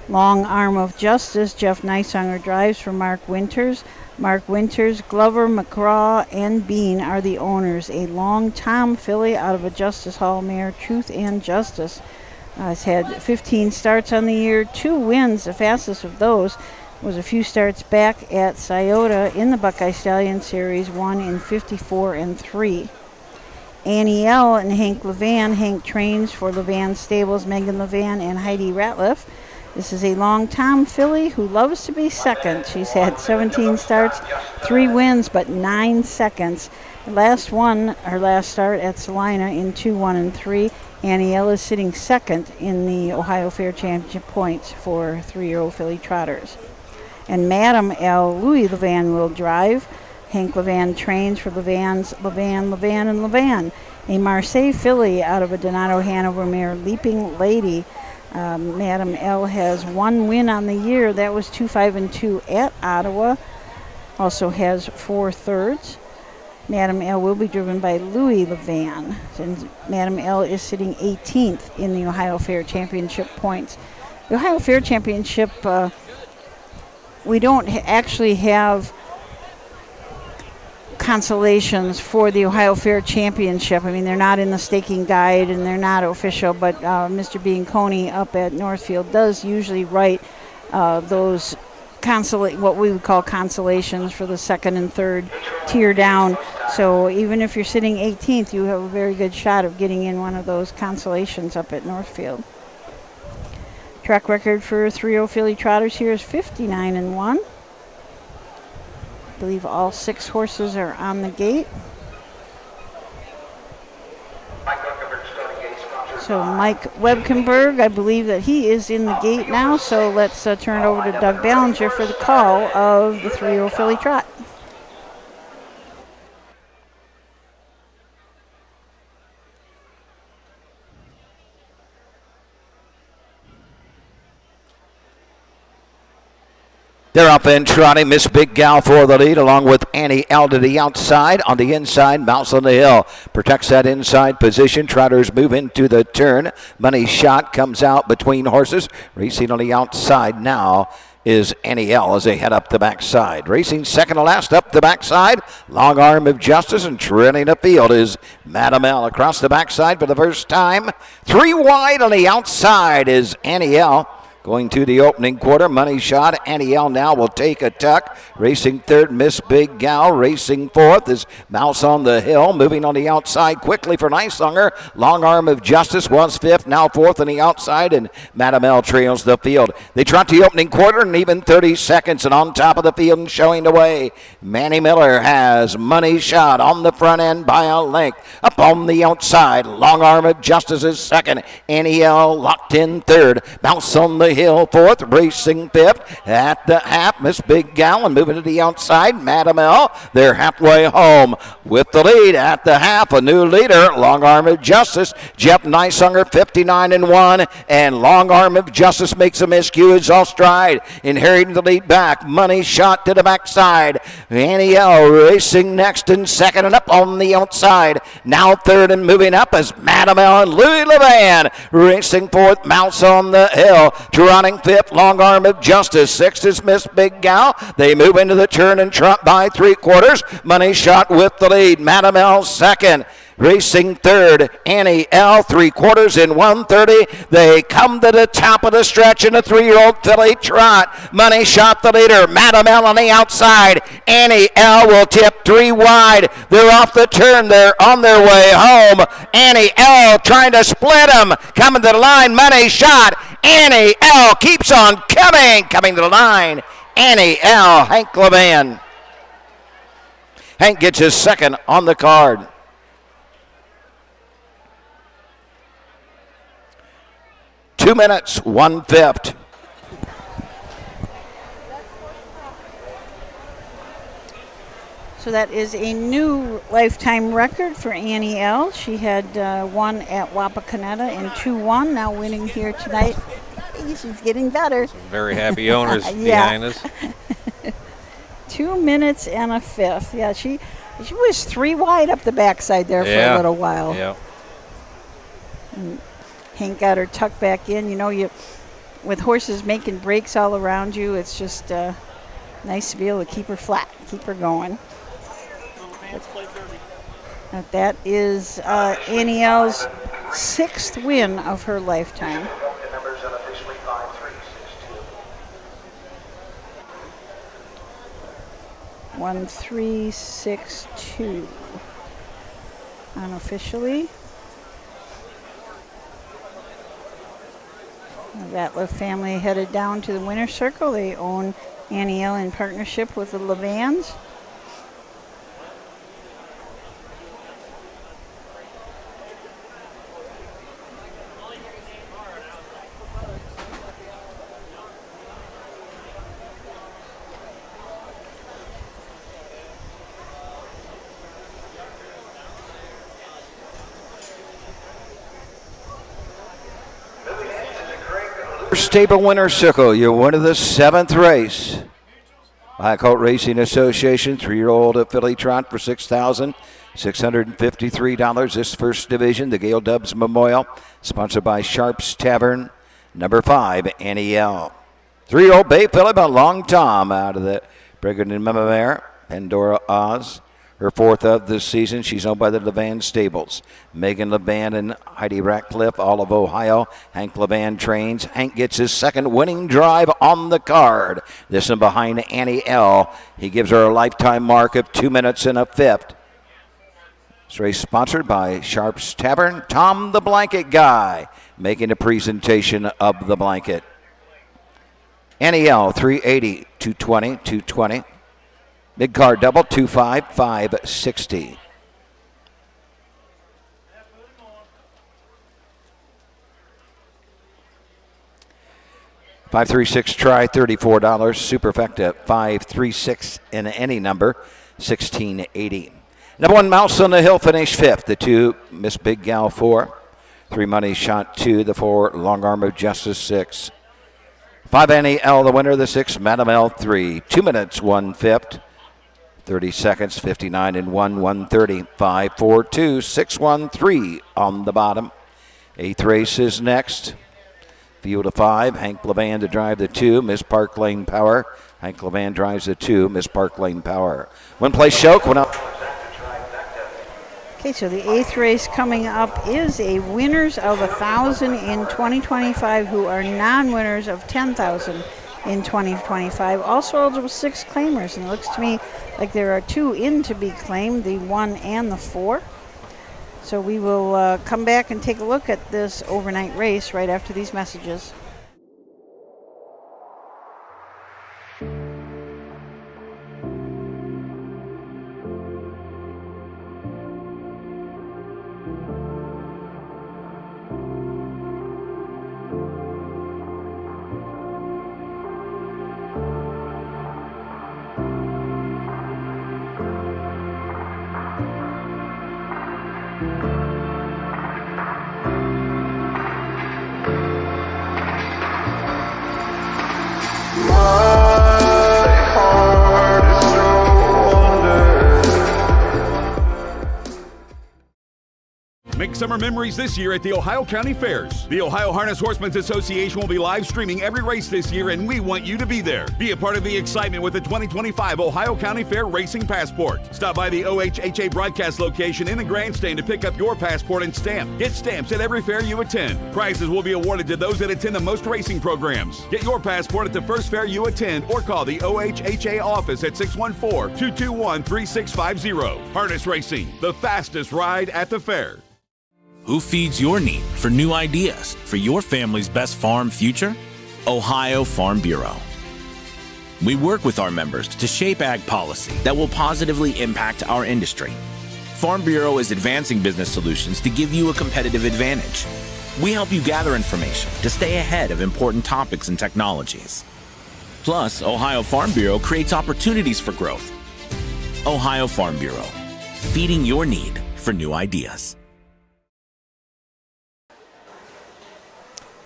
Long Arm of Justice, Jeff Nysunger drives for Mark Winters. Mark Winters, Glover, McGraw, and Bean are the owners. A Long Tom filly out of a Justice Hall mare, Truth and Justice. Has had 15 starts on the year, 2 wins, the fastest of those. Was a few starts back at Scioto in the Buckeye Stallion Series, won in 54-3. Annie L. and Hank Levan. Hank trains for Levan Stables, Megan Levan and Heidi Ratliff. This is a long-time filly who loves to be second. She's had 17 starts, 3 wins, but 9 seconds. Her last start at Salina in 2-1-3. Annie L. is sitting second in the Ohio Fair Championship points for 3-year-old filly trotters. And Madam L. Louis Levan will drive. Hank Levan trains for Levan, and Levan. A Marseille filly out of a Donato Hanover mare, Leaping Lady. Madam L has 1 win on the year. That was 2-5-2 at Ottawa. Also has 4 thirds. Madam L will be driven by Louis Levan. And Madam L is sitting 18th in the Ohio Fair Championship points. The Ohio Fair Championship, we don't actually have consolations for the Ohio Fair Championship. I mean, they're not in the staking guide and they're not official, but Mr. Bianconi up at Northfield does usually write those what we would call consolations for the second and third tier down. So even if you're sitting 18th, you have a very good shot of getting in one of those consolations up at Northfield. Track record for 3-0 filly trotters here is 59-1. I believe all 6 horses are on the gate. So Mike Webkenberg, I believe that he is in the gate now. So let's turn it over to Doug Ballinger for the call of the 3-0 filly trot. They're up and trotting. Miss Big Gal for the lead, along with Annie L to the outside. On the inside, Mouse on the Hill protects that inside position. Trotters move into the turn. Money Shot comes out between horses. Racing on the outside now is Annie L as they head up the backside. Racing second to last up the backside. Long Arm of Justice, and trailing the field is Madam L across the backside for the first time. 3 wide on the outside is Annie L. Going to the opening quarter, Money Shot. Annie L now will take a tuck. Racing third, Miss Big Gal. Racing fourth is Mouse on the Hill. Moving on the outside quickly for Nicelonger. Long Arm of Justice was fifth, now fourth on the outside, and Madam L trails the field. They trot the opening quarter and even 30 seconds, and on top of the field and showing the way, Manny Miller has Money Shot on the front end by a length. Up on the outside, Long Arm of Justice is second. Annie L locked in third. Mouse on the Hill fourth, racing fifth. At the half, Miss Big Gal, and moving to the outside, Madam L. They're halfway home with the lead at the half. A new leader, Long Arm of Justice. Jeff Nicelonger, 59-1, and Long Arm of Justice makes a miscue. Is off stride, inheriting the lead back. Money Shot to the backside. Annie L racing next and second, and up on the outside. Now third and moving up is Madam L and Louis Levan. Racing fourth, Mouse on the Hill. Running fifth, Long Arm of Justice. Sixth is Miss Big Gal. They move into the turn and trot by 3/4. Money Shot with the lead. Madam L second. Racing third, Annie L, 3/4 in 1:30. They come to the top of the stretch in a 3-year-old filly trot. Money Shot the leader. Madam L on the outside. Annie L will tip 3 wide. They're off the turn. They're on their way home. Annie L trying to split them. Coming to the line. Money Shot. Annie L keeps on coming to the line. Annie L, Hank Levan. Hank gets his second on the card. Two minutes, 1/5. So that is a new lifetime record for Annie L. She had won at Wapakoneta in 2-1, now winning here tonight. She's getting better. Some very happy owners behind us. 2 minutes and a fifth. Yeah, she was 3 wide up the backside there for a little while. Yeah. And Hank got her tucked back in. You know, with horses making breaks all around you, it's just nice to be able to keep her flat, keep her going. That is Annie L's 6th win of her lifetime. 1362 unofficially. The Ratliff family headed down to the winner's circle. They own Annie L in partnership with the Levans. Stable winner circle, your winner of the 7th race. Ohio Colt Racing Association 3-year-old filly trot for $6,653. This first division, the Gale Dubs Memorial, sponsored by Sharp's Tavern. Number 5, Annie L. 3-year-old bay filly by Long Tom out of the Brigand and Mare, Pandora Oz. Her 4th of this season. She's owned by the Levan Stables. Megan Levan and Heidi Ratcliffe, all of Ohio. Hank Levan trains. Hank gets his 2nd winning drive on the card. This one behind Annie L. He gives her a lifetime mark of 2 minutes and a 5th. This race sponsored by Sharp's Tavern. Tom the Blanket Guy making a presentation of the blanket. Annie L, 380, 220, 220. Big card double, 2.5, 560. $536 try, $34. Superfecta, 536 in any number, $16.80. Number 1 Mouse on the Hill finished 5th. The 2 Miss Big Gal 4. 3 Money Shot 2. The 4 Long Arm of Justice 6. 5 Annie L, the winner. The 6 Madam L 3. 2 minutes, 1/5. 30 seconds, 59 and 1, 130, 5, 4, 2, 6, 1, 3 on the bottom. 8th race is next. Field of 5, Hank Levan to drive the 2, Miss Park Lane Power. Hank Levan drives the 2, Miss Park Lane Power. One place choke, went up. Okay, so the 8th race coming up is a winners of 1,000 in 2025 who are non-winners of 10,000 in 2025. Also eligible 6 claimers, and it looks to me like there are 2 in to be claimed, the 1 and the 4. So we will come back and take a look at this overnight race right after these messages. Make summer memories this year at the Ohio County Fairs. The Ohio Harness Horsemen's Association will be live streaming every race this year, and we want you to be there. Be a part of the excitement with the 2025 Ohio County Fair Racing Passport. Stop by the OHHA broadcast location in the grandstand to pick up your passport and stamp. Get stamps at every fair you attend. Prizes will be awarded to those that attend the most racing programs. Get your passport at the first fair you attend or call the OHHA office at 614-221-3650. Harness Racing, the fastest ride at the fair. Who feeds your need for new ideas for your family's best farm future? Ohio Farm Bureau. We work with our members to shape ag policy that will positively impact our industry. Farm Bureau is advancing business solutions to give you a competitive advantage. We help you gather information to stay ahead of important topics and technologies. Plus, Ohio Farm Bureau creates opportunities for growth. Ohio Farm Bureau, feeding your need for new ideas.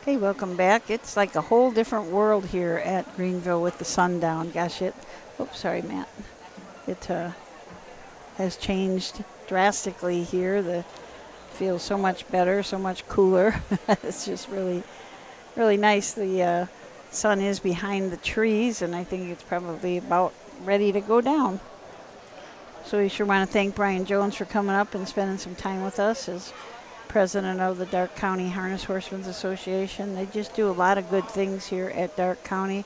Okay, welcome back. It's like a whole different world here at Greenville with the sun down. Gosh, oops, sorry, Matt. It has changed drastically here. It feels so much better, so much cooler. It's just really, really nice. The sun is behind the trees, and I think it's probably about ready to go down. So we sure want to thank Brian Jones for coming up and spending some time with us as president of the Darke County Harness Horsemen's Association. They just do a lot of good things here at Darke County.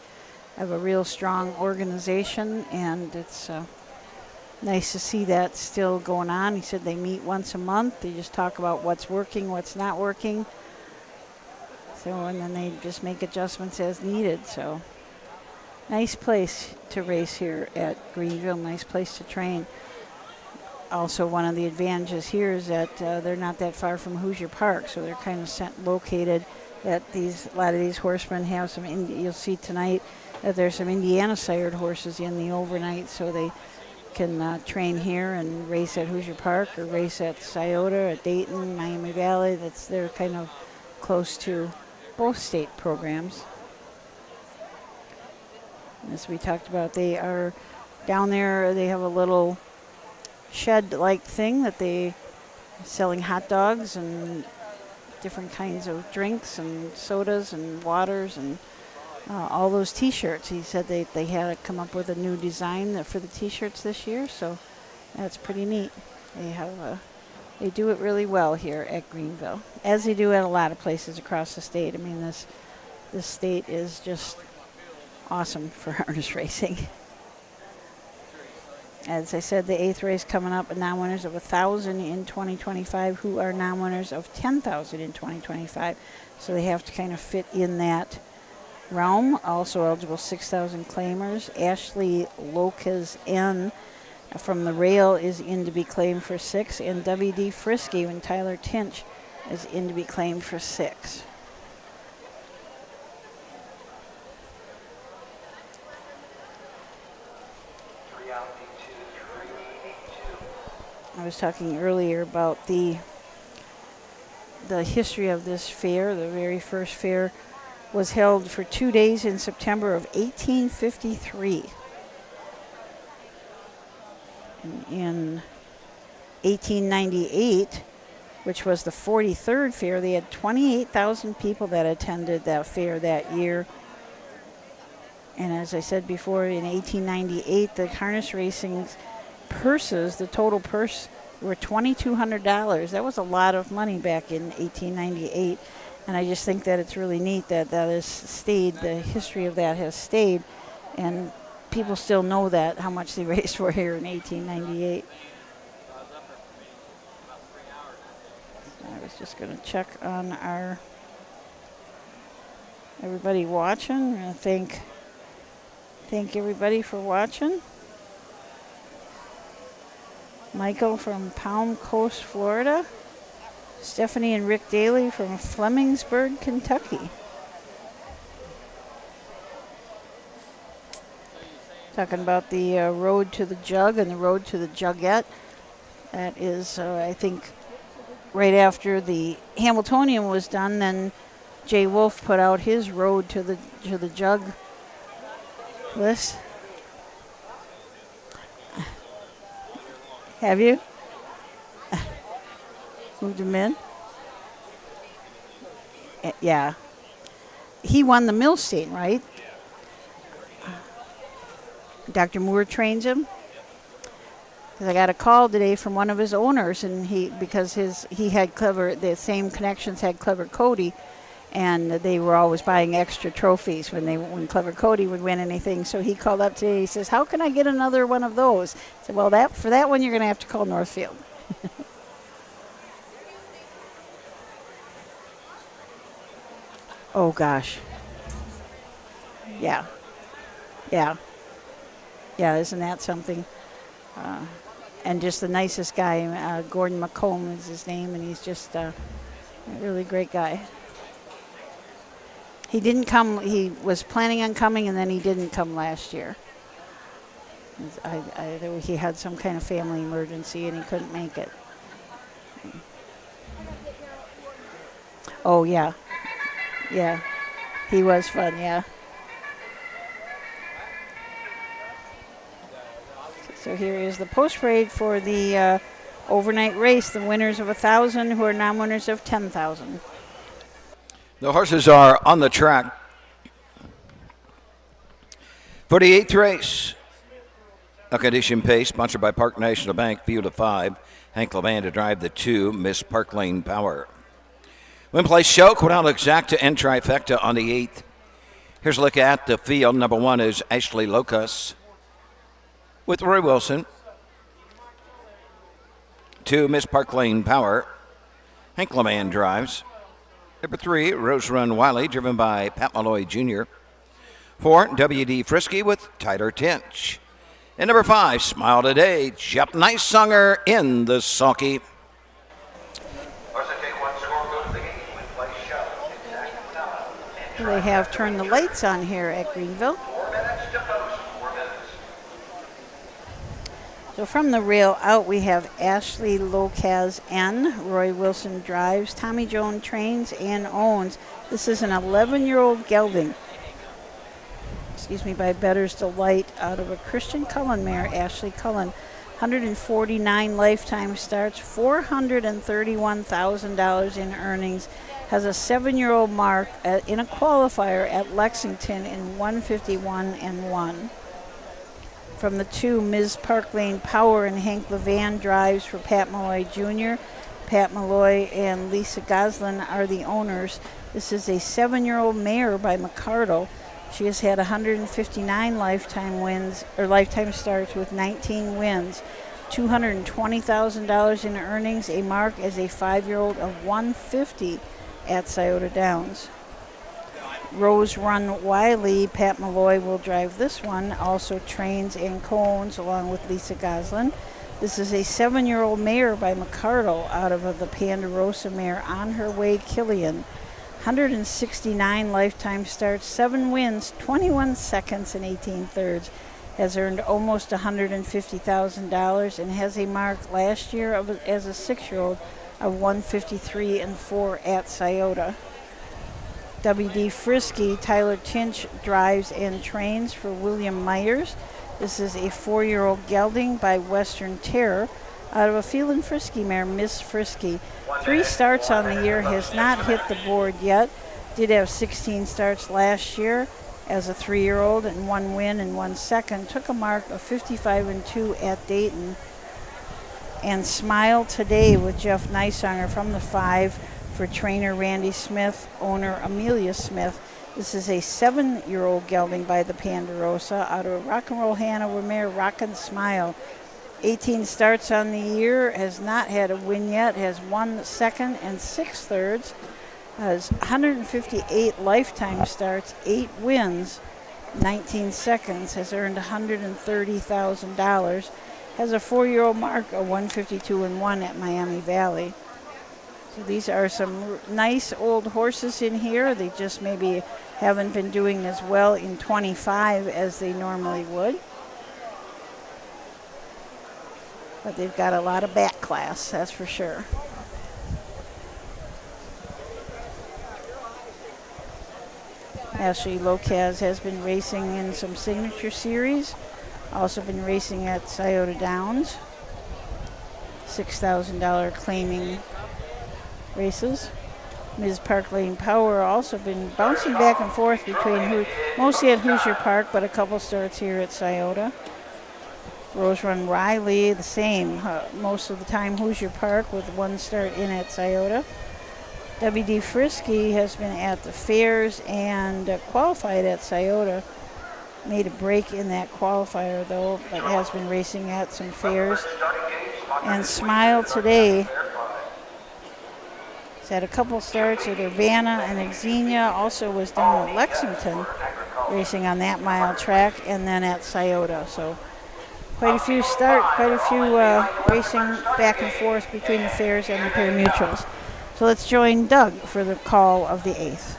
Have a real strong organization, and it's nice to see that still going on. He said they meet once a month. They just talk about what's working, what's not working. So, and then they just make adjustments as needed. So, nice place to race here at Greenville. Nice place to train. Also, one of the advantages here is that they're not that far from Hoosier Park, so they're kind of located at a lot of these horsemen have some, you'll see tonight that there's some Indiana sired horses in the overnight, so they can train here and race at Hoosier Park or race at Scioto, at Dayton, Miami Valley. They're kind of close to both state programs. As we talked about, they are down there, they have a little shed-like thing that they selling hot dogs and different kinds of drinks and sodas and waters and all those T-shirts. He said they had to come up with a new design for the T-shirts this year, so that's pretty neat. They do it really well here at Greenville, as they do at a lot of places across the state. I mean, this state is just awesome for harness racing. As I said, the 8th race coming up, non-winners of 1,000 in 2025 who are non-winners of 10,000 in 2025. So they have to kind of fit in that realm. Also eligible 6,000 claimers. Ashley Locas N from the rail is in to be claimed for 6, and W.D. Frisky and Tyler Tinch is in to be claimed for 6. I was talking earlier about the history of this fair. The very first fair was held for 2 days in September of 1853. And in 1898, which was the 43rd fair, they had 28,000 people that attended that fair that year. And as I said before, in 1898, the harness racing's purses, the total purse, were $2,200. That was a lot of money back in 1898, and I just think that it's really neat that has stayed. The history of that has stayed, and people still know that, how much they raced for here in 1898. I was just going to check on everybody watching. I'm going to thank everybody for watching. Michael from Palm Coast, Florida. Stephanie and Rick Daly from Flemingsburg, Kentucky. Talking about the road to the jug and the road to the jugette. That is, I think, right after the Hamiltonian was done, then Jay Wolf put out his road to the jug list. Have you? Moved him in? Yeah. He won the Milstein, right? Dr. Moore trains him. Because I got a call today from one of his owners, and he had the same connections had Clever Cody, and they were always buying extra trophies when Clever Cody would win anything. So he called up today. He says, "How can I get another one of those?" I said, "Well, for that one, you're going to have to call Northfield." Oh gosh. Yeah. Isn't that something? And just the nicest guy. Gordon McComb is his name, and he's just a really great guy. He didn't come. He was planning on coming, and then he didn't come last year. He had some kind of family emergency, and he couldn't make it. Oh, yeah. Yeah. He was fun, yeah. So here is the post parade for the overnight race, the winners of 1,000 who are non-winners of 10,000. The horses are on the track for the 8th race. A condition pace sponsored by Park National Bank, field of 5. Hank Levan to drive the 2, Miss Park Lane Power. Win place choke without exacta and trifecta on the 8th. Here's a look at the field. Number 1 is Ashley Locas with Roy Wilson. 2, Miss Park Lane Power. Hank LeMan drives. Number 3, Rose Run Wiley, driven by Pat Malloy Jr. 4, W.D. Frisky with Tyler Tinch. And number 5, Smile Today, Jeff Nicesonger in the sulky. They have turned the lights on here at Greenville. So from the rail out, we have Ashley Locaz N. Roy Wilson drives. Tommy Jones trains and owns. This is an 11-year-old gelding. By Better's Delight out of a Christian Cullen mare, Ashley Cullen. 149 lifetime starts, $431,000 in earnings. Has a 7-year-old mark in a qualifier at Lexington in 151-1. From the 2, Ms. Park Lane Power and Hank Levan drives for Pat Malloy Jr. Pat Malloy and Lisa Goslin are the owners. This is a 7-year-old mare by McCardle. She has had 159 lifetime starts with 19 wins. $220,000 in earnings, a mark as a 5-year-old of 150 at Scioto Downs. Rose Run Wiley, Pat Malloy will drive this one, also trains and co-owns along with Lisa Goslin. This is a 7-year-old mare by McCardle out of the Ponderosa mare On Her Way Killian. 169 lifetime starts, 7 wins, 21 seconds and 18 thirds. Has earned almost $150,000 and has a mark last year as a 6-year-old of 153-4 at Scioto. W.D. Frisky, Tyler Tinch drives and trains for William Myers. This is a 4-year-old gelding by Western Terror out of a Field and Frisky mare, Miss Frisky. 3 starts on the year, has not hit the board yet. Did have 16 starts last year as a 3-year-old and 1 win and 1 second. Took a mark of 55-2 at Dayton. And Smile Today with Jeff Nicesonger from the 5 for trainer Randy Smith, owner Amelia Smith. This is a 7-year-old gelding by the Ponderosa out of Rock and Roll Hanover mare, Rockin' Smile. 18 starts on the year, has not had a win yet, has 1 second and 6 thirds. Has 158 lifetime starts, 8 wins, 19 seconds, has earned $130,000. Has a 4-year-old mark of 152-1 at Miami Valley. So these are some nice old horses in here. They just maybe haven't been doing as well in 25 as they normally would. But they've got a lot of back class, that's for sure. Ashley Locaz has been racing in some signature series. Also been racing at Scioto Downs. $6,000 claiming races. Ms. Park Lane Power also been bouncing back and forth between mostly at Hoosier Park, but a couple starts here at Scioto. Rose Run Riley, the same. Most of the time Hoosier Park with 1 start in at Scioto. W.D. Frisky has been at the fairs and qualified at Scioto. Made a break in that qualifier though, but has been racing at some fairs. And Smile Today has had a couple starts at Urbana and Xenia. Also was down at Lexington racing on that mile track and then at Scioto. So quite a few racing back and forth between the fairs and the pari-mutuels. So let's join Doug for the call of the 8th.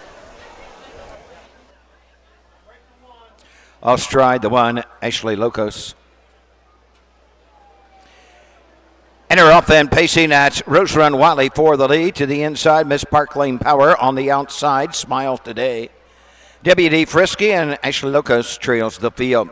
Off stride, the 1, Ashley Locos. And her off then pacing at Rose Run Wiley for the lead. To the inside, Miss Park Lane Power. On the outside, Smile Today. W.D. Frisky and Ashley Locos trails the field.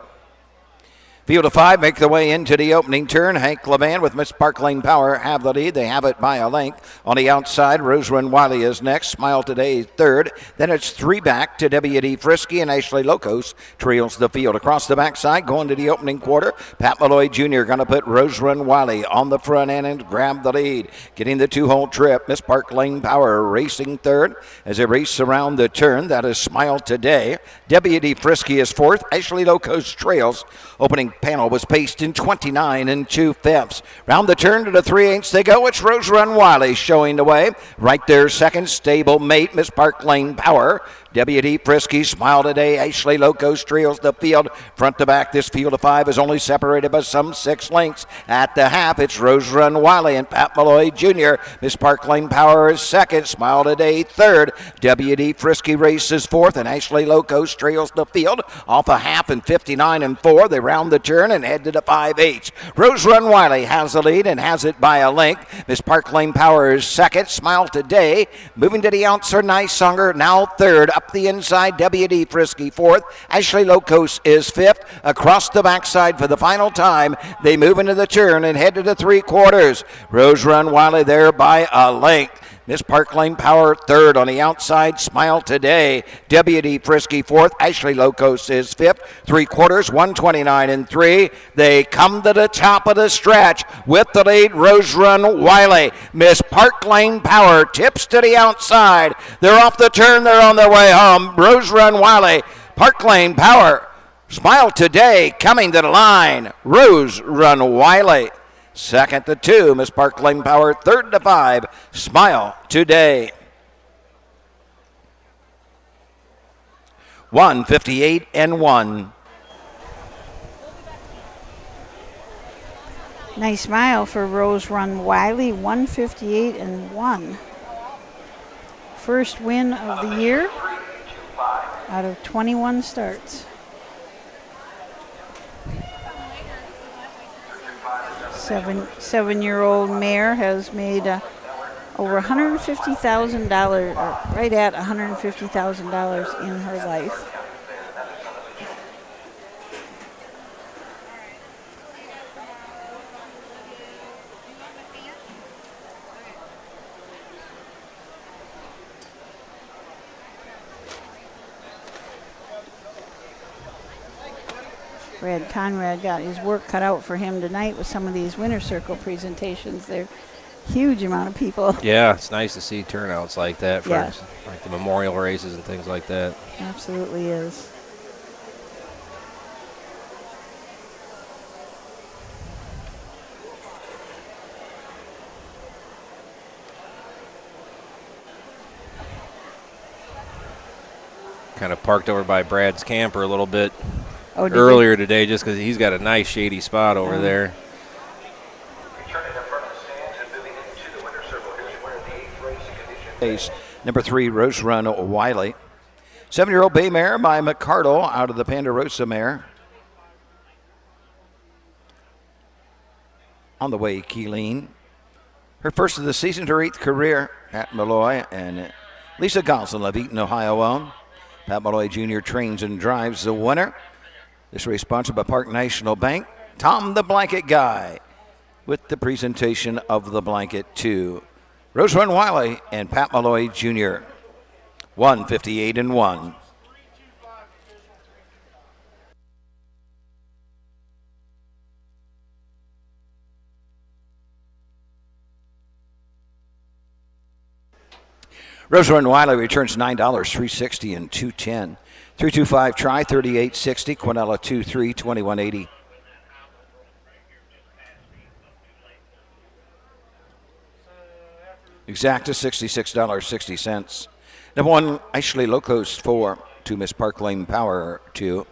Field of 5 make their way into the opening turn. Hank Levan with Miss Park Lane Power have the lead. They have it by a length. On the outside, Rose Run Wiley is next. Smile Today 3rd. Then it's 3 back to W.D. Frisky and Ashley Locos trails the field. Across the backside, going to the opening quarter, Pat Malloy Jr. going to put Rose Run Wiley on the front end and grab the lead. Getting the 2-hole trip, Miss Park Lane Power racing 3rd. As they race around the turn, that is Smile Today. W.D. Frisky is 4th. Ashley Locos trails. Opening panel was paced in 29 2/5. Round the turn to the 3/8 they go. It's Rose Run Wiley showing the way. Right there, second, stable mate, Miss Park Lane Power. W.D. Frisky, Smile Today, Ashley Locos trails the field. Front to back, this field of 5 is only separated by some 6 lengths. At the half, it's Rose Run Wiley and Pat Malloy Jr. Miss Park Lane Power is second, Smile Today third. W.D. Frisky races fourth, and Ashley Locos trails the field. Off a half and 59 4. They round the turn and head to the 5/8. Rose Run Wiley has the lead and has it by a length. Miss Park Lane Power is second, Smile Today. Moving to the outside, Nice Songer now third. Up the inside, W.D. Frisky fourth. Ashley Locos is fifth. Across the backside for the final time, they move into the turn and head to the 3/4. Rose Run Wiley there by a length. Miss Park Lane Power third on the outside, Smile Today. W.D. Frisky fourth. Ashley Locos is fifth. 3/4, 129 3. They come to the top of the stretch with the lead, Rose Run Wiley. Miss Park Lane Power tips to the outside. They're off the turn. They're on their way home. Rose Run Wiley, Park Lane Power, Smile Today coming to the line. Rose Run Wiley. Second to 2, Miss Park Lane Power. Third to 5, Smile Today. 158 1. Nice mile for Rose Run Wiley, 158 1. First win of the year out of 21 starts. Seven-year-old mare has made over $150,000, right at $150,000 in her life. Brad Conrad got his work cut out for him tonight with some of these winter circle presentations. They're huge amount of people. Yeah, it's nice to see turnouts like that for Yeah. like the memorial races and things like that. Absolutely is. Kind of parked over by Brad's camper a little bit earlier today just because he's got a nice shady spot over there. Number 3, Rose Run Wiley. 7-year-old bay mare by McCardle out of the Ponderosa mare. On the way, Keeleen. Her first of the season, her 8th career at Malloy. And Lisa Goslin of Eaton, Ohio owned. Pat Malloy Jr. trains and drives the winner. This race sponsored by Park National Bank. Tom the Blanket Guy with the presentation of the blanket to Rose Run Wiley and Pat Malloy Jr. 158 1. Rose Run Wiley returns $9, $360 and $210. 325 try, 38.60. Quinella 2-3, 21.80. Exacta $66.60. Number 1, Ashley Locos 4, 2 Miss Park Lane Power 2.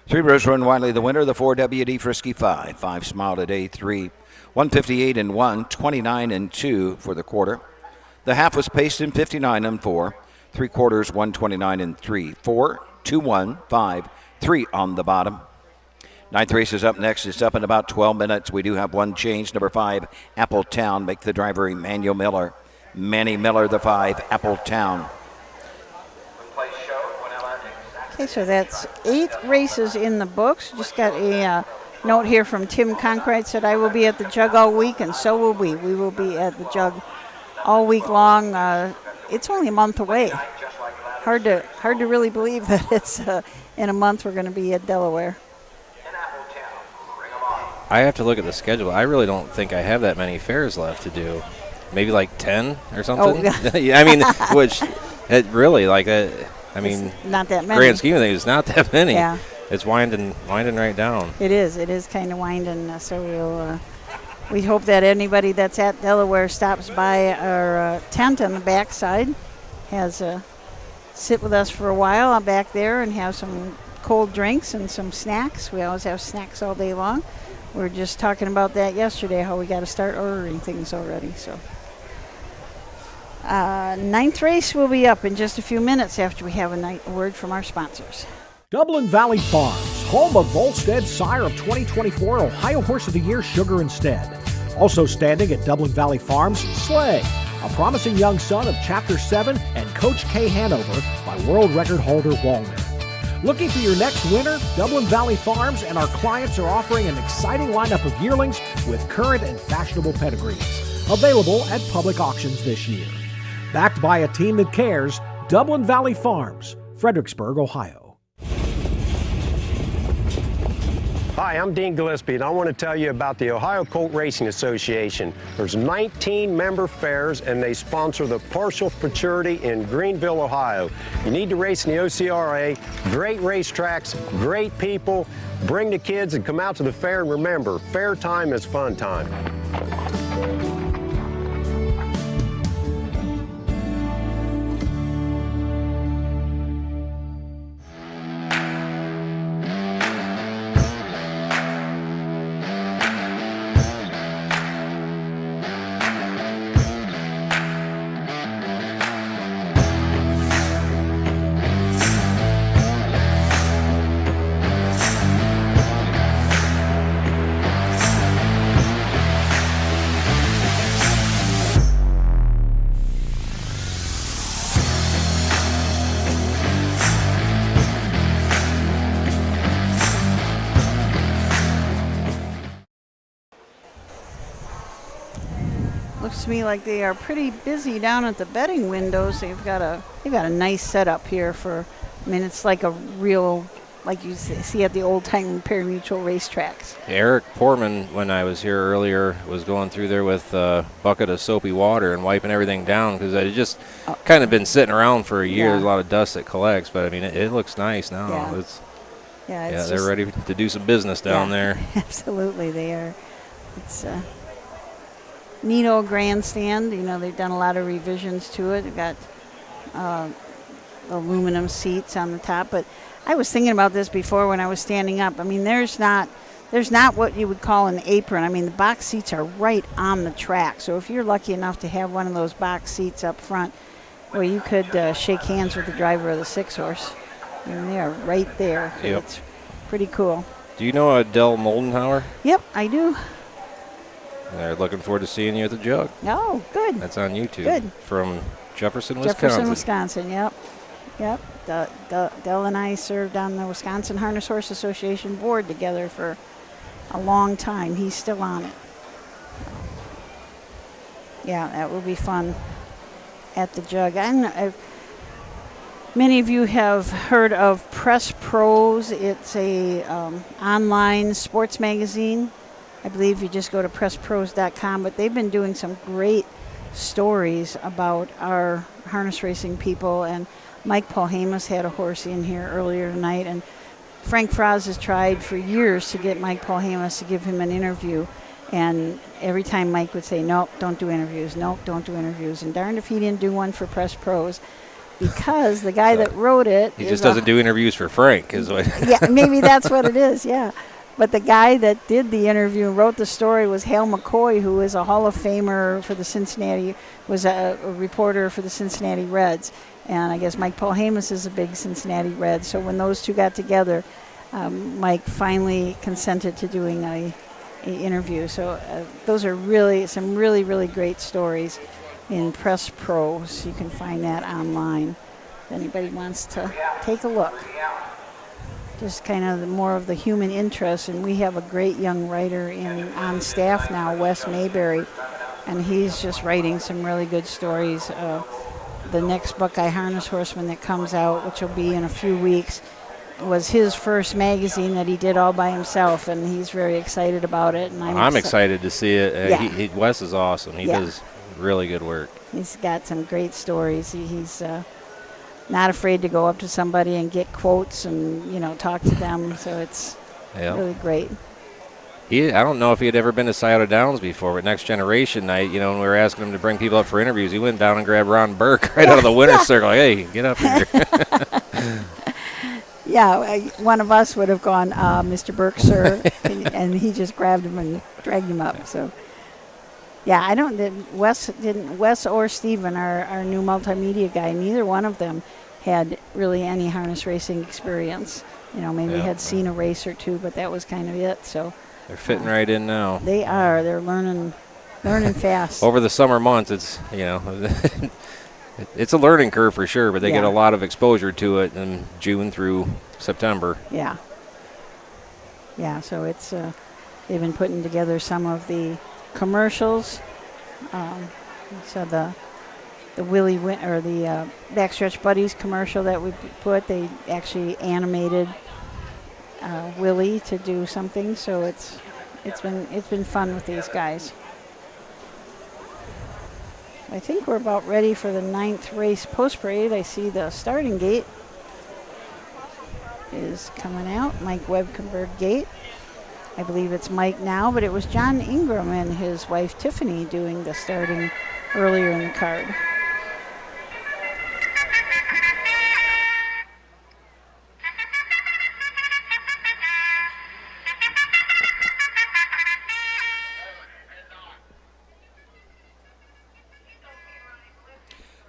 3 Rose Run Wiley the winner, the 4 W.D. Frisky 5. 5 Smile Today 3. 158 1, 29 2 for the quarter. The half was paced in 59 4. 3/4, 129 3. 4, 2, 1, 5, 3 on the bottom. 9th race is up next. It's up in about 12 minutes. We do have one change. Number 5, Appletown. Make the driver Emmanuel Miller. Manny Miller, the 5, Appletown. Okay, so that's 8 races in the books. Just got a note here from Tim Conkrite, said I will be at the jug all week, and so will we. We will be at the jug all week long. It's only a month away. Hard to really believe that it's in a month we're going to be at Delaware. I have to look at the schedule. I really don't think I have that many fairs left to do. Maybe like 10 or something. Oh, yeah. I mean, which it really like I mean, it's not that many. Grand scheme of things, it's not that many. Yeah. It's winding right down. It is. It is kind of winding. So we hope that anybody that's at Delaware stops by our tent on the backside, has sit with us for a while back there and have some cold drinks and some snacks. We always have snacks all day long. We were just talking about that yesterday, how we got to start ordering things already. So, 9th race will be up in just a few minutes after we have a word from our sponsors. Dublin Valley Farms, home of Volstead Sire of 2024 Ohio Horse of the Year Sugar Instead. Also standing at Dublin Valley Farms, Slay, a promising young son of Chapter 7 and Coach K Hanover by world record holder Walner. Looking for your next winner? Dublin Valley Farms and our clients are offering an exciting lineup of yearlings with current and fashionable pedigrees, available at public auctions this year. Backed by a team that cares, Dublin Valley Farms, Fredericksburg, Ohio. Hi, I'm Dean Gillespie, and I want to tell you about the Ohio Colt Racing Association. There's 19 member fairs, and they sponsor the Partial Futurity in Greenville, Ohio. You need to race in the OCRA. Great racetracks, great people. Bring the kids and come out to the fair, and remember, fair time is fun time. Looks to me like they are pretty busy down at the betting windows. They've got a nice setup here for, I mean, it's like a real, like you see at the old time pari-mutuel racetracks. Eric Portman, when I was here earlier, was going through there with a bucket of soapy water and wiping everything down because it had just kind of been sitting around for a year. Yeah. There's a lot of dust that collects, but I mean, it looks nice now. Yeah. They're ready to do some business down there. Absolutely, they are. It's neat old grandstand. You know, they've done a lot of revisions to it. They've got aluminum seats on the top. But I was thinking about this before when I was standing up. I mean, there's not what you would call an apron. I mean, the box seats are right on the track. So if you're lucky enough to have one of those box seats up front, where you could shake hands with the driver of the 6-horse. I mean, they are right there. So yep. It's pretty cool. Do you know Adele Moldenhauer? Yep, I do. They're looking forward to seeing you at the Jug. Oh, good. That's on YouTube. Good. From Jefferson, Wisconsin. Jefferson, Wisconsin, yep. Del and I served on the Wisconsin Harness Horse Association board together for a long time. He's still on it. Yeah, that will be fun at the Jug. Many of you have heard of Press Pros. It's a online sports magazine. I believe you just go to presspros.com, but they've been doing some great stories about our harness racing people, and Mike Polhamus had a horse in here earlier tonight, and Frank Fraz has tried for years to get Mike Polhamus to give him an interview, and every time Mike would say, nope, don't do interviews, and darned if he didn't do one for Press Pros, because the guy that wrote it he just doesn't do interviews for Frank, is what. Yeah, maybe that's what it is, yeah. But the guy that did the interview and wrote the story was Hale McCoy, who is a Hall of Famer for the Cincinnati, was a reporter for the Cincinnati Reds. And I guess Mike Polhamus is a big Cincinnati Red. So when those two got together, Mike finally consented to doing a interview. So those are really some really great stories in Press Pros. You can find that online if anybody wants to take a look. Just kind of more of the human interest, and we have a great young writer on staff now, Wes Mayberry, and he's just writing some really good stories. The next Buckeye Harness Horseman that comes out, which will be in a few weeks, was his first magazine that he did all by himself, and he's very excited about it. And I'm excited to see it. Yeah. Wes is awesome. He does really good work. He's got some great stories. He's not afraid to go up to somebody and get quotes and, talk to them. So it's really great. I don't know if he had ever been to Scioto Downs before, but Next Generation Night, when we were asking him to bring people up for interviews, he went down and grabbed Ron Burke right out of the winner's circle. Hey, get up here. Yeah, one of us would have gone, Mr. Burke, sir, and he just grabbed him and dragged him up. So, yeah, Wes or Steven, our new multimedia guy, neither one of them had really any harness racing experience. Maybe had seen a race or two, but that was kind of it. So they're fitting right in now. They are. They're learning fast. Over the summer months, it's it's a learning curve for sure, but they get a lot of exposure to it in June through September. Yeah. Yeah. So it's they've been putting together some of the commercials. So the Backstretch Buddies commercial that we put, they actually animated Willie to do something. So it's been fun with these guys. I think we're about ready for the 9th race post parade. I see the starting gate is coming out, Mike Webkenberg gate. I believe it's Mike now, but it was John Ingram and his wife Tiffany doing the starting earlier in the card.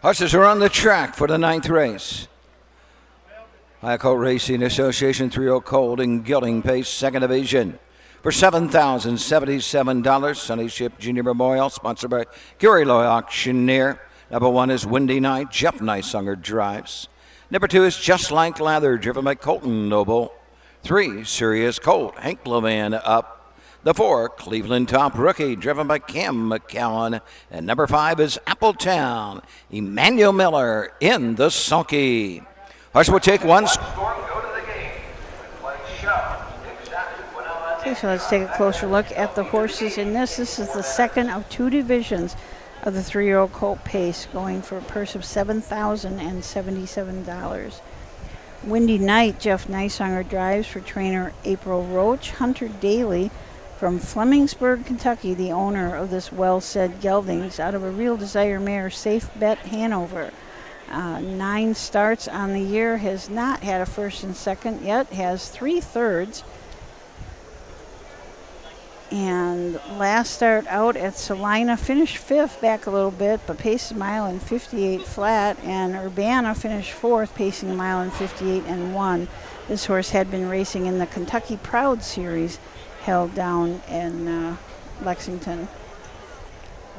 Horses are on the track for the 9th race. Ohio Colt Racing Association 3-year-old Colt and Gelding Pace, 2nd Division. For $7,077, Sunny Ship Junior Memorial, sponsored by Gary Loy Auctioneer. Number 1 is Windy Night, Jeff Nysunger drives. Number 2 is Just Like Lather, driven by Colton Noble. 3, Serious Colt, Hank Levan up. The 4, Cleveland Top Rookie, driven by Cam McCowan. And number 5 is Appletown, Emmanuel Miller in the sulky. Horse will take one. Okay, so let's take a closer look at the horses in this. This is the second of 2 divisions of the 3-year-old Colt Pace, going for a purse of $7,077. Windy Night, Jeff Nysunger drives for trainer April Roach. Hunter Daly from Flemingsburg, Kentucky, the owner of this well-said geldings, out of a Real Desire mare, Safe Bet Hanover. 9 starts on the year, has not had a first and second yet, has 3 thirds. And last start out at Salina, finished 5th, back a little bit, but paced a mile in 58 flat. And Urbana finished 4th, pacing a mile in 58 and 1. This horse had been racing in the Kentucky Proud Series, held down in Lexington.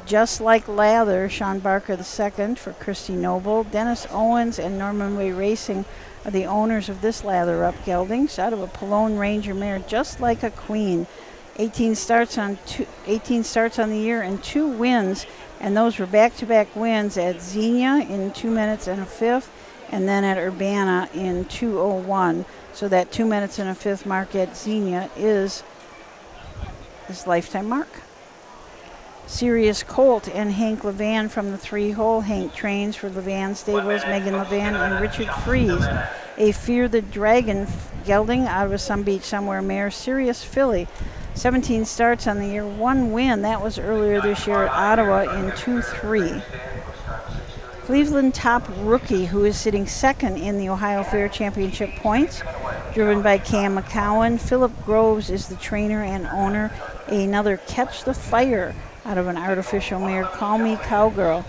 Just Like Lather, Sean Barker II for Christy Noble. Dennis Owens and Norman Way Racing are the owners of this Lather Up geldings, out of a Pallone Ranger mare, Just Like a Queen. 18 starts on the year and 2 wins, and those were back-to-back wins at Xenia in 2 minutes and a 5th, and then at Urbana in 2:01. So that 2 minutes and a 5th mark at Xenia is his lifetime mark. Serious Colt and Hank Levan from the 3-hole. Hank trains for Levan Stables, Megan Levan and Richard Fries. A Fear the Dragon gelding out of a Sun Beach Somewhere mare, Serious Philly. 17 starts on the year, 1 win. That was earlier this year at Ottawa in 2-3. Cleveland Top Rookie, who is sitting 2nd in the Ohio Fair Championship points, driven by Cam McCowan. Philip Groves is the trainer and owner. Another Catch the Fire out of an artificial mare, Call Me Cowgirl.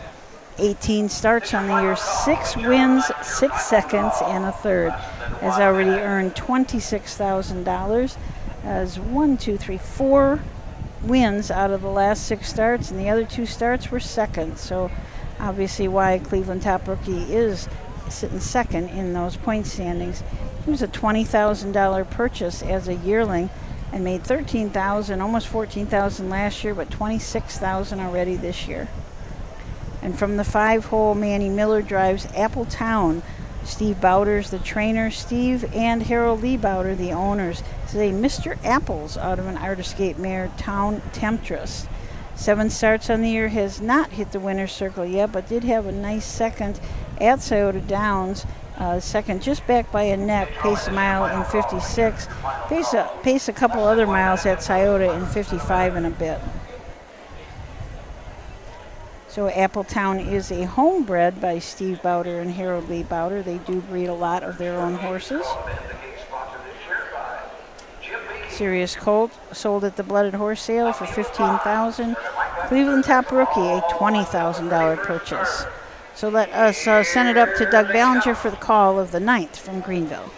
18 starts on the year, 6 wins, 6 seconds, and a third. Has already earned $26,000. Has 4 wins out of the last 6 starts, and the other 2 starts were second. So obviously why Cleveland Top Rookie is sitting 2nd in those point standings. He was a $20,000 purchase as a yearling and made $13,000, almost $14,000 last year, but $26,000 already this year. And from the 5-hole, Manny Miller drives Appletown. Steve Bowder's the trainer. Steve and Harold Lee Bowder, the owners. This is a Mr. Apples out of an Artiscape mare, Town Temptress. 7 starts on the year, has not hit the winner's circle yet, but did have a nice second at Scioto Downs Second, just back by a neck, paced a mile in 56. Paced a couple other miles at Scioto in 55 and a bit. So Appletown is a homebred by Steve Bowder and Harold Lee Bowder. They do breed a lot of their own horses. Serious Colt sold at the Blooded Horse sale for $15,000. Cleveland Top Rookie, a $20,000 purchase. So let us send it up to Doug Ballinger for the call of the 9th from Greenville.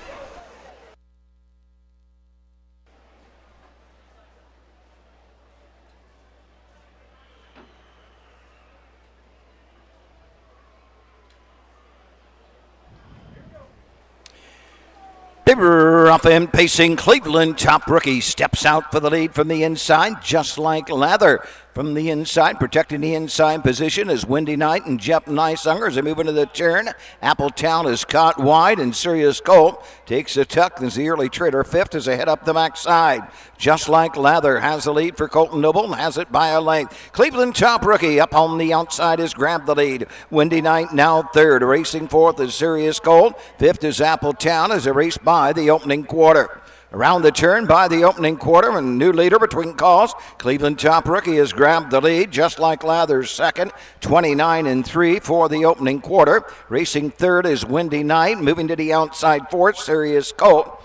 Rough and pacing Cleveland Top Rookie steps out for the lead from the inside, just like Lather. From the inside, protecting the inside position is Windy Knight and Jeff Nicehunger as they move into the turn. Appletown is caught wide, and Serious Colt takes a tuck as the early trader fifth as they head up the backside. Just like Lather has the lead for Colton Noble, has it by a length. Cleveland Top Rookie up on the outside has grabbed the lead. Windy Knight now third. Racing fourth is Serious Colt. Fifth is Appletown as they race by the opening quarter. Around the turn by the opening quarter, and new leader between calls. Cleveland Top Rookie has grabbed the lead, just like Lather's second, 29-3 for the opening quarter. Racing third is Windy Knight, moving to the outside fourth, Serious Colt.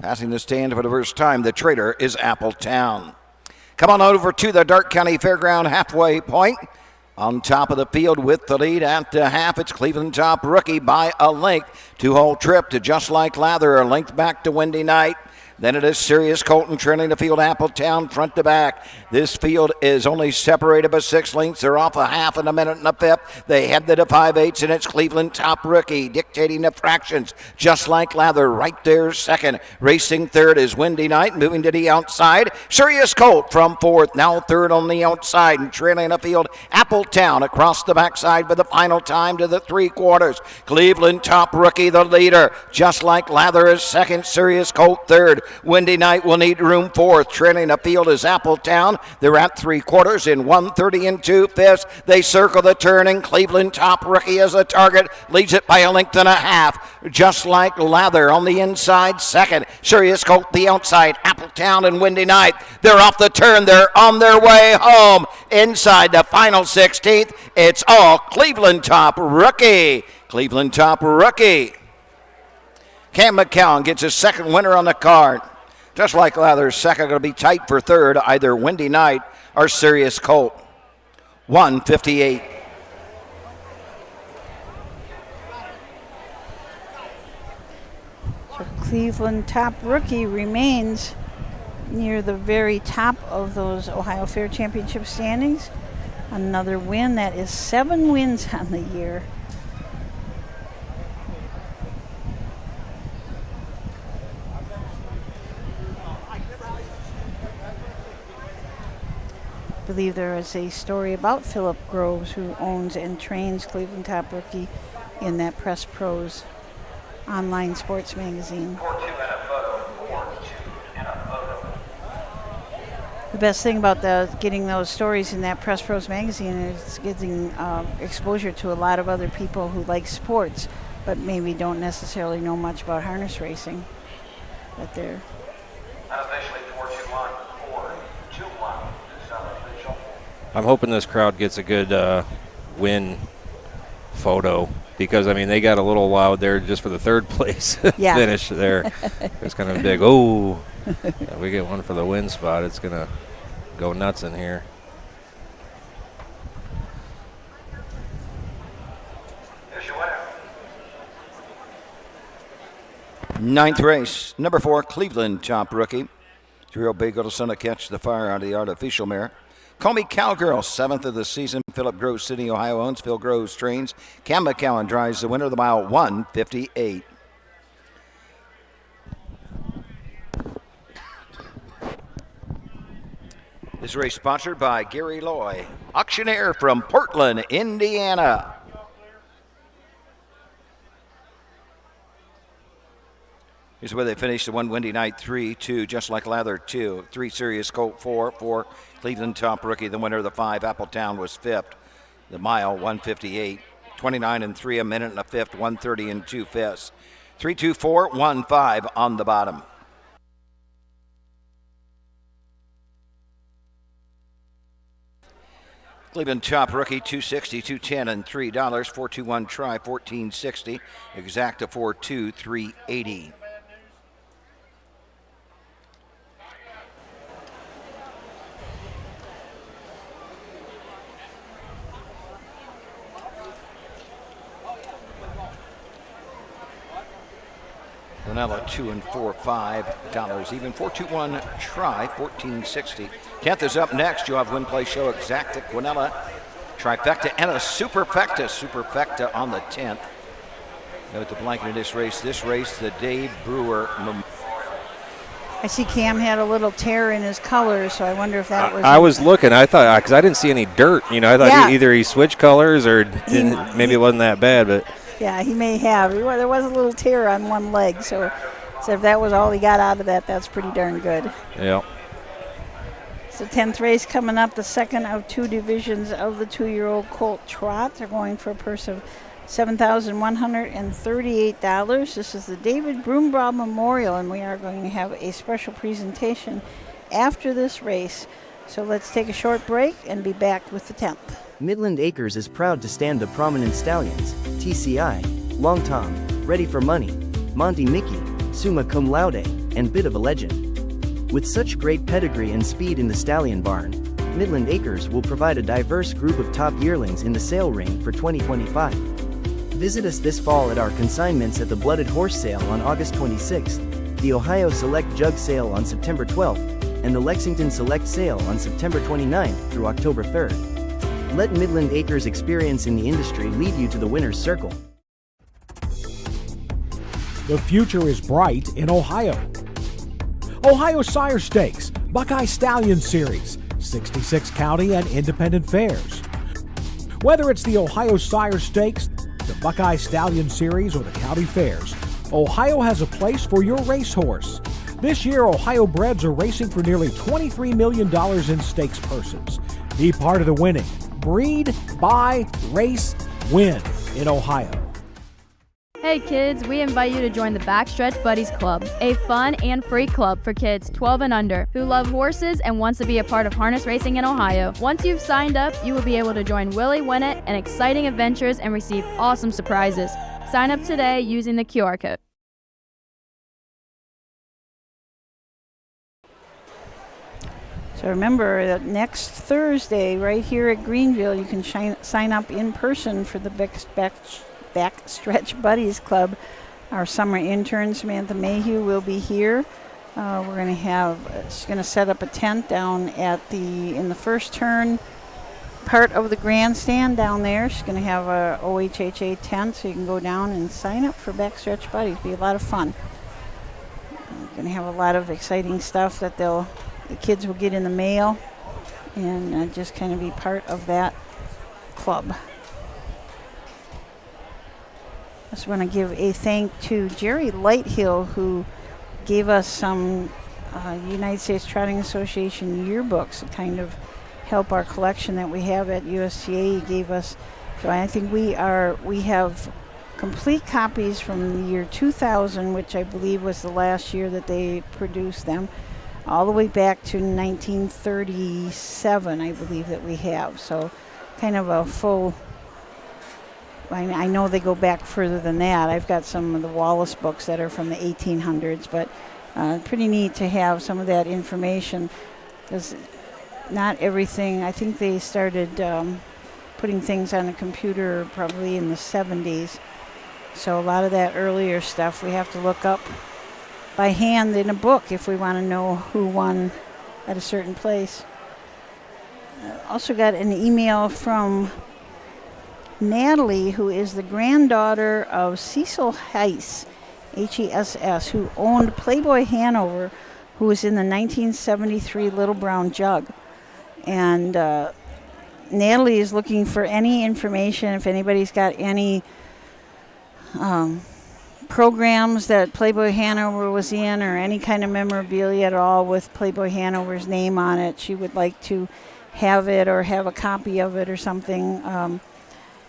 Passing the stand for the first time, the trader is Appletown. Come on over to the Darke County Fairground halfway point. On top of the field with the lead at the half, it's Cleveland Top Rookie by a length. Two-hole trip to just like Lather, a length back to Windy Knight. Then it is Serious Colton trailing the field, Appletown front to back. This field is only separated by 6 lengths. They're off a half in a minute and a fifth. They head to the 5/8, and it's Cleveland Top Rookie dictating the fractions, just like Lather right there second. Racing third is Windy Knight, moving to the outside. Serious Colt from fourth, now third on the outside, and trailing the field, Appletown across the backside for the final time to the 3/4. Cleveland Top Rookie the leader, just like Lather is second, Serious Colt third. Windy Knight will need room fourth. Trailing the field is Appletown. They're at 3/4 in 1:30 and 2/5. They circle the turn, and Cleveland Top Rookie as a target leads it by a length and a half. Just like Lather on the inside second. Serious Colt the outside. Appletown and Windy Knight. They're off the turn. They're on their way home. Inside the final 16th, it's all Cleveland Top Rookie. Cleveland Top Rookie. Cam McCown gets his second winner on the card. Just like Lather's second, going to be tight for third, either Windy Knight or Serious Colt. 1:58. So Cleveland Top Rookie remains near the very top of those Ohio Fair Championship standings. Another win. That is 7 wins on the year. I believe there is a story about Philip Groves, who owns and trains Cleveland Top Rookie, in that Press Pros online sports magazine. The best thing about getting those stories in that Press Pros magazine is getting exposure to a lot of other people who like sports, but maybe don't necessarily know much about harness racing. But they're I'm hoping this crowd gets a good win photo, because, I mean, they got a little loud there just for the third place finish there. It's kind of big. Oh, if we get one for the win spot, it's going to go nuts in here. Ninth race, number 4, Cleveland Top Rookie. 3-year-old Bay Little Son to catch the fire out of the artificial mare. Call Me Cowgirl, 7th of the season. Philip Groves, Sydney, Ohio owns. Phil Groves trains. Cam McCowan drives the winner of the mile, 1:58. This race sponsored by Gary Loy, auctioneer from Portland, Indiana. Here's where they finished. The 1 Windy Knight 3-2, just like Lather 2. 3 Serious Colt 4 Cleveland Top Rookie. The winner of the 5 Appletown was 5th. The mile 1:58. 29 and 3, a minute and a fifth, 130 and 2/5. 32415 on the bottom. Cleveland top rookie, 260, 210 and $3. 421 try, 1460. Exacta 42, 380. Quinella 2 and 4, $5 even. 421 try, 1460. 10th is up next. You'll have win play show Exacta, Quinella, trifecta, and a superfecta. Superfecta on the 10th. Note the blanket of this race. This race, the Dave Brewer Memorial. I see Cam had a little tear in his colors, so I wonder if that was. I was looking. I thought, because I didn't see any dirt. I thought either he switched colors or maybe it wasn't that bad, but. Yeah, he may have. There was a little tear on one leg, so if that was all he got out of that, that's pretty darn good. Yeah. It's the 10th race coming up, the second of 2 divisions of the 2-year-old Colt Trot. They're going for a purse of $7,138. This is the David Broombraw Memorial, and we are going to have a special presentation after this race. So let's take a short break and be back with the 10th. Midland Acres is proud to stand the prominent stallions, TCI, Long Tom, Ready for Money, Monty Mickey, Summa Cum Laude, and Bit of a Legend. With such great pedigree and speed in the stallion barn, Midland Acres will provide a diverse group of top yearlings in the sale ring for 2025. Visit us this fall at our consignments at the Blooded Horse Sale on August 26th, the Ohio Select Jug Sale on September 12th, and the Lexington Select Sale on September 29th through October 3rd. Let Midland Acres' experience in the industry lead you to the winner's circle. The future is bright in Ohio. Ohio Sire Stakes, Buckeye Stallion Series, 66 county and independent fairs. Whether it's the Ohio Sire Stakes, the Buckeye Stallion Series, or the county fairs, Ohio has a place for your racehorse. This year, Ohio breds are racing for nearly $23 million in stakes purses. Be part of the winning. Breed, buy, race, win in Ohio. Hey kids, we invite you to join the Backstretch Buddies Club, a fun and free club for kids 12 and under who love horses and wants to be a part of harness racing in Ohio. Once you've signed up, you will be able to join Willie Winnett and exciting adventures and receive awesome surprises. Sign up today using the QR code. So remember that next Thursday, right here at Greenville, you can sign up in person for the Backstretch Buddies Club. Our summer intern, Samantha Mayhew, will be here. She's going to set up a tent down in the first turn part of the grandstand down there. She's going to have a OHHA tent, so you can go down and sign up for Backstretch Buddies. It'll be a lot of fun. We're going to have a lot of exciting stuff that the kids will get in the mail and just kind of be part of that club. I just want to give a thank to Jerry Lighthill, who gave us some United States Trotting Association yearbooks to kind of help our collection that we have at USTA. He gave us, so I think we have complete copies from the year 2000, which I believe was the last year that they produced them, all the way back to 1937, I believe that we have. So kind of a full, I know they go back further than that. I've got some of the Wallace books that are from the 1800s, but pretty neat to have some of that information, because not everything, I think they started putting things on a computer probably in the 70s. So a lot of that earlier stuff we have to look up by hand in a book if we want to know who won at a certain place. Also got an email from Natalie, who is the granddaughter of Cecil Heiss, H-E-S-S, who owned Playboy Hanover, who was in the 1973 Little Brown Jug. And Natalie is looking for any information, if anybody's got any programs that Playboy Hanover was in, or any kind of memorabilia at all with Playboy Hanover's name on it. She would like to have it or have a copy of it or something.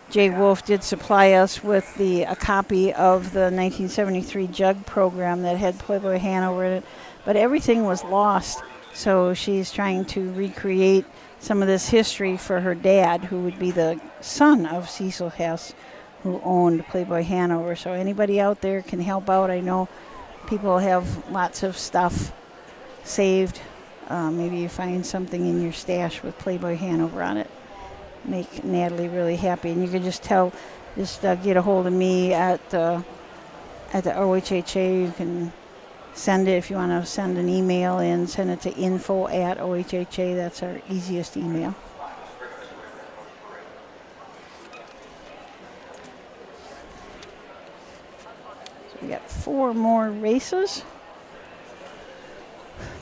Jay Wolf did supply us with a copy of the 1973 Jug program that had Playboy Hanover in it, but everything was lost. So she's trying to recreate some of this history for her dad, who would be the son of Cecil Hess, who owned Playboy Hanover. So anybody out there can help out. I know people have lots of stuff saved. Maybe you find something in your stash with Playboy Hanover on it. Make Natalie really happy. And you can just get a hold of me at the OHHA. You can send it if you want to send an email in. Send it to info@OHHA. That's our easiest email. So we got 4 more races.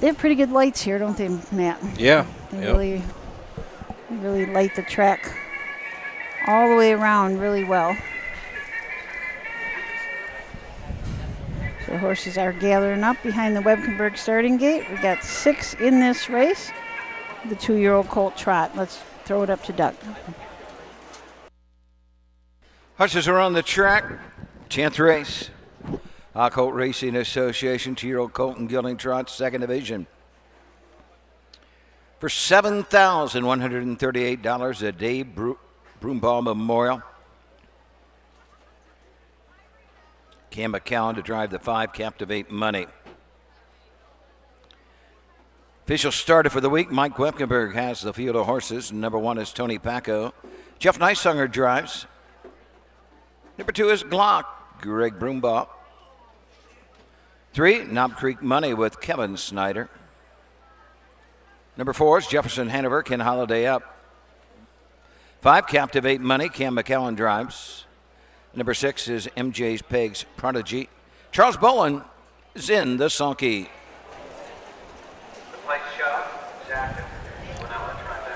They have pretty good lights here, don't they, Matt? Yeah. They really light the track all the way around really well. So horses are gathering up behind the Webkenberg starting gate. We got 6 in this race. The 2-year-old colt trot. Let's throw it up to Doug. Horses are on the track. 10th race. Colt Racing Association 2-year-old colt and gelding trot, 2nd division. For $7,138 a Dave Broomball Memorial. Cam McCowan to drive the 5, Captivate Money. Official starter for the week, Mike Wepkenberg has the field of horses. Number 1 is Tony Pacco. Jeff Neisanger drives. Number 2 is Glock, Greg Broomball. 3, Knob Creek Money with Kevin Snyder. Number 4 is Jefferson Hanover, Ken Holiday up. 5, Captivate Money, Cam McCowan drives. Number 6 is MJ's Pegs Prodigy. Charles Bowen is in the sulky.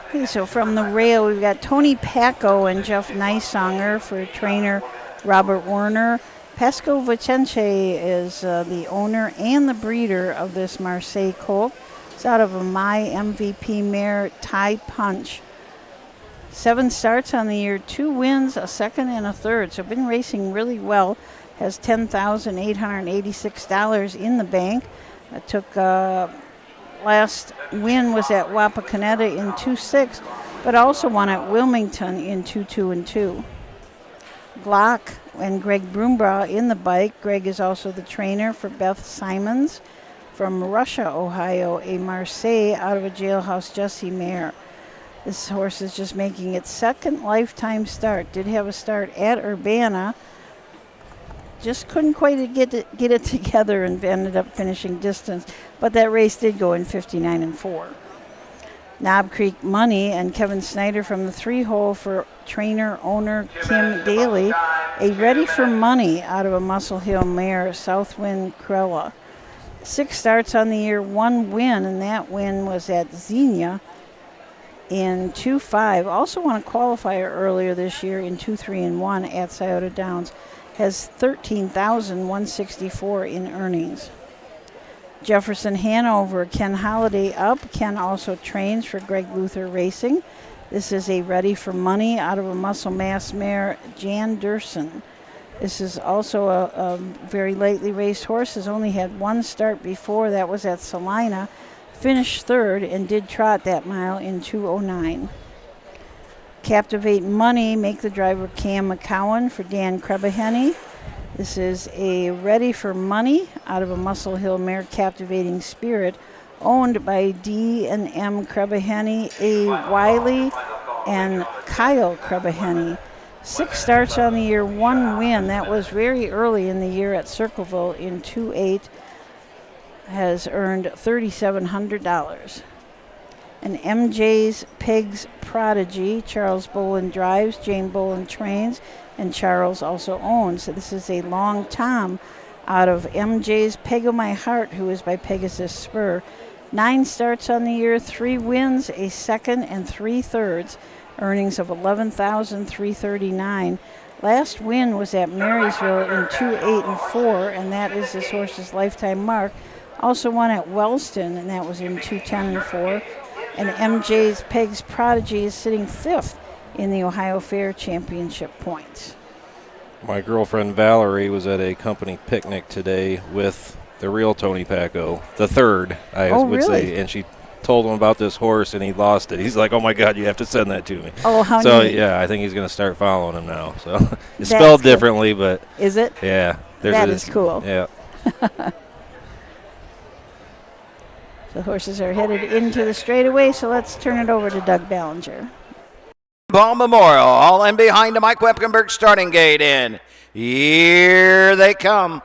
Okay, so from the rail, we've got Tony Pacco and Jeff Neisanger for trainer Robert Werner. Pasco Vicente is the owner and the breeder of this Marseille colt. It's out of a My MVP mare, Tie Punch. 7 starts on the year, 2 wins, a 2nd and a 3rd. So been racing really well. Has $10,886 in the bank. Took last win was at Wapakoneta in 2-6, but also won at Wilmington in 2-2 and 2. Glock and Greg Broomball in the bike. Greg is also the trainer for Beth Simons from Russia, Ohio, a Marseille out of a Jailhouse Jussie mare. This horse is just making its 2nd lifetime start. Did have a start at Urbana. Just couldn't quite get it together and ended up finishing distance. But that race did go in 59 and 4. Knob Creek Money and Kevin Snyder from the 3-hole for trainer owner Kim Daly. A Ready for Money out of a Muscle Hill mare, Southwind Cruella. 6 starts on the year, 1 win, and that win was at Xenia in 2-5. Also won a qualifier earlier this year in 2-3 and 1 at Scioto Downs. Has $13,164 in earnings. Jefferson Hanover, Ken Holiday up. Ken also trains for Greg Luther Racing. This is a Ready for Money out of a Muscle Mass mare, Jan Durson. This is also a very lightly raced horse. Has only had 1 start before. That was at Salina. Finished 3rd and did trot that mile in 2:09. Captivate Money, make the driver Cam McCowan for Dan Krebaheny. This is a Ready for Money out of a Muscle Hill mare, Captivating Spirit, owned by D&M Krebaheny, A. Wiley, and Kyle Krebaheny. 6 starts on the year, 1 win. That was very early in the year at Circleville in 2-8. Has earned $3,700. And MJ's Pigs Prodigy, Charles Boland drives, Jane Boland trains, and Charles also owns. So this is a Long Tom out of MJ's Peg of My Heart, who is by Pegasus Spur. 9 starts on the year, 3 wins, a 2nd and 3 thirds. Earnings of $11,339. Last win was at Marysville in 2-8 and 4, and that is this horse's lifetime mark. Also won at Wellston, and that was in 2-10 and 4. And MJ's Pegs Prodigy is sitting 5th in the Ohio Fair Championship points. My girlfriend Valerie was at a company picnic today with the real Tony Pacco, the third, I would say, and she told him about this horse, and he lost it. He's like, "Oh my God, you have to send that to me." Oh, how So neat. yeah, I think he's going to start following him now. So it's spelled differently, but is it? Yeah, that is cool. Yeah. The horses are headed into the straightaway, so let's turn it over to Doug Ballinger. Ball Memorial, all in behind the Mike Wepkenberg starting gate in. Here they come.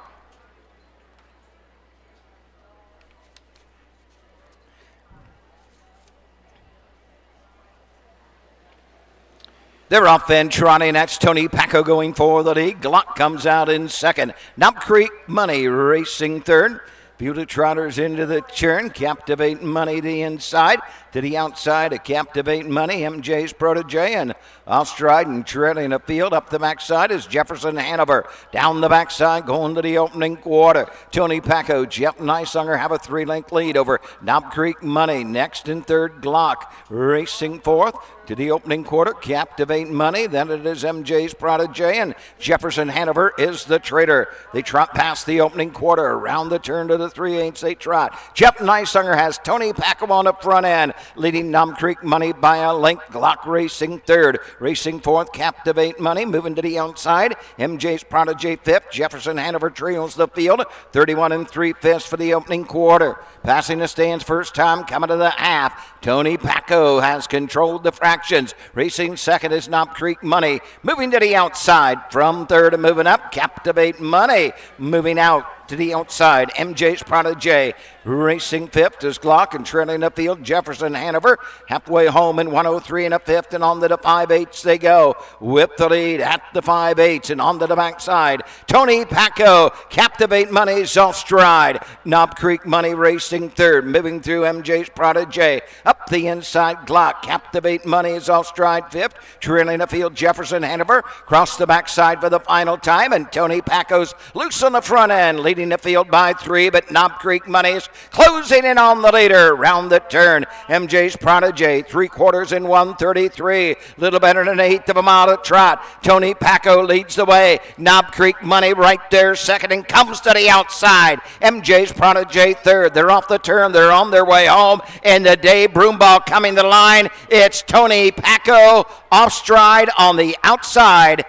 They're off and trotting. That's Tony Pacco going for the lead. Glock comes out in second. Knob Creek Money racing third. Beauty Trotters into the turn. Captivate Money the inside. To the outside, a Captivate Money. MJ's Protege and off stride and trailing the field. Up the backside is Jefferson Hanover. Down the backside going to the opening quarter. Tony Pacco, Jeff Nysunger have a 3-length lead over Knob Creek Money. Next and third, Glock racing fourth. To the opening quarter, Captivate Money. Then it is MJ's Protege, and Jefferson Hanover is the trader. They trot past the opening quarter. Around the turn to the 3/8 they trot. Jeff Nysunger has Tony Pacco on the front end, leading Knob Creek Money by a length. Glock racing third. Racing fourth, Captivate Money. Moving to the outside, MJ's Protege fifth. Jefferson Hanover trails the field. 31 3/5 for the opening quarter. Passing the stands first time, coming to the half. Tony Pacco has controlled the fractions. Racing second is Knob Creek Money. Moving to the outside from third and moving up, Captivate Money. Moving out to the outside, MJ's Protege. Racing fifth is Glock and trailing the field, Jefferson Hanover. Halfway home in 103 and a fifth, and on to the 5/8 they go. With the lead at the 5/8 and on to the backside. Tony Pacco, Captivate Money's off stride. Knob Creek Money racing third, moving through MJ's Protege. Up the inside, Glock. Captivate Money is off stride fifth, trailing the field, Jefferson Hanover. Cross the backside for the final time, and Tony Pacco's loose on the front end, leading the field by 3, but Knob Creek Money's closing in on the leader. Round the turn, MJ's Protege, 3/4 in 1:33, little better than 1/8 of a mile to trot. Tony Pacco leads the way. Knob Creek Money right there second and comes to the outside. MJ's Protege third. They're off the turn. They're on their way home. And the Dave Broomball coming to the line. It's Tony Pacco off stride on the outside.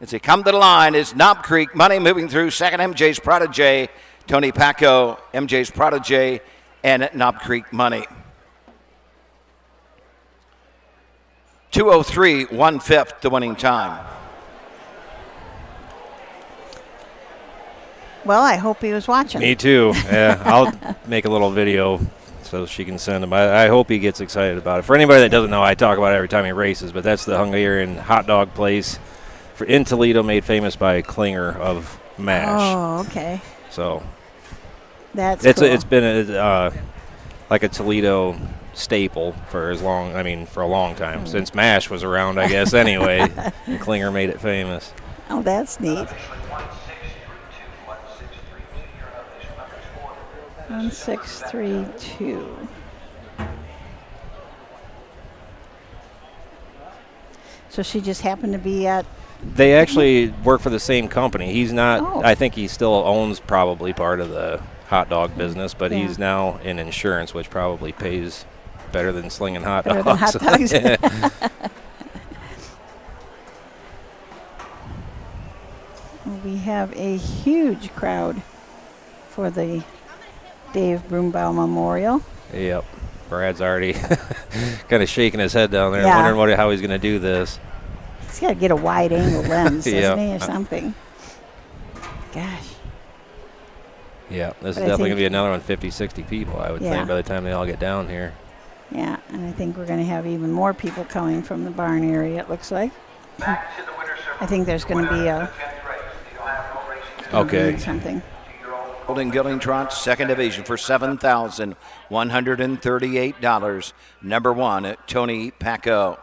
As they come to the line is Knob Creek Money moving through second, MJ's Protege, Tony Pacco, MJ's Protege, and Knob Creek Money. 2:03 1/5 the winning time. Well, I hope he was watching. Me too. Yeah, I'll make a little video so she can send him. I hope he gets excited about it. For anybody that doesn't know, I talk about it every time he races, but that's the Hungarian hot dog place in Toledo, made famous by Klinger of MASH. Oh, okay. So that's it's cool. It's been like a Toledo staple for for a long time, since MASH was around, I guess. Anyway, and Klinger made it famous. Oh, that's neat. 1632. So she just happened to be at. They actually work for the same company. He's not. Oh. I think he still owns probably part of the hot dog business, but he's now in insurance, which probably pays better than slinging hot dogs. Than hot dogs. We have a huge crowd for the Dave Broombaugh Memorial. Yep. Brad's already kind of shaking his head down there, Yeah. wondering how he's going to do this. He's got to get a wide-angle lens, doesn't he, or Yeah. something? Gosh. Yeah, this But is I definitely going think- to be another one, 50, 60 people, I would Yeah. think, by the time they all get down here. Yeah, and I think we're going to have even more people coming from the barn area, it looks like. I think there's going to be a... Okay. Something. Golden Gilding Trot, second division for $7,138. Number one, Tony Pacco.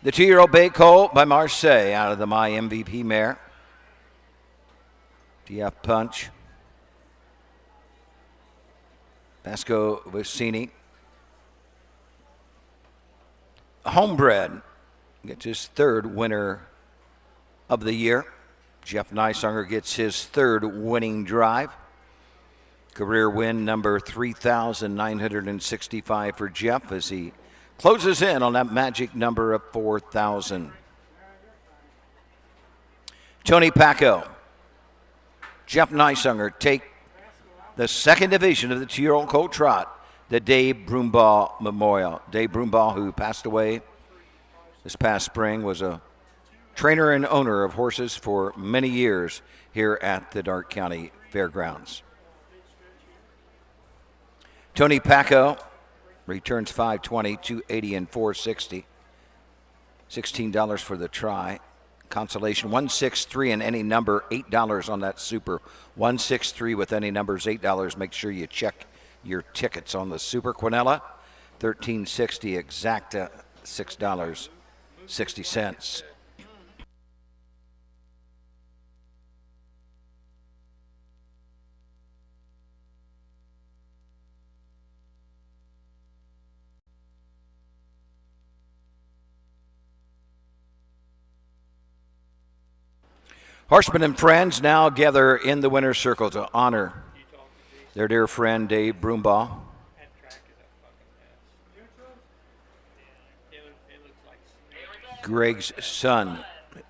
The 2-year-old Bay Colt by Marseille out of the My MVP mare. DF Punch. Vasco Vicini. Homebred gets his third winner of the year. Jeff Neisanger gets his third winning drive. Career win number 3,965 for Jeff as he closes in on that magic number of 4,000. Tony Pacco, Jeff Neisanger take the second division of the 2-year-old colt trot, the Dave Broombaugh Memorial. Dave Broombaugh, who passed away this past spring, was a trainer and owner of horses for many years here at the Darke County Fairgrounds. Tony Pacco returns $520, $280, and $460. $16 for the try. Consolation 163 and any number, $8 on that super. 163 with any numbers, $8. Make sure you check your tickets on the super. Quinella, $13.60. Exacta, $6.60. Horsemen and friends now gather in the winner's circle to honor their dear friend Dave Broombaugh. Greg's son,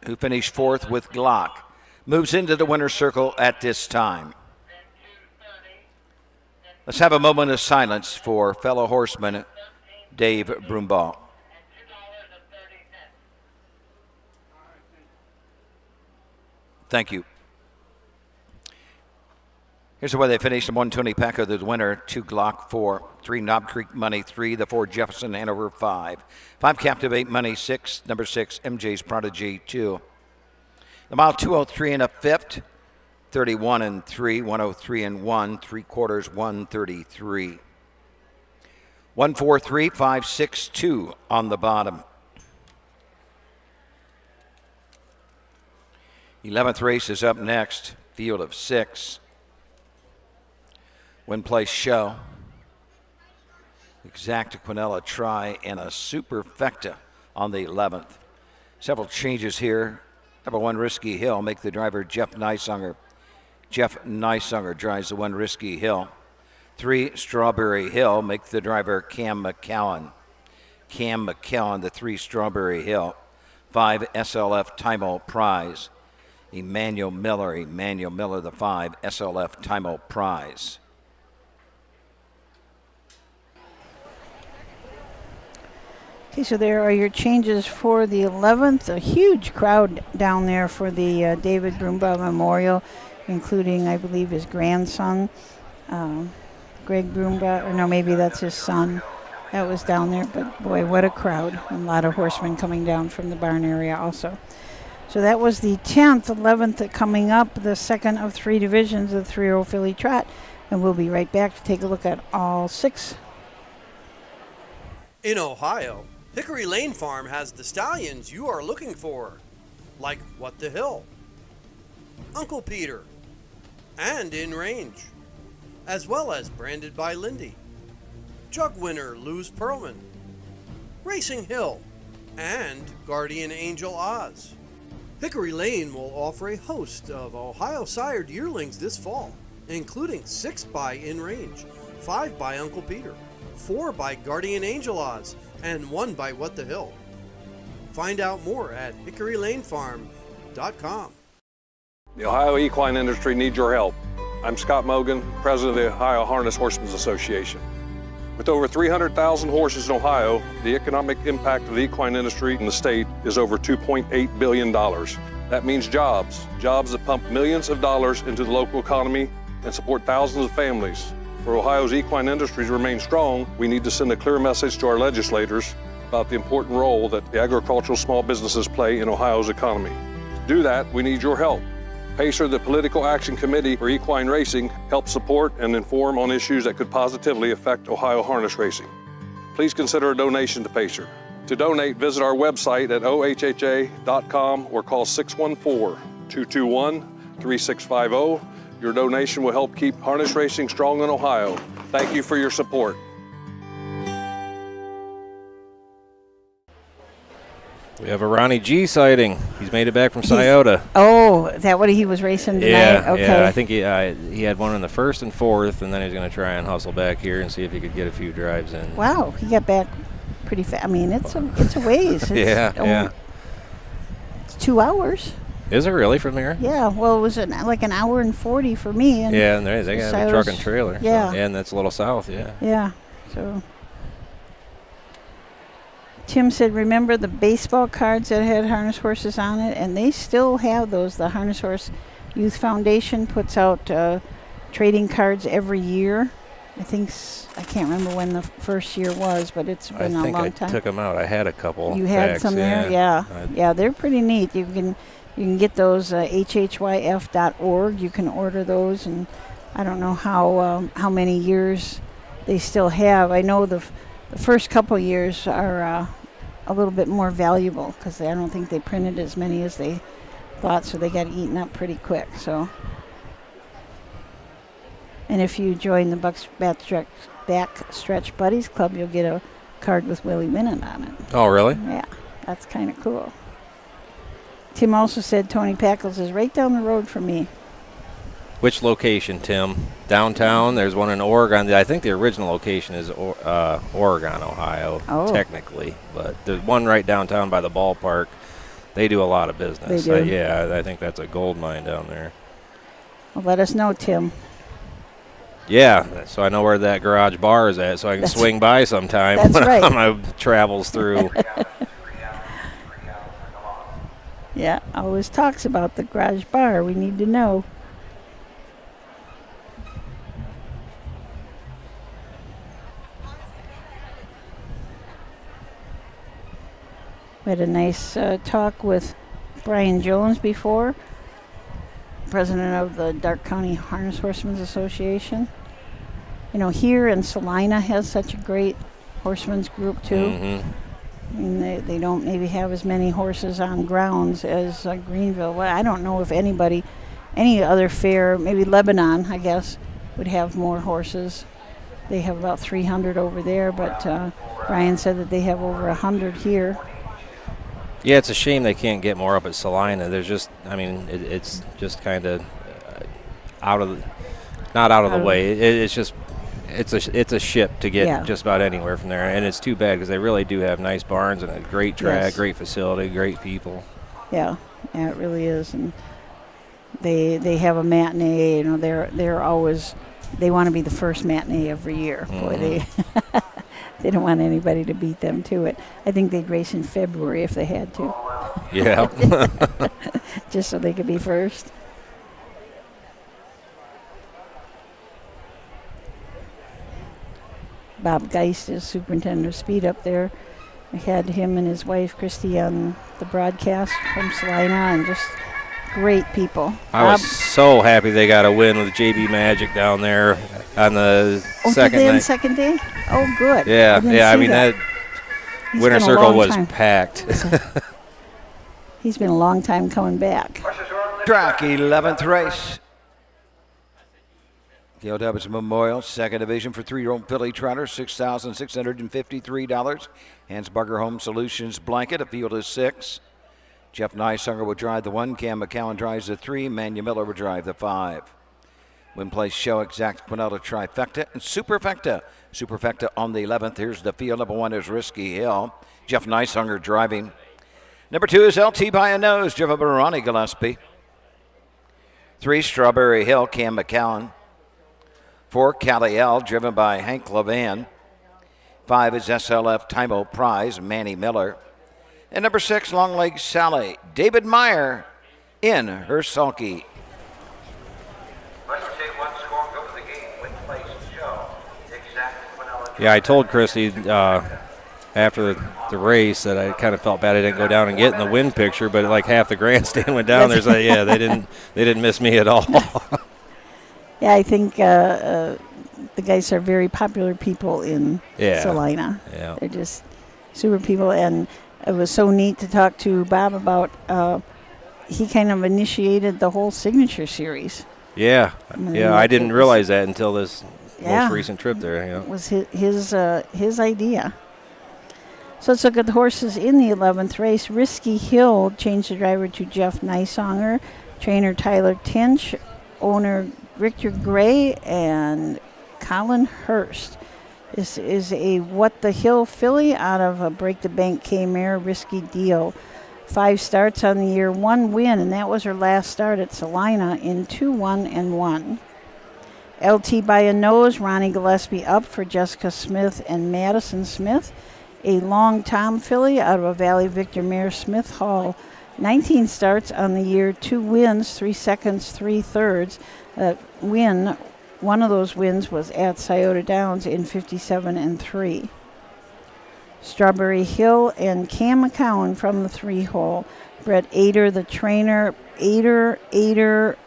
who finished fourth with Glock, moves into the winner's circle at this time. Let's have a moment of silence for fellow horseman Dave Broombaugh. Thank you. Here's the way they finished. 1 Tony Pacco, the winner. 2 Glock, 4. 3 Knob Creek Money, 3. The 4 Jefferson Hanover, 5. 5 Captivate Money, 6. Number 6 MJ's Prodigy, 2. The mile 203 and a fifth. 31 and 3. 103 and 1. 3/4 133. 143 562 on the bottom. 11th race is up next. Field of 6. Win place show. Exacta Quinella try and a superfecta on the 11th. Several changes here. Number 1 Risky Hill make the driver Jeff Neisanger. Jeff Neisanger drives the 1 Risky Hill. 3 Strawberry Hill make the driver Cam McCowan. Cam McCowan, the 3 Strawberry Hill. 5 SLF Timel Prize. Emmanuel Miller, the 5 SLF Timel Prize. Okay, so there are your changes for the 11th. A huge crowd down there for the David Broombaugh Memorial, including, I believe, his grandson, Greg Broombaugh, or no, maybe that's his son that was down there. But boy, what a crowd. A lot of horsemen coming down from the barn area also. So that was the 10th, 11th coming up, the second of 3 divisions of the 3-year-old filly trot. And we'll be right back to take a look at all 6. In Ohio, Hickory Lane Farm has the stallions you are looking for, like What the Hill, Uncle Peter, and In Range, as well as Branded by Lindy, Jug winner Luz Pearlman, Racing Hill, and Guardian Angel Oz. Hickory Lane will offer a host of Ohio sired yearlings this fall, including 6 by In Range, 5 by Uncle Peter, 4 by Guardian Angel Oz, and 1 by What the Hill. Find out more at hickorylanefarm.com. The Ohio equine industry needs your help. I'm Scott Mogan, president of the Ohio Harness Horsemen Association. With over 300,000 horses in Ohio, the economic impact of the equine industry in the state is over $2.8 billion. That means jobs that pump millions of dollars into the local economy and support thousands of families. For Ohio's equine industry to remain strong, we need to send a clear message to our legislators about the important role that the agricultural small businesses play in Ohio's economy. To do that, we need your help. PACER, the Political Action Committee for Equine Racing, helps support and inform on issues that could positively affect Ohio harness racing. Please consider a donation to PACER. To donate, visit our website at OHHA.com or call 614-221-3650. Your donation will help keep harness racing strong in Ohio. Thank you for your support. We have a Ronnie G sighting. He's made it back from Scioto. Oh, is that what he was racing tonight? Yeah, okay. yeah. I think he had one in the first and fourth, and then he's going to try and hustle back here and see if he could get a few drives in. Wow, he got back pretty fast. I mean, it's a ways. It's yeah. It's 2 hours. Is it really from here? Yeah. Well, it was like an hour and 40 for me. And yeah, and they got a truck and trailer. Yeah. So, and that's a little south. Yeah. Yeah. So. Tim said, remember the baseball cards that had harness horses on it? And they still have those. The Harness Horse Youth Foundation puts out trading cards every year. I can't remember when the first year was, but it's been a long time. I think I took them out. I had a couple. You had some there? Yeah. Yeah, they're pretty neat. You can get those hhyf.org. You can order those, and I don't know how many years they still have. I know the first couple years are a little bit more valuable because I don't think they printed as many as they thought, so they got eaten up pretty quick. So, and if you join the Backstretch Buddies Club, you'll get a card with Willie Minute on it. Oh, really? Yeah, that's kind of cool. Tim also said Tony Packles is right down the road from me. Which location, Tim? Downtown? There's one in Oregon. I think the original location is Oregon, Ohio, technically. But there's one right downtown by the ballpark. They do a lot of business. They do? Yeah, I think that's a gold mine down there. Well, let us know, Tim. Yeah, so I know where that garage bar is at, so I can swing by sometime on my travels through. Yeah, always talks about the garage bar. We need to know. We had a nice talk with Brian Jones before, president of the Darke County Harness Horsemen's Association. You know, here in Salina has such a great horsemen's group too. Mm-hmm. I mean, they don't maybe have as many horses on grounds as Greenville. Well, I don't know if any other fair, maybe Lebanon, I guess, would have more horses. They have about 300 over there, but Brian said that they have over 100 here. Yeah, it's a shame they can't get more up at Salina. There's just, I mean, it's just kind of not out of the way. It's just, it's a ship to get just about anywhere from there, and it's too bad because they really do have nice barns and a great track, great facility, great people. Yeah, it really is, and they have a matinee. You know, they're always, they want to be the first matinee every year. Mm-hmm. Boy, they don't want anybody to beat them to it. I think they'd race in February if they had to. Yeah. Just so they could be first. Bob Geist is superintendent of speed up there. I had him and his wife, Christy, on the broadcast from Salina, and just great people. I was so happy they got a win with JB Magic down there on the second night. Second day? Oh, good. Yeah, I mean, that winner circle was packed. He's been a long time coming back. Track 11th race. Gail Dobbins Memorial, second division for 3-year-old filly trotter, $6,653. Hansbarger Home Solutions blanket, a field of 6. Jeff Neishunger will drive the 1. Cam McCowan drives the 3. Manu Miller will drive the 5. Win Place Show Exact Quinella Trifecta and Superfecta. Superfecta on the 11th. Here's the field. Number 1 is Risky Hill. Jeff Neishunger driving. Number 2 is LT by a Nose, driven by Ronnie Gillespie. 3, Strawberry Hill, Cam McCowan. 4, Cali L, driven by Hank Levan. 5 is SLF Timo Prize, Manny Miller. And number 6, Long Leg Sally, David Meyer in her sulky. Yeah, I told Christy after the race that I kind of felt bad I didn't go down and get in the win picture, but like half the grandstand went down. There's like, yeah, they didn't miss me at all. Yeah, I think the guys are very popular people in Salina. Yeah. They're just super people, and it was so neat to talk to Bob about. He kind of initiated the whole signature series. Yeah, I didn't realize that until this most recent trip there. It was his idea. So let's look at the horses in the 11th race. Risky Hill changed the driver to Jeff Nysonger, trainer Tyler Tinch, owner Victor Gray, and Colin Hurst. This is a What the Hill filly out of a Break the Bank K-Mare, Risky Deal. 5 starts on the year, 1 win, and that was her last start at Salina in 2-1-1. LT by a Nose, Ronnie Gillespie up for Jessica Smith and Madison Smith. A Long Tom filly out of a Valley Victor Mare, Smith Hall. 19 starts on the year, 2 wins, 3 seconds, 3 thirds. One of those wins was at Scioto Downs in 57-3. Strawberry Hill and Cam McCowan from the 3-hole. Brett Ader, the trainer. Ader,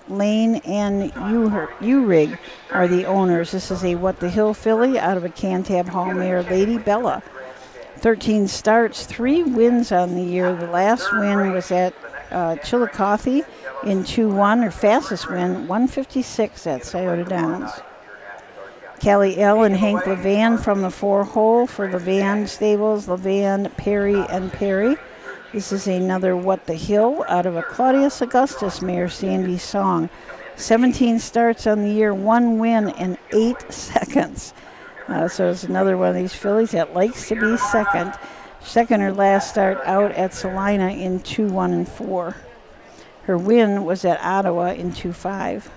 Lane, and Urig are the owners. This is a What the Hill filly out of a Cantab Hall mare, Lady Bella. 13 starts, 3 wins on the year. The last win was at Chillicothe in 2-1. Her fastest win, 156 at Scioto Downs. Callie L. and Hank Levan from the 4-hole for Levan Stables, Levan, Perry, and Perry. This is another What the Hill out of a Claudius Augustus mare, Sandy Song. 17 starts on the year, 1 win, and 8 seconds. So it's another one of these fillies that likes to be second. Second or last start out at Salina in 2-1-4. Her win was at Ottawa in 2-5.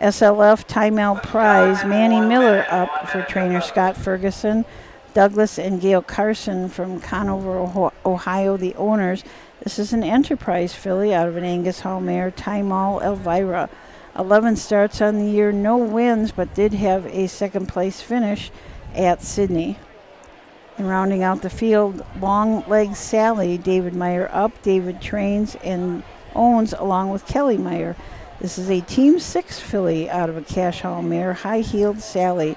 SLF Timel Prize, Manny Miller up for trainer Scott Ferguson. Douglas and Gail Carson from Conover, Ohio, the owners. This is an Enterprise filly out of an Angus Hall mare, Timol Elvira. 11 starts on the year, no wins, but did have a second place finish at Sydney. And rounding out the field, Long Legs Sally, David Meyer up, David trains and owns along with Kelly Meyer. This is a Team 6 filly out of a Cash Hall mare, High Heeled Sally.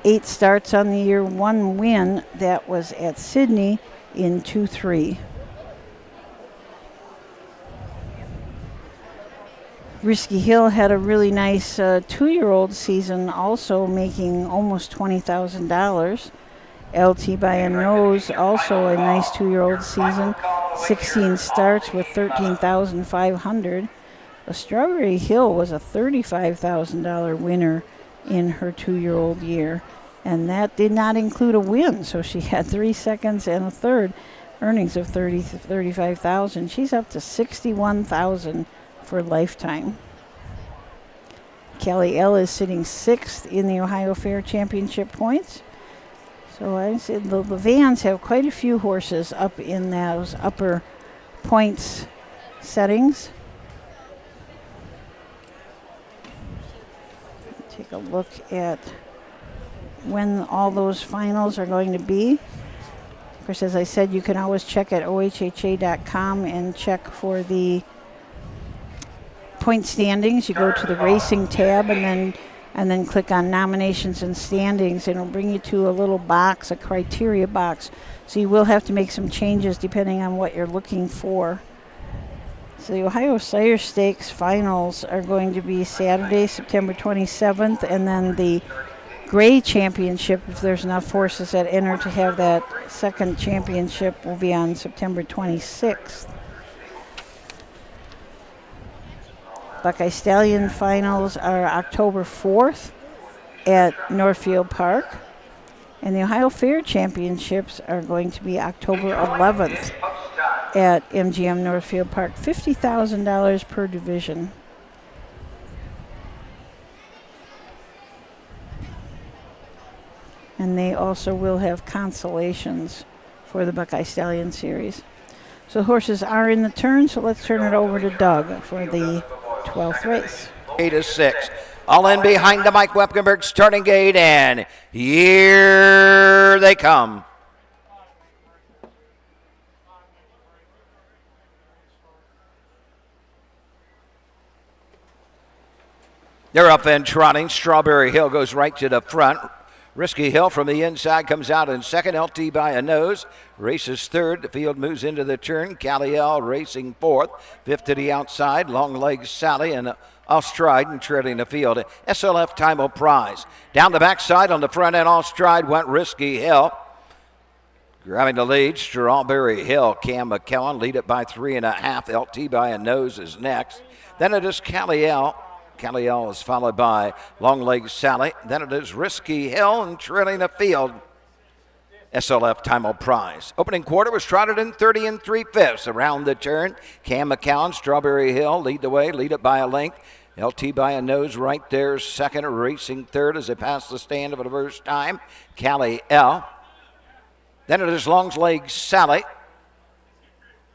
8 starts on the year, 1 win. That was at Sydney in 2-3. Risky Hill had a really nice 2-year-old season, also making almost $20,000. LT by a Nose, also a nice 2-year-old season, 16 starts with $13,500. A Strawberry Hill was a $35,000 winner in her 2-year-old year, and that did not include a win, so she had 3 seconds and a third, earnings of $35,000. She's up to $61,000 for lifetime. Kelly L is sitting 6th in the Ohio Fair Championship points. So I said the Vans have quite a few horses up in those upper points settings. Take a look at when all those finals are going to be. Of course, as I said, you can always check at OHHA.com and check for the point standings. You go to the racing tab and then click on nominations and standings, and it'll bring you to a little box, a criteria box. So you will have to make some changes depending on what you're looking for. So the Ohio Sire Stakes finals are going to be Saturday, September 27th, and then the Gray Championship, if there's enough horses that enter to have that second championship, will be on September 26th. Buckeye Stallion finals are October 4th at Northfield Park. And the Ohio Fair Championships are going to be October 11th at MGM Northfield Park. $50,000 per division. And they also will have consolations for the Buckeye Stallion Series. So horses are in the turn, so let's turn it over to Doug for the 12th race. 8-6. All in behind the Mike Wepkenberg starting gate, and here they come. They're up and trotting. Strawberry Hill goes right to the front. Risky Hill from the inside comes out in second. LT by a Nose races third. The field moves into the turn. Caliel racing fourth. Fifth to the outside. Long Legs Sally and off stride and treading the field. SLF Timel Prize. Down the backside on the front end off stride went Risky Hill. Grabbing the lead, Strawberry Hill. Cam McKellen lead it by 3.5. LT by a nose is next. Then it is Calliel. Calliel is followed by Long Leg Sally. Then it is Risky Hill and trailing the field. SLF Time of Prize. Opening quarter was trotted in 30 3/5 around the turn. Cam McCown, Strawberry Hill lead the way, lead it by a length. LT by a nose right there, second, racing third as they pass the stand for the first time. Callie L. Then it is Long Leg Sally.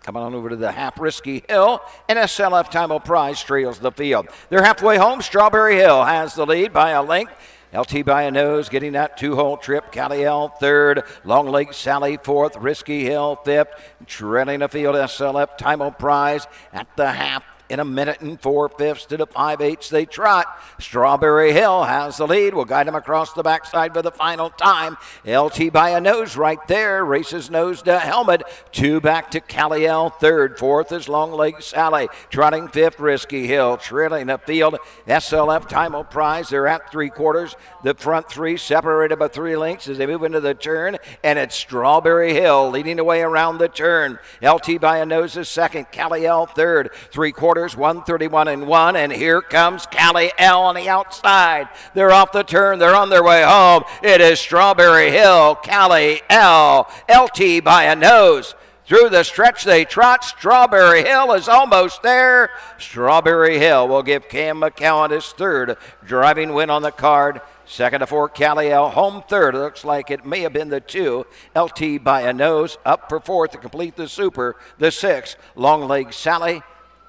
Coming on over to the half, Risky Hill, and SLF Time of Prize trails the field. They're halfway home. Strawberry Hill has the lead by a length. LT by a nose, getting that two-hole trip. Calliel third, Long Leg Sally fourth, Risky Hill fifth. Trailing the field, SLF Time of Prize at the half. In 1 minute and 4/5 to the 5/8 they trot. Strawberry Hill has the lead. We'll guide him across the backside for the final time. LT by a nose right there. Races nose to helmet. 2 back to Calliel third. Fourth is Long Leg Sally. Trotting fifth, Risky Hill. Trailing the field, SLF Time of Prize. They're at 3/4. The front three separated by 3 lengths as they move into the turn. And it's Strawberry Hill leading the way around the turn. LT by a nose is second. Calliel third. 3/4. 131-1, and here comes Callie L on the outside. They're off the turn. They're on their way home. It is Strawberry Hill, Callie L, LT by a nose. Through the stretch they trot. Strawberry Hill is almost there. Strawberry Hill will give Cam McCowan his third driving win on the card. Second to 4, Callie L. Home third. It looks like it may have been the 2. LT by a nose. Up for fourth to complete the super. The 6, Long Leg Sally.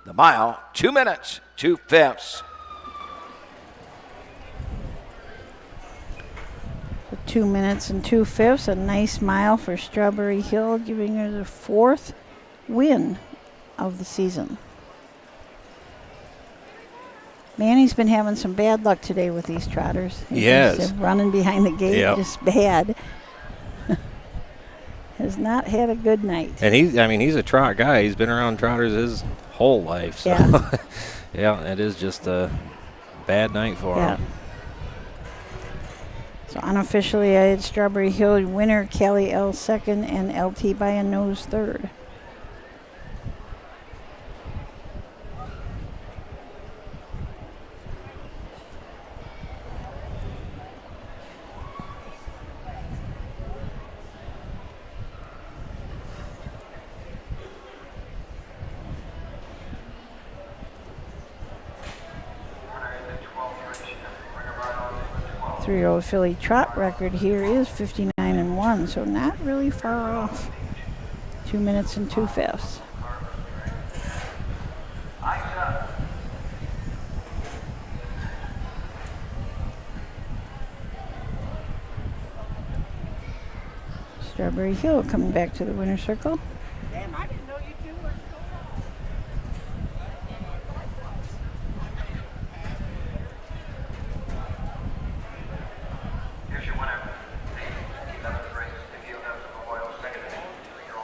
The mile, 2 minutes, 2/5. 2 minutes and 2/5, a nice mile for Strawberry Hill, giving her the 4th win of the season. Manny's been having some bad luck today with these trotters. Yes. Running behind the gate, just bad. Has not had a good night. And he's a trot guy. He's been around trotters his whole life. So yeah, it is just a bad night for him. So unofficially I had Strawberry Hill winner, Callie L second, and LT by a nose third. Three-year-old filly trot record here is 59-1, so not really far off. 2 minutes and 2/5. Strawberry Hill coming back to the winner's circle. Damn, I didn't know you two were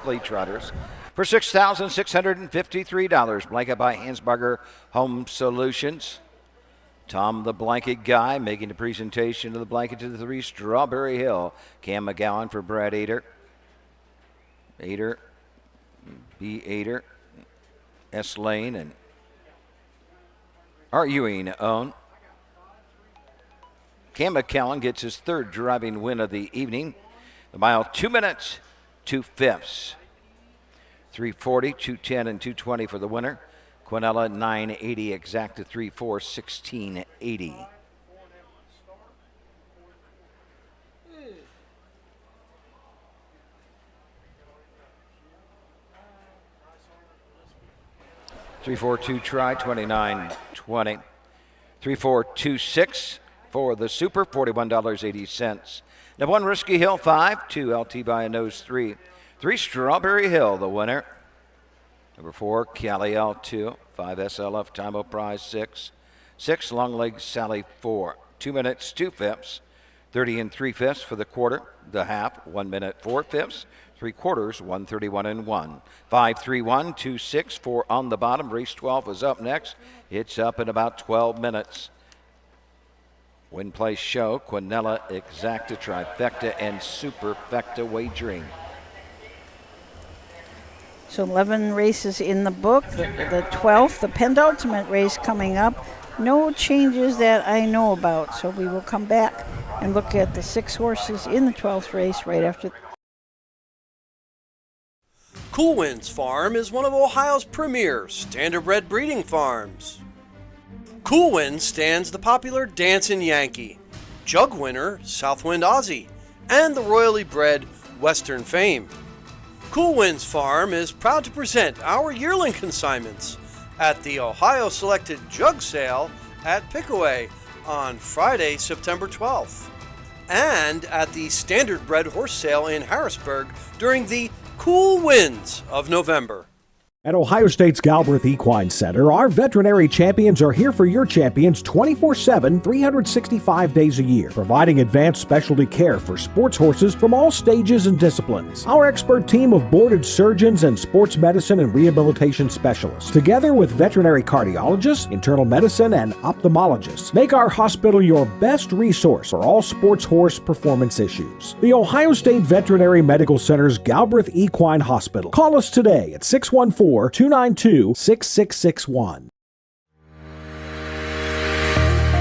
Lead trotters for $6,653. Blanket by Hansberger Home Solutions. Tom the Blanket Guy making the presentation of the blanket to the 3, Strawberry Hill. Cam McGowan for Brad Ader. Ader, B. Ader, S. Lane, and Art Ewing own. Cam McCowan gets his 3rd driving win of the evening. The mile, 2 minutes, 2/5. 340, 210, and 220 for the winner. Quinella 980, exacta 34, 1680. $3-4-2 try, 29.20. 3-4-2-6 for the super, $41.80. Now 1 Risky Hill 5, 2 LT by a nose 3. 3 Strawberry Hill, the winner. Number 4 Callie L 2, 5 SLF Time of Prize 6. 6 Long Leg Sally 4. 2 minutes 2/5. 30 3/5 for the quarter. The half 1 minute 4/5. 3/4 131-1. 5-3-1-2-6 4 on the bottom. Race 12 is up next. It's up in about 12 minutes. Win Place Show, Quinella, Exacta, Trifecta, and Superfecta wagering. So 11 races in the book. The 12th, the penultimate race coming up. No changes that I know about. So we will come back and look at the 6 horses in the 12th race right after. Cool Winds Farm is one of Ohio's premier standardbred breeding farms. Cool Winds stands the popular Dancin' Yankee, Jug winner Southwind Aussie, and the royally bred Western Fame. Cool Winds Farm is proud to present our yearling consignments at the Ohio Selected Jug Sale at Pickaway on Friday, September 12th, and at the Standardbred Horse Sale in Harrisburg during the cool winds of November. At Ohio State's Galbraith Equine Center, our veterinary champions are here for your champions 24/7, 365 days a year, providing advanced specialty care for sports horses from all stages and disciplines. Our expert team of boarded surgeons and sports medicine and rehabilitation specialists, together with veterinary cardiologists, internal medicine, and ophthalmologists, make our hospital your best resource for all sports horse performance issues. The Ohio State Veterinary Medical Center's Galbraith Equine Hospital. Call us today at 614-292-6661.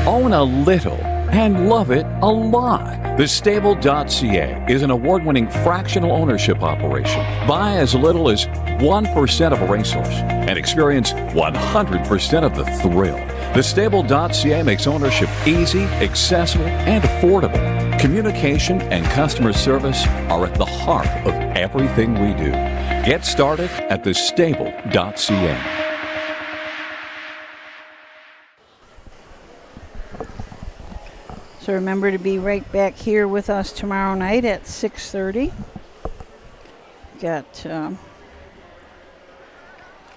Own a little and love it a lot. TheStable.ca is an award-winning fractional ownership operation. Buy as little as 1% of a racehorse and experience 100% of the thrill. TheStable.ca makes ownership easy, accessible, and affordable. Communication and customer service are at the heart of everything we do. Get started at thestable.ca. So remember to be right back here with us tomorrow night at 6:30. Got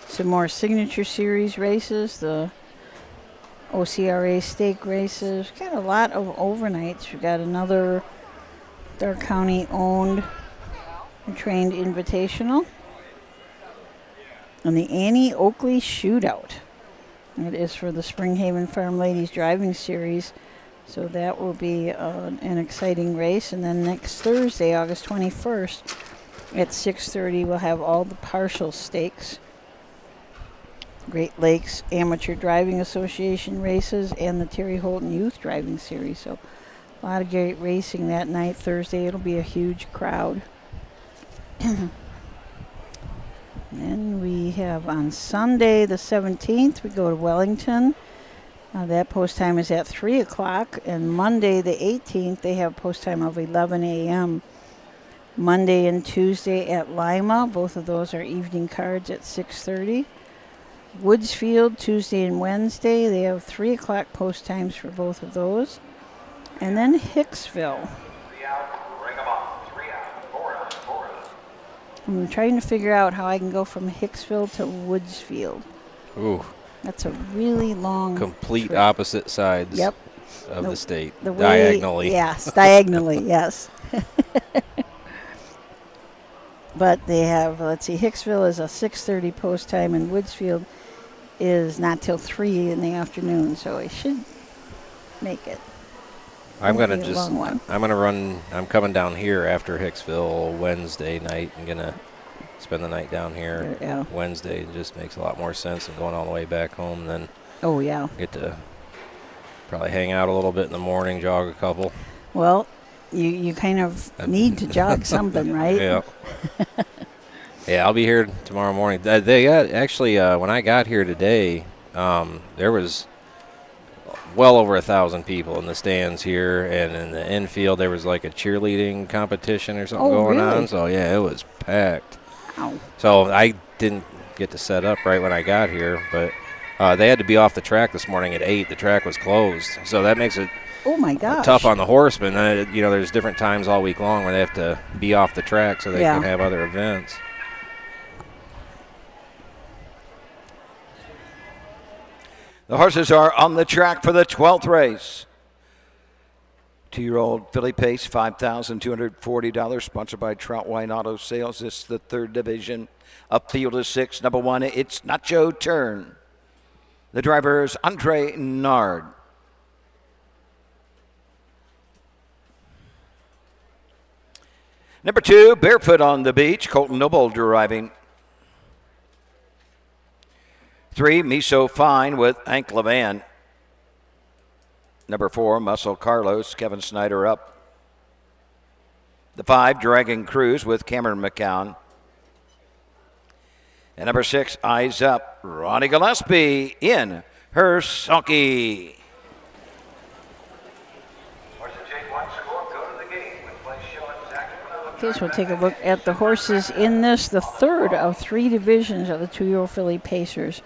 some more Signature Series races, the OCRA stake races. Got a lot of overnights. We got another Darke County owned and trained invitational. And the Annie Oakley Shootout. It is for the Springhaven Farm Ladies Driving Series. So that will be an exciting race. And then next Thursday, August 21st, at 6:30, we'll have all the partial stakes. Great Lakes Amateur Driving Association races and the Terry Holton Youth Driving Series. So a lot of great racing that night. Thursday, it'll be a huge crowd. Then we have on Sunday, the 17th, we go to Wellington. That post time is at 3 o'clock. And Monday, the 18th, they have post time of 11 a.m. Monday and Tuesday at Lima. Both of those are evening cards at 6:30. Woodsfield, Tuesday and Wednesday, they have 3 o'clock post times for both of those. And then Hicksville. I'm trying to figure out how I can go from Hicksville to Woodsfield. Ooh. That's a really long Complete trip. Opposite sides Yep. of the state. The way, diagonally. Yes, diagonally, yes. But they have, let's see, Hicksville is a 6:30 post time, and Woodsfield is not till 3 in the afternoon, so I should make it. I'm It'll gonna be a just, long one. I'm gonna run. I'm coming down here after Hicksville Wednesday night. I'm gonna spend the night down here. Yeah. Wednesday. It just makes a lot more sense than going all the way back home. And then Oh, yeah. get to probably hang out a little bit in the morning, jog a couple. Well, you kind of need to jog something, right? Yeah. Yeah, I'll be here tomorrow morning. They got actually when I got here today, there was well over 1,000 people in the stands here, and in the infield there was like a cheerleading competition or something going really? on. So yeah, it was packed. Wow. So I didn't get to set up right when I got here, but they had to be off the track this morning at 8. The track was closed, so that makes it Oh my gosh. tough on the horsemen. You know, there's different times all week long where they have to be off the track so they Yeah. can have other events. The horses are on the track for the 12th race. 2-year-old Philly Pace, $5,240, sponsored by Trout Wine Auto Sales. This is the 3rd division. Upfield is 6. Number 1, it's Nacho Turn. The driver is Andre Nard. Number 2, Barefoot on the Beach. Colton Noble driving. 3, Me So Fine with Hank Levan. Number 4, Muscle Carlos, Kevin Snyder up. The 5, Dragon Cruise with Cameron McCown. And number 6, Eyes Up, Ronnie Gillespie in her sulky. Okay, so we'll take a look at the horses in this, the third of 3 divisions of the 2-year-old filly Pacers.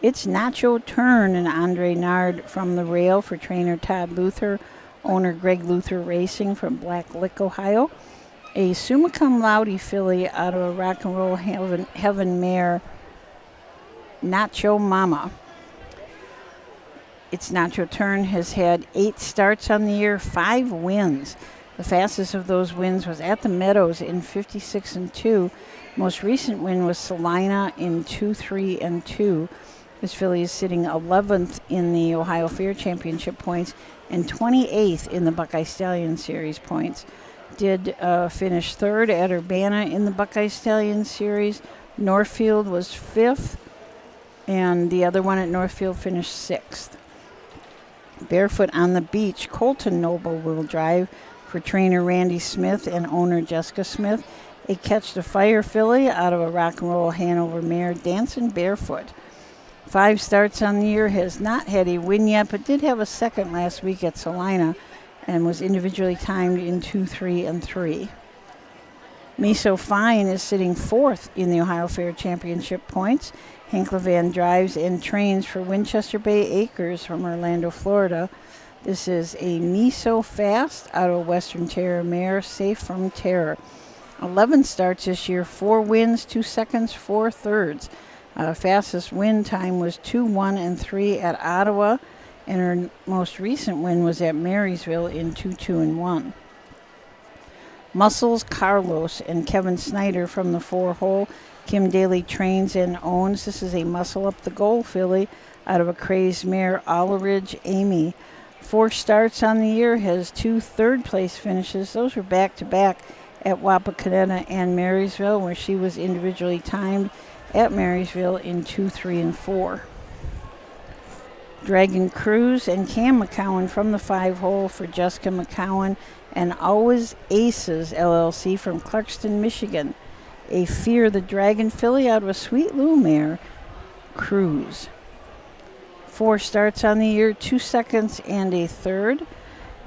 It's Nacho Turn and Andre Nard from the rail for trainer Todd Luther, owner Greg Luther Racing from Black Lick, Ohio. A summa cum laude filly out of a Rock and Roll Heaven mare, Nacho Mama. It's Nacho Turn has had 8 starts on the year, 5 wins. The fastest of those wins was at the Meadows in 56-2. Most recent win was Salina in 2-3-2. This filly is sitting 11th in the Ohio Fair Championship points and 28th in the Buckeye Stallion Series points. Did finish 3rd at Urbana in the Buckeye Stallion Series. Northfield was 5th, and the other one at Northfield finished 6th. Barefoot on the Beach, Colton Noble will drive for trainer Randy Smith and owner Jessica Smith. A Catch the Fire filly out of a Rock and Roll Hanover mare, Dancing Barefoot. 5 starts on the year, has not had a win yet, but did have a second last week at Salina and was individually timed in 2-3-3. Me So Fine is sitting 4th in the Ohio Fair Championship points. Hank Levan drives and trains for Winchester Bay Acres from Orlando, Florida. This is a Me So Fast out of Western Terror mare, Safe from Terror. 11 starts this year, 4 wins, 2 seconds, 4 thirds. Fastest win time was 2-1-3 at Ottawa, and her most recent win was at Marysville in 2-2-1. Muscles Carlos and Kevin Snyder from the 4-hole. Kim Daly trains and owns. This is a muscle up the goal filly out of a crazed mare, Oleridge Amy. 4 starts on the year, has 2 third-place finishes. Those were back-to-back at Wapakoneta and Marysville, where she was individually timed at Marysville in 2-3-4. Dragon Cruise and Cam McCowan from the 5-hole for Jessica McCowan and Always Aces LLC from Clarkston, Michigan. A Fear the Dragon filly out of a Sweet Lou mare, Cruise. 4 starts on the year, 2 seconds and a third.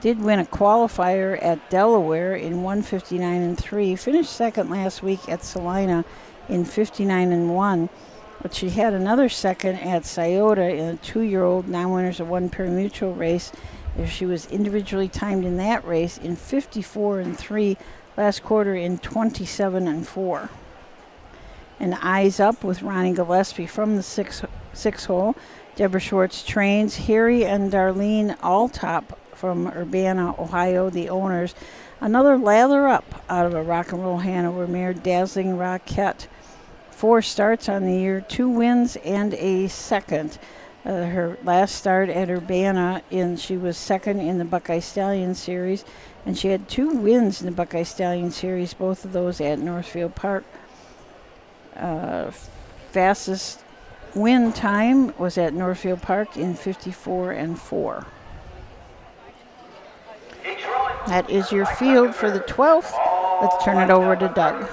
Did win a qualifier at Delaware in 1:59-3. Finished second last week at Salina in 59-1. But she had another second at Scioto in a 2-year-old non-winners of 1 pari-mutuel race. She was individually timed in that race in 54-3. Last quarter in 27-4. And Eyes Up with Ronnie Gillespie from the 6-hole. Deborah Schwartz trains. Harry and Darlene Alltop from Urbana, Ohio, the owners. Another Lather Up out of a Rock and Roll Hanover mare, Dazzling Rockette. 4 starts on the year, 2 wins and a second. Her last start at Urbana, she was second in the Buckeye Stallion Series, and she had 2 wins in the Buckeye Stallion Series, both of those at Northfield Park. Fastest win time was at Northfield Park in 54-4. That is your field for the 12th. Let's turn it over to Doug.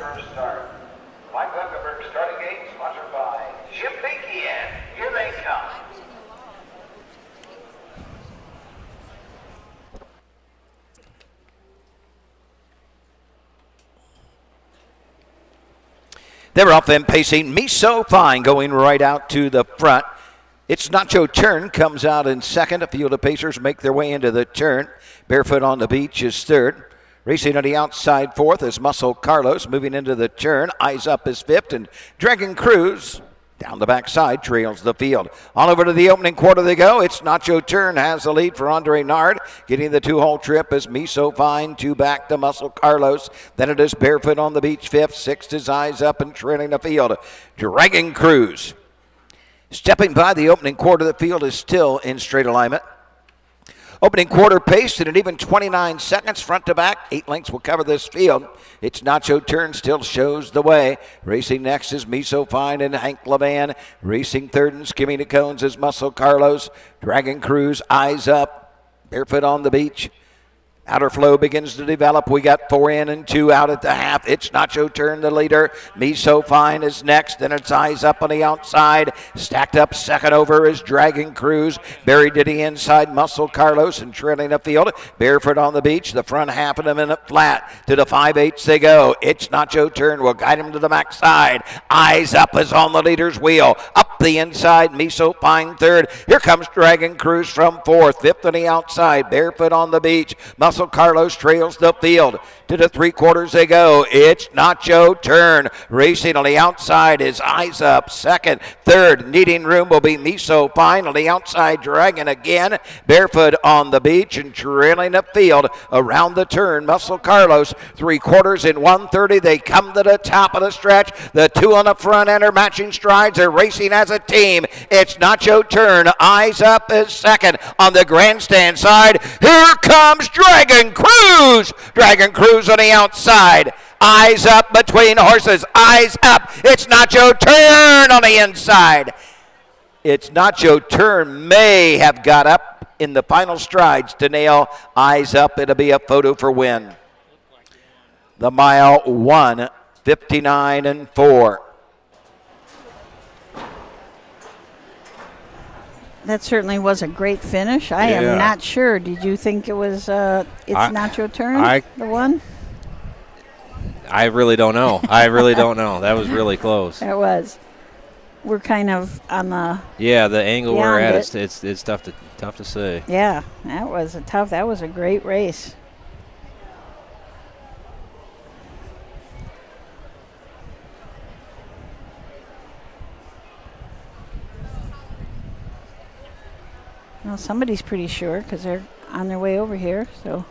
They're up and pacing. Me So Fine going right out to the front. It's Nacho Turn comes out in second. A field of pacers make their way into the turn. Barefoot on the Beach is third. Racing on the outside fourth is Muscle Carlos moving into the turn. Eyes Up is fifth, and Dragon Cruise down the backside trails the field. On over to the opening quarter they go. It's Nacho Turn has the lead for Andre Nard. Getting the 2-hole trip is Me So Fine. 2 back to Muscle Carlos. Then it is Barefoot on the Beach fifth. 6th is Eyes Up and trailing the field. Dragon Cruise. Stepping by the opening quarter, the field is still in straight alignment. Opening quarter pace at an even 29 seconds, front to back. 8 lengths will cover this field. It's Nacho Turn still shows the way. Racing next is Miso Fine and Hank Levan. Racing third and skimming the cones is Muscle Carlos. Dragon Cruise, eyes up, barefoot on the beach. Outer flow begins to develop. We got 4 in and 2 out at the half. It's Nacho Turn, the leader. Miso Fine is next. Then it's eyes up on the outside. Stacked up second over is Dragon Cruise. Buried to the inside, Muscle Carlos, and trailing up field. Barefoot on the beach. The front half of the minute flat. To the 5/8 they go. It's Nacho Turn. Will guide him to the back side. Eyes up is on the leader's wheel. Up the inside, Miso Fine third. Here comes Dragon Cruise from fourth. Fifth on the outside. Barefoot on the beach. Muscle Carlos trails the field. To the 3/4 they go. It's Nacho Turn. Racing on the outside is Eyes Up. Second. Third, needing room will be Miso Fine. On the outside, Dragon again. Barefoot on the beach and trailing the field around the turn. Muscle Carlos. 3/4 in 1:30. They come to the top of the stretch. The 2 on the front end are matching strides. They're racing as a team. It's Nacho Turn. Eyes Up is second. On the grandstand side, here comes Dragon Cruise. Dragon Cruise on the outside. Eyes up between horses. Eyes up. It's Nacho Turn on the inside. It's Nacho Turn may have got up in the final strides to nail Eyes Up. It'll be a photo for win. The mile 1:59 and 4. That certainly was a great finish. I am not sure. Did you think it was Nacho Turn, the one? I really don't know. That was really close. It was. We're kind of on the the angle we're at, it's tough to say. Yeah, that was a great race. Well, somebody's pretty sure because they're on their way over here. So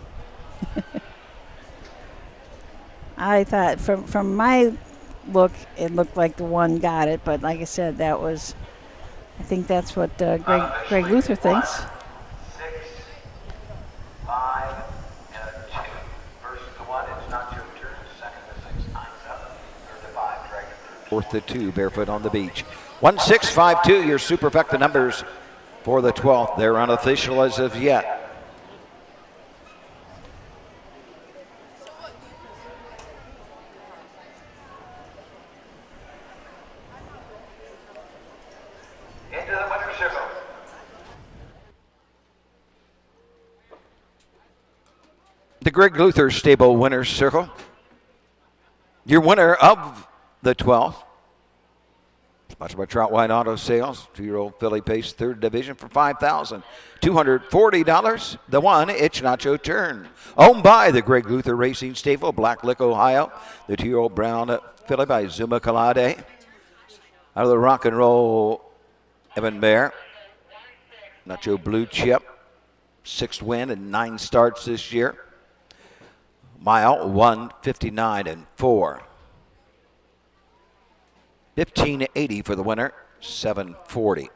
I thought from my look, it looked like the one got it. But like I said, I think that's what Greg Luther thinks. 6, 5, and a 2. First to 1, it's Nacho Turn. Second to 6, Eyes Up. Third to 5, Dragon Cruise. Fourth to 2, Barefoot on the beach. 1-6-5-2, your superfecta numbers for the 12th. They're unofficial as of yet. Into the winner's circle. The Greg Luther Stable winner's circle. Your winner of the 12th. Sponsored by Trout White Auto Sales, 2-year-old filly pace, 3rd division for $5,240. The one, it's Nacho Turn. Owned by the Greg Luther Racing Stable, Black Lick, Ohio. The 2-year-old brown filly by Zuma Kalade. Out of the Rock and Roll, Evan Bear. Nacho Blue Chip, 6th win and 9 starts this year. Mile 1:59 and 4. 1580 for the winner, 740.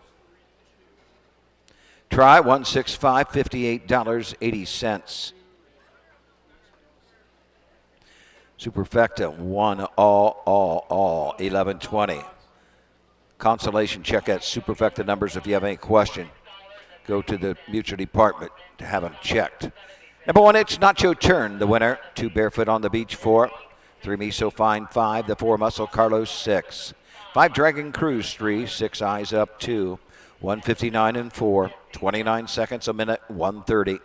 Try 165, $58.80. Superfecta 1 all 1120. Consolation check at Superfecta numbers if you have any question. Go to the Mutual Department to have them checked. Number 1, it's Nacho Turn, the winner. 2, Barefoot on the Beach, 4. 3, Miso Fine, 5. The 4, Muscle Carlos, 6. 5, Dragon Cruise, 3. 6, Eyes Up, 2. 1:59 and 4. 29 seconds a minute, 1:30.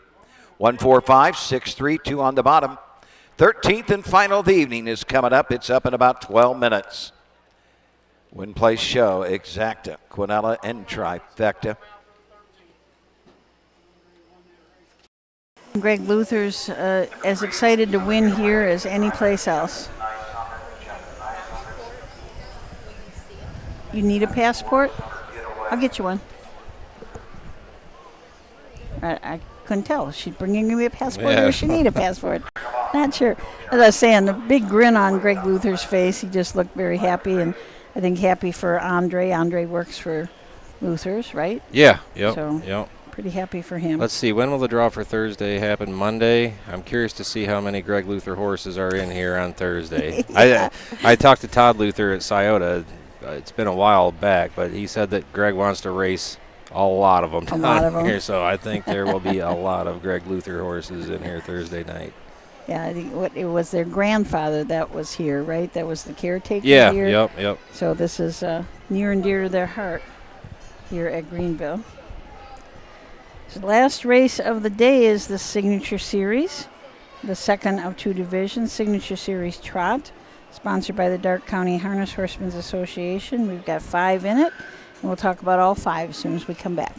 1:45, 6:3, 2 on the bottom. 13th and final of the evening is coming up. It's up in about 12 minutes. Win Place Show, Exacta, Quinella, and Trifecta. Greg Luther's as excited to win here as any place else. You need a passport? I'll get you one. I couldn't tell. Is she bringing me a passport or does she need a passport? Not sure. As I was saying, the big grin on Greg Luther's face. He just looked very happy, and I think happy for Andre. Andre works for Luther's, right? Yeah. Yep. So yep. pretty happy for him. Let's see, when will the draw for Thursday happen? Monday? I'm curious to see how many Greg Luther horses are in here on Thursday. Yeah. I talked to Todd Luther at Scioto. It's been a while back, but he said that Greg wants to race a lot of them down here, so I think there will be a lot of Greg Luther horses in here Thursday night. Yeah, I think it was their grandfather that was here, right? That was the caretaker Yeah, here. yep. So this is near and dear to their heart here at Greenville. So the last race of the day is the Signature Series, the second of two divisions, Signature Series Trot, sponsored by the Darke County Harness Horsemen's Association. We've got 5 in it, and we'll talk about all 5 as soon as we come back.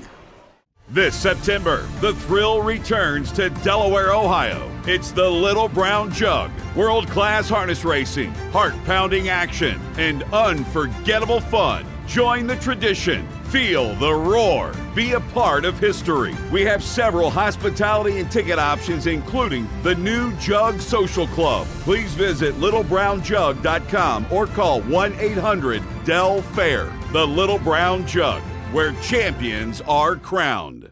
This September, the thrill returns to Delaware, Ohio. It's the Little Brown Jug. World-class harness racing, heart-pounding action, and unforgettable fun. Join the tradition. Feel the roar. Be a part of history. We have several hospitality and ticket options, including the new Jug Social Club. Please visit littlebrownjug.com or call 1-800-DEL-FAIR. The Little Brown Jug, where champions are crowned.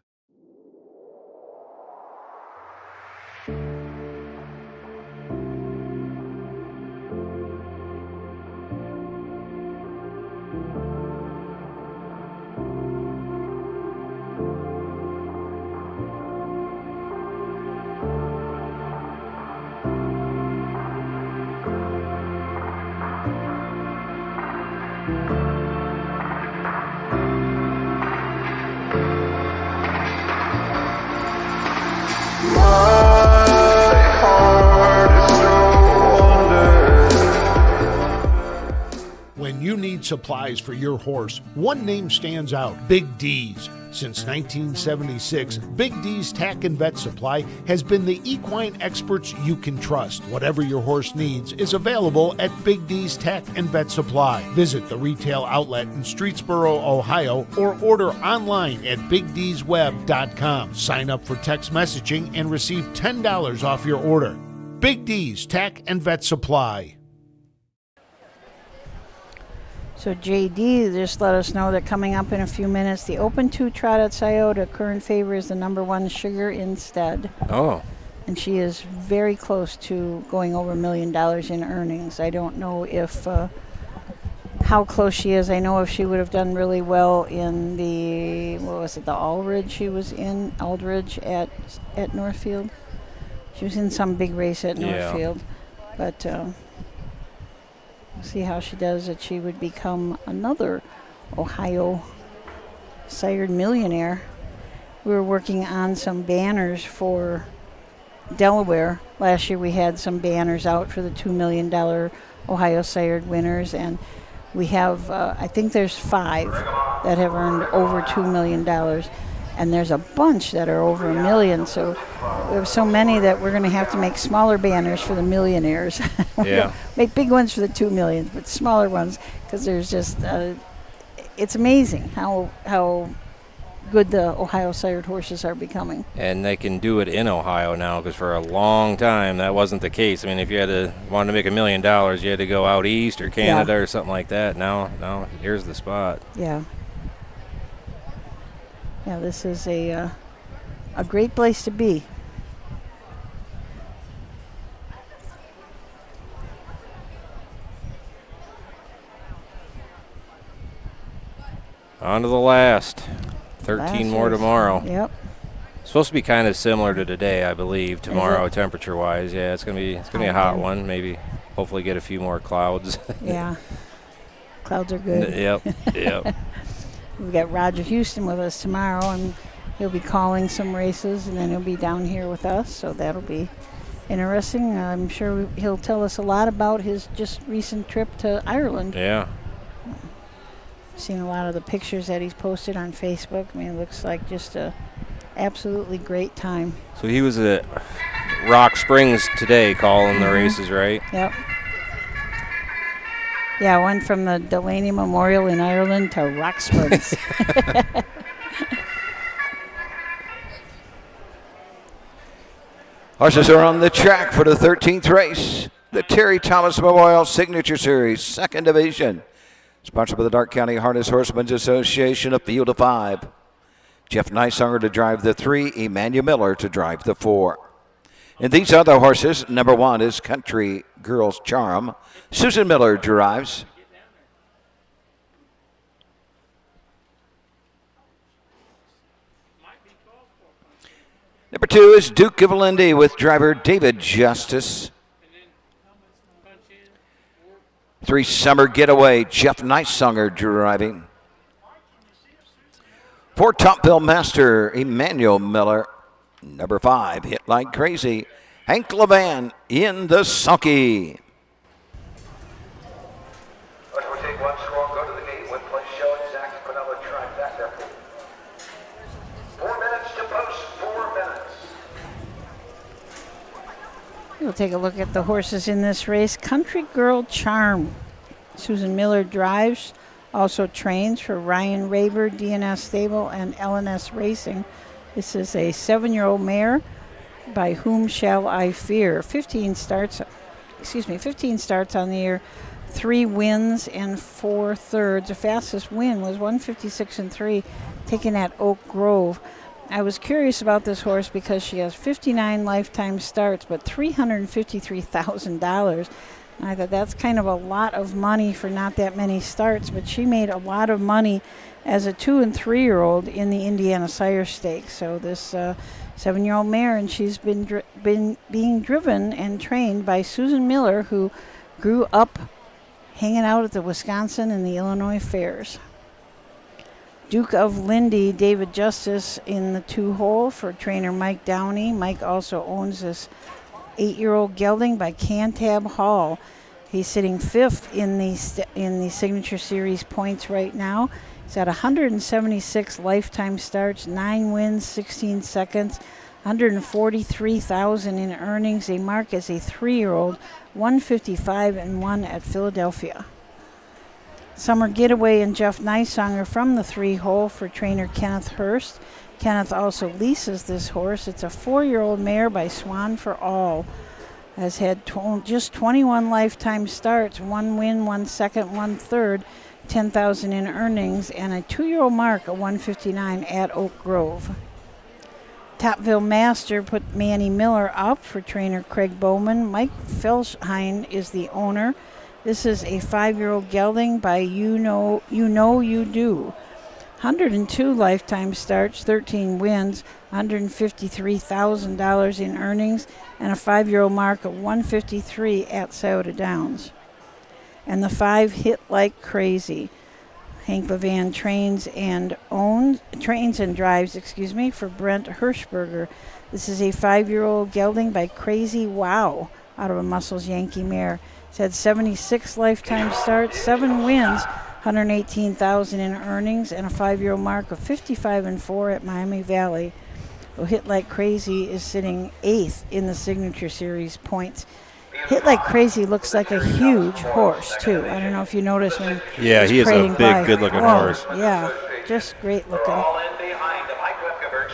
When you need supplies for your horse, one name stands out: Big D's. Since 1976, Big D's Tack and Vet Supply has been the equine experts you can trust. Whatever your horse needs is available at Big D's Tack and Vet Supply. Visit the retail outlet in Streetsboro, Ohio, or order online at BigD'sWeb.com. Sign up for text messaging and receive $10 off your order. Big D's Tack and Vet Supply. So JD just let us know that coming up in a few minutes, the Open 2 Trot at Scioto, current favor is the number 1 Sugar Instead. Oh. And she is very close to going over $1 million in earnings. I don't know if how close she is. I know if she would have done really well in the, what was it, the Aldridge she was in, Aldridge at Northfield. She was in some big race at Northfield. But see how she does, that she would become another Ohio sired millionaire. We were working on some banners for Delaware. Last year we had some banners out for the $2 million Ohio sired winners, and we have, I think there's 5 that have earned over $2 million, and there's a bunch that are over $1 million. So we have so many that we're going to have to make smaller banners for the millionaires. Yeah. Make big ones for the 2 million, but smaller ones, because there's just, it's amazing how good the Ohio sired horses are becoming. And they can do it in Ohio now, because for a long time that wasn't the case. I mean, if you wanted to make $1 million, you had to go out east or Canada or something like that. Now here's the spot. Yeah. Yeah, this is a great place to be. On to the last. 13 more tomorrow. Yep. Supposed to be kind of similar to today, I believe, tomorrow temperature-wise. Yeah, it's gonna be a hot one. Maybe, hopefully, get a few more clouds. Yeah. Clouds are good. Yep. We've got Roger Houston with us tomorrow, and he'll be calling some races, and then he'll be down here with us, so that'll be interesting. I'm sure he'll tell us a lot about his just recent trip to Ireland. Yeah. Seen a lot of the pictures that he's posted on Facebook. I mean, it looks like just a absolutely great time. So he was at Rock Springs today calling the races, right? Yep. Yeah, I went from the Delaney Memorial in Ireland to Rock Springs. Horses are on the track for the 13th race, the Terry Thomas Memorial Signature Series, 2nd Division. Sponsored by the Darke County Harness Horsemen's Association, a field of 5. Jeff Nysaunger to drive the 3, Emmanuel Miller to drive the 4. And these other horses, number 1 is Country Girl's Charm. Susan Miller drives. Number 2 is Duke of Lindy with driver David Justice. 3, Summer Getaway, Jeff Nysaunger driving. 4, Topville Master, Emmanuel Miller. Number 5, Hit Like Crazy, Hank Levan in the sulky. Let's take one strong, go to the gate, win place showing, Zach Spinella trifecta. 4 minutes to post, 4 minutes. We'll take a look at the horses in this race. Country Girl Charm. Susan Miller drives, also trains for Ryan Raber, DNS Stable, and LNS Racing. This is a 7-year-old mare. By Whom Shall I Fear? 15 starts on the year, 3 wins and 4 thirds. The fastest win was 156.3, taken at Oak Grove. I was curious about this horse because she has 59 lifetime starts, but $353,000. I thought that's kind of a lot of money for not that many starts, but she made a lot of money as a 2- and 3-year-old in the Indiana Sire Stakes. So this 7-year-old mare, and she's been being driven and trained by Susan Miller, who grew up hanging out at the Wisconsin and the Illinois fairs. Duke of Lindy, David Justice in the 2-hole for trainer Mike Downey. Mike also owns this 8-year-old gelding by Cantab Hall. He's sitting 5th in the Signature Series points right now. He's at 176 lifetime starts, 9 wins, 16 seconds, $143,000 in earnings. They mark as a 3-year-old, 155-1 at Philadelphia. Summer Getaway and Jeff Nysaunger from the 3-hole for trainer Kenneth Hurst. Kenneth also leases this horse. It's a 4-year-old mare by Swan for All. Has had just 21 lifetime starts, 1 win, 1 second, 1 third, $10,000 in earnings, and a 2-year-old mark of 159 at Oak Grove. Topville Master put Manny Miller up for trainer Craig Bowman. Mike Felshine is the owner. This is a 5-year-old gelding by You Know You Do. 102 lifetime starts, 13 wins, $153,000 in earnings, and a 5-year-old mark of 153 at Scioto Downs. And the 5, Hit Like Crazy. Hank Levan trains and drives, for Brent Hirschberger. This is a 5-year-old gelding by Crazy Wow out of a Muscles Yankee mare. It's had 76 lifetime starts, 7 wins, $118,000 in earnings, and a 5-year-old mark of 55-4 at Miami Valley. Well, Hit Like Crazy is sitting 8th in the Signature Series points. Hit Like Crazy looks like a huge horse, too. I don't know if you noticed when he is a big, good-looking horse. Yeah, just great looking.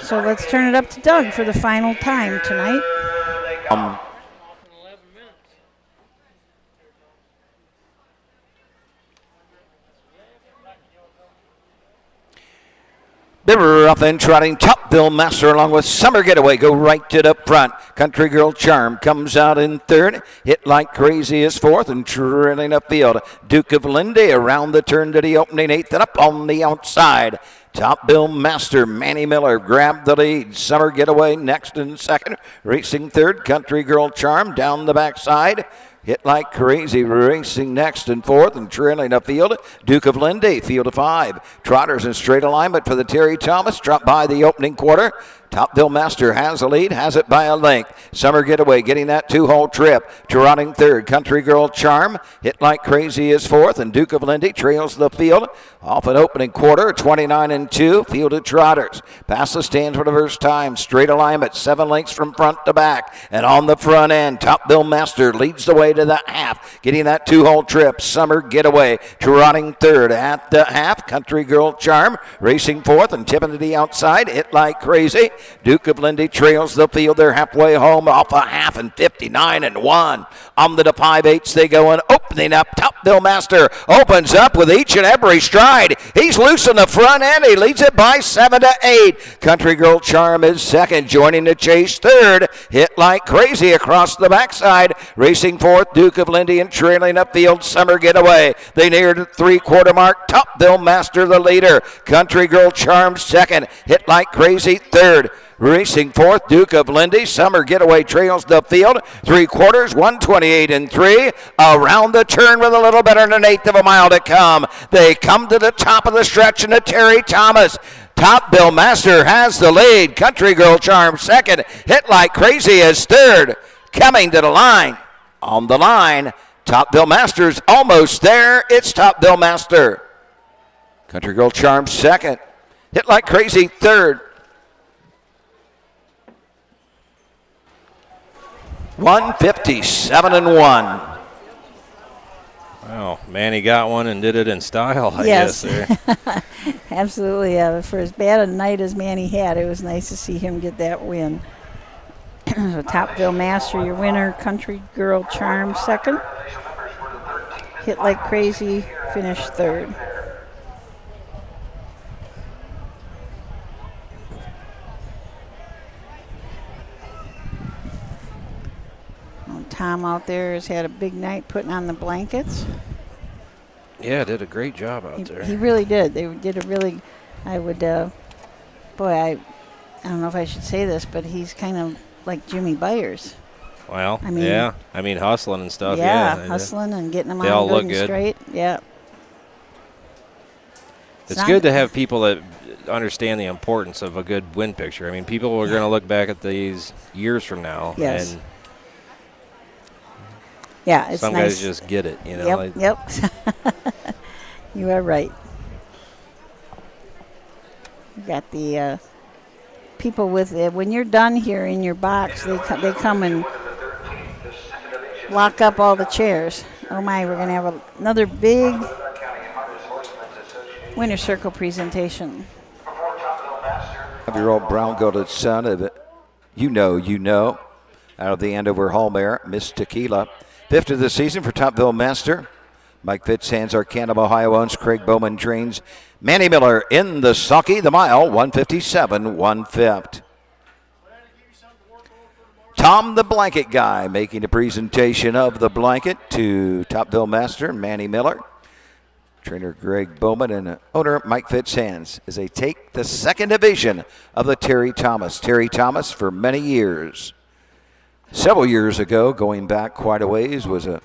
So let's turn it up to Doug for the final time tonight. They were up and trotting. Topville Master along with Summer Getaway go right to the front. Country Girl Charm comes out in 3rd. Hit Like Crazy is 4th and trailing upfield. Duke of Lindy around the turn to the opening 8th and up on the outside. Topville Master, Manny Miller grabbed the lead. Summer Getaway next in 2nd. Racing 3rd. Country Girl Charm down the backside. Hit Like Crazy racing next and 4th and trailing upfield. Duke of Lindy, field of 5. Trotters in straight alignment for the Terry Thomas. Drop by the opening quarter. Topville Master has the lead, has it by a length. Summer Getaway getting that 2-hole trip. Trotting 3rd. Country Girl Charm. Hit Like Crazy is 4th, and Duke of Lindy trails the field. Off an opening quarter, 29-2. Field of Trotters. Past the stands for the first time. Straight alignment, 7 lengths from front to back. And on the front end, Topville Master leads the way to the half. Getting that 2-hole trip. Summer Getaway trotting 3rd at the half. Country Girl Charm racing 4th and tipping to the outside. Hit Like Crazy Duke of Lindy trails the field. They're halfway home off a half and 59-1. On the 5/8 they go, and opening up. Topville Master opens up with each and every stride. He's loose in the front end. He leads it by 7-8. Country Girl Charm is second, joining the chase third. Hit Like Crazy across the backside. Racing fourth, Duke of Lindy, and trailing upfield, Summer Getaway. They near the three-quarter mark. Topville Master the leader. Country Girl Charm second. Hit Like Crazy third. Racing fourth, Duke of Lindy. Summer Getaway trails the field. 3/4, 128-3. Around the turn with a little better than an eighth of a mile to come. They come to the top of the stretch, and Terry Thomas. Topville Master has the lead. Country Girl Charm second. Hit Like Crazy is third. Coming to the line. On the line, Topville Master's almost there. It's Topville Master. Country Girl Charm second. Hit Like Crazy third. 157-1. Wow, Manny got one and did it in style, I yes. guess. There. Absolutely. For as bad a night as Manny had, it was nice to see him get that win. So Topville Master, your winner. Country Girl Charm second. Hit Like Crazy finished third. Tom out there has had a big night putting on the blankets. Yeah, did a great job out there. He really did. They did a really, I don't know if I should say this, but he's kind of like Jimmy Byers. Well, yeah. I mean, hustling and stuff. Yeah, hustling and getting them they on all good look and good. Straight. Yeah. It's good to have people that understand the importance of a good win picture. I mean, people are going to look back at these years from now. Yes. And yeah, it's some nice. guys just get it, you know. Yep. You are right. You got the people with it. When you're done here in your box, they come and lock up all the chairs. Oh my, we're gonna have another big winter circle presentation. 5-year-old brown-goated son of it. You know. Out of the Andover Hall mare, Miss Tequila. Fifth of the season for Topville Master. Mike Fitzhands, Arcanum, Ohio owns. Craig Bowman trains. Manny Miller in the sulky, the mile, 157, 1/5. Tom the Blanket Guy making a presentation of the blanket to Topville Master, Manny Miller. Trainer Greg Bowman and owner Mike Fitzhands as they take the second division of the Terry Thomas. Terry Thomas for many years. Several years ago, going back quite a ways, was a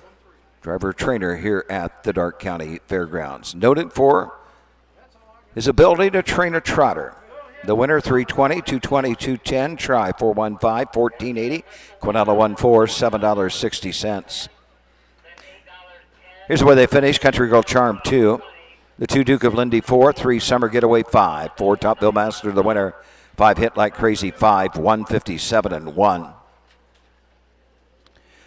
driver trainer here at the Darke County Fairgrounds. Noted for his ability to train a trotter. The winner, 320, 220, 210. Try 415, 1480. Quinella 14, $7.60. Here's where they finished. Country Girl Charm 2. The 2 Duke of Lindy 4. 3 Summer Getaway 5. 4 Topville Master the winner. 5 Hit Like Crazy 5. 157-1.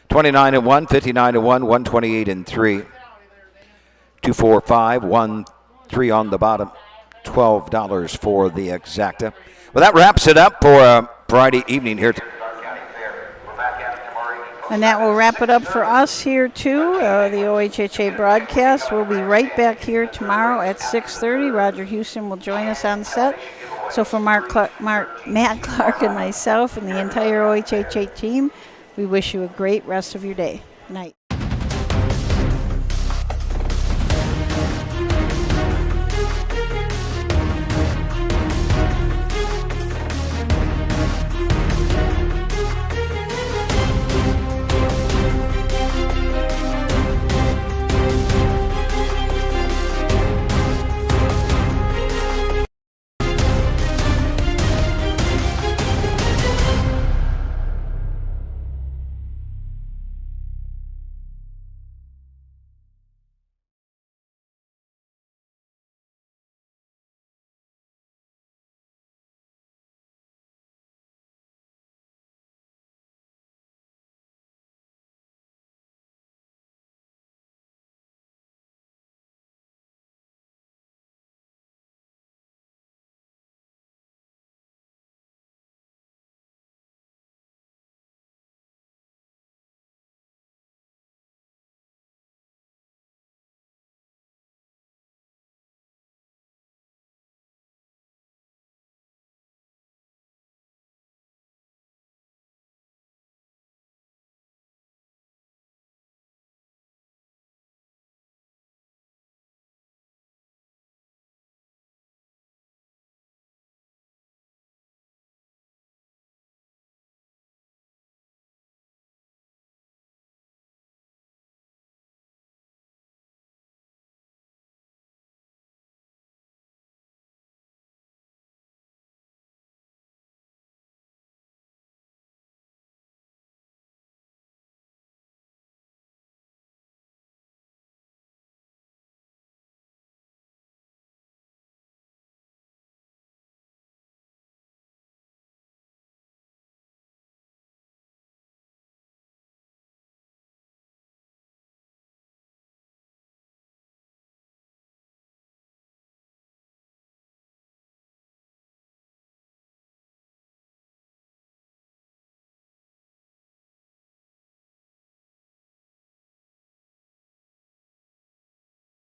29-1, 59-1, 128-3. 245, 1-3 on the bottom. $12 for the exacta. Well, that wraps it up for Friday evening here. And that will wrap it up for us here, too, the OHHA broadcast. We'll be right back here tomorrow at 6:30. Roger Houston will join us on set. So for Matt Clark and myself and the entire OHHA team, we wish you a great rest of your day. Good night.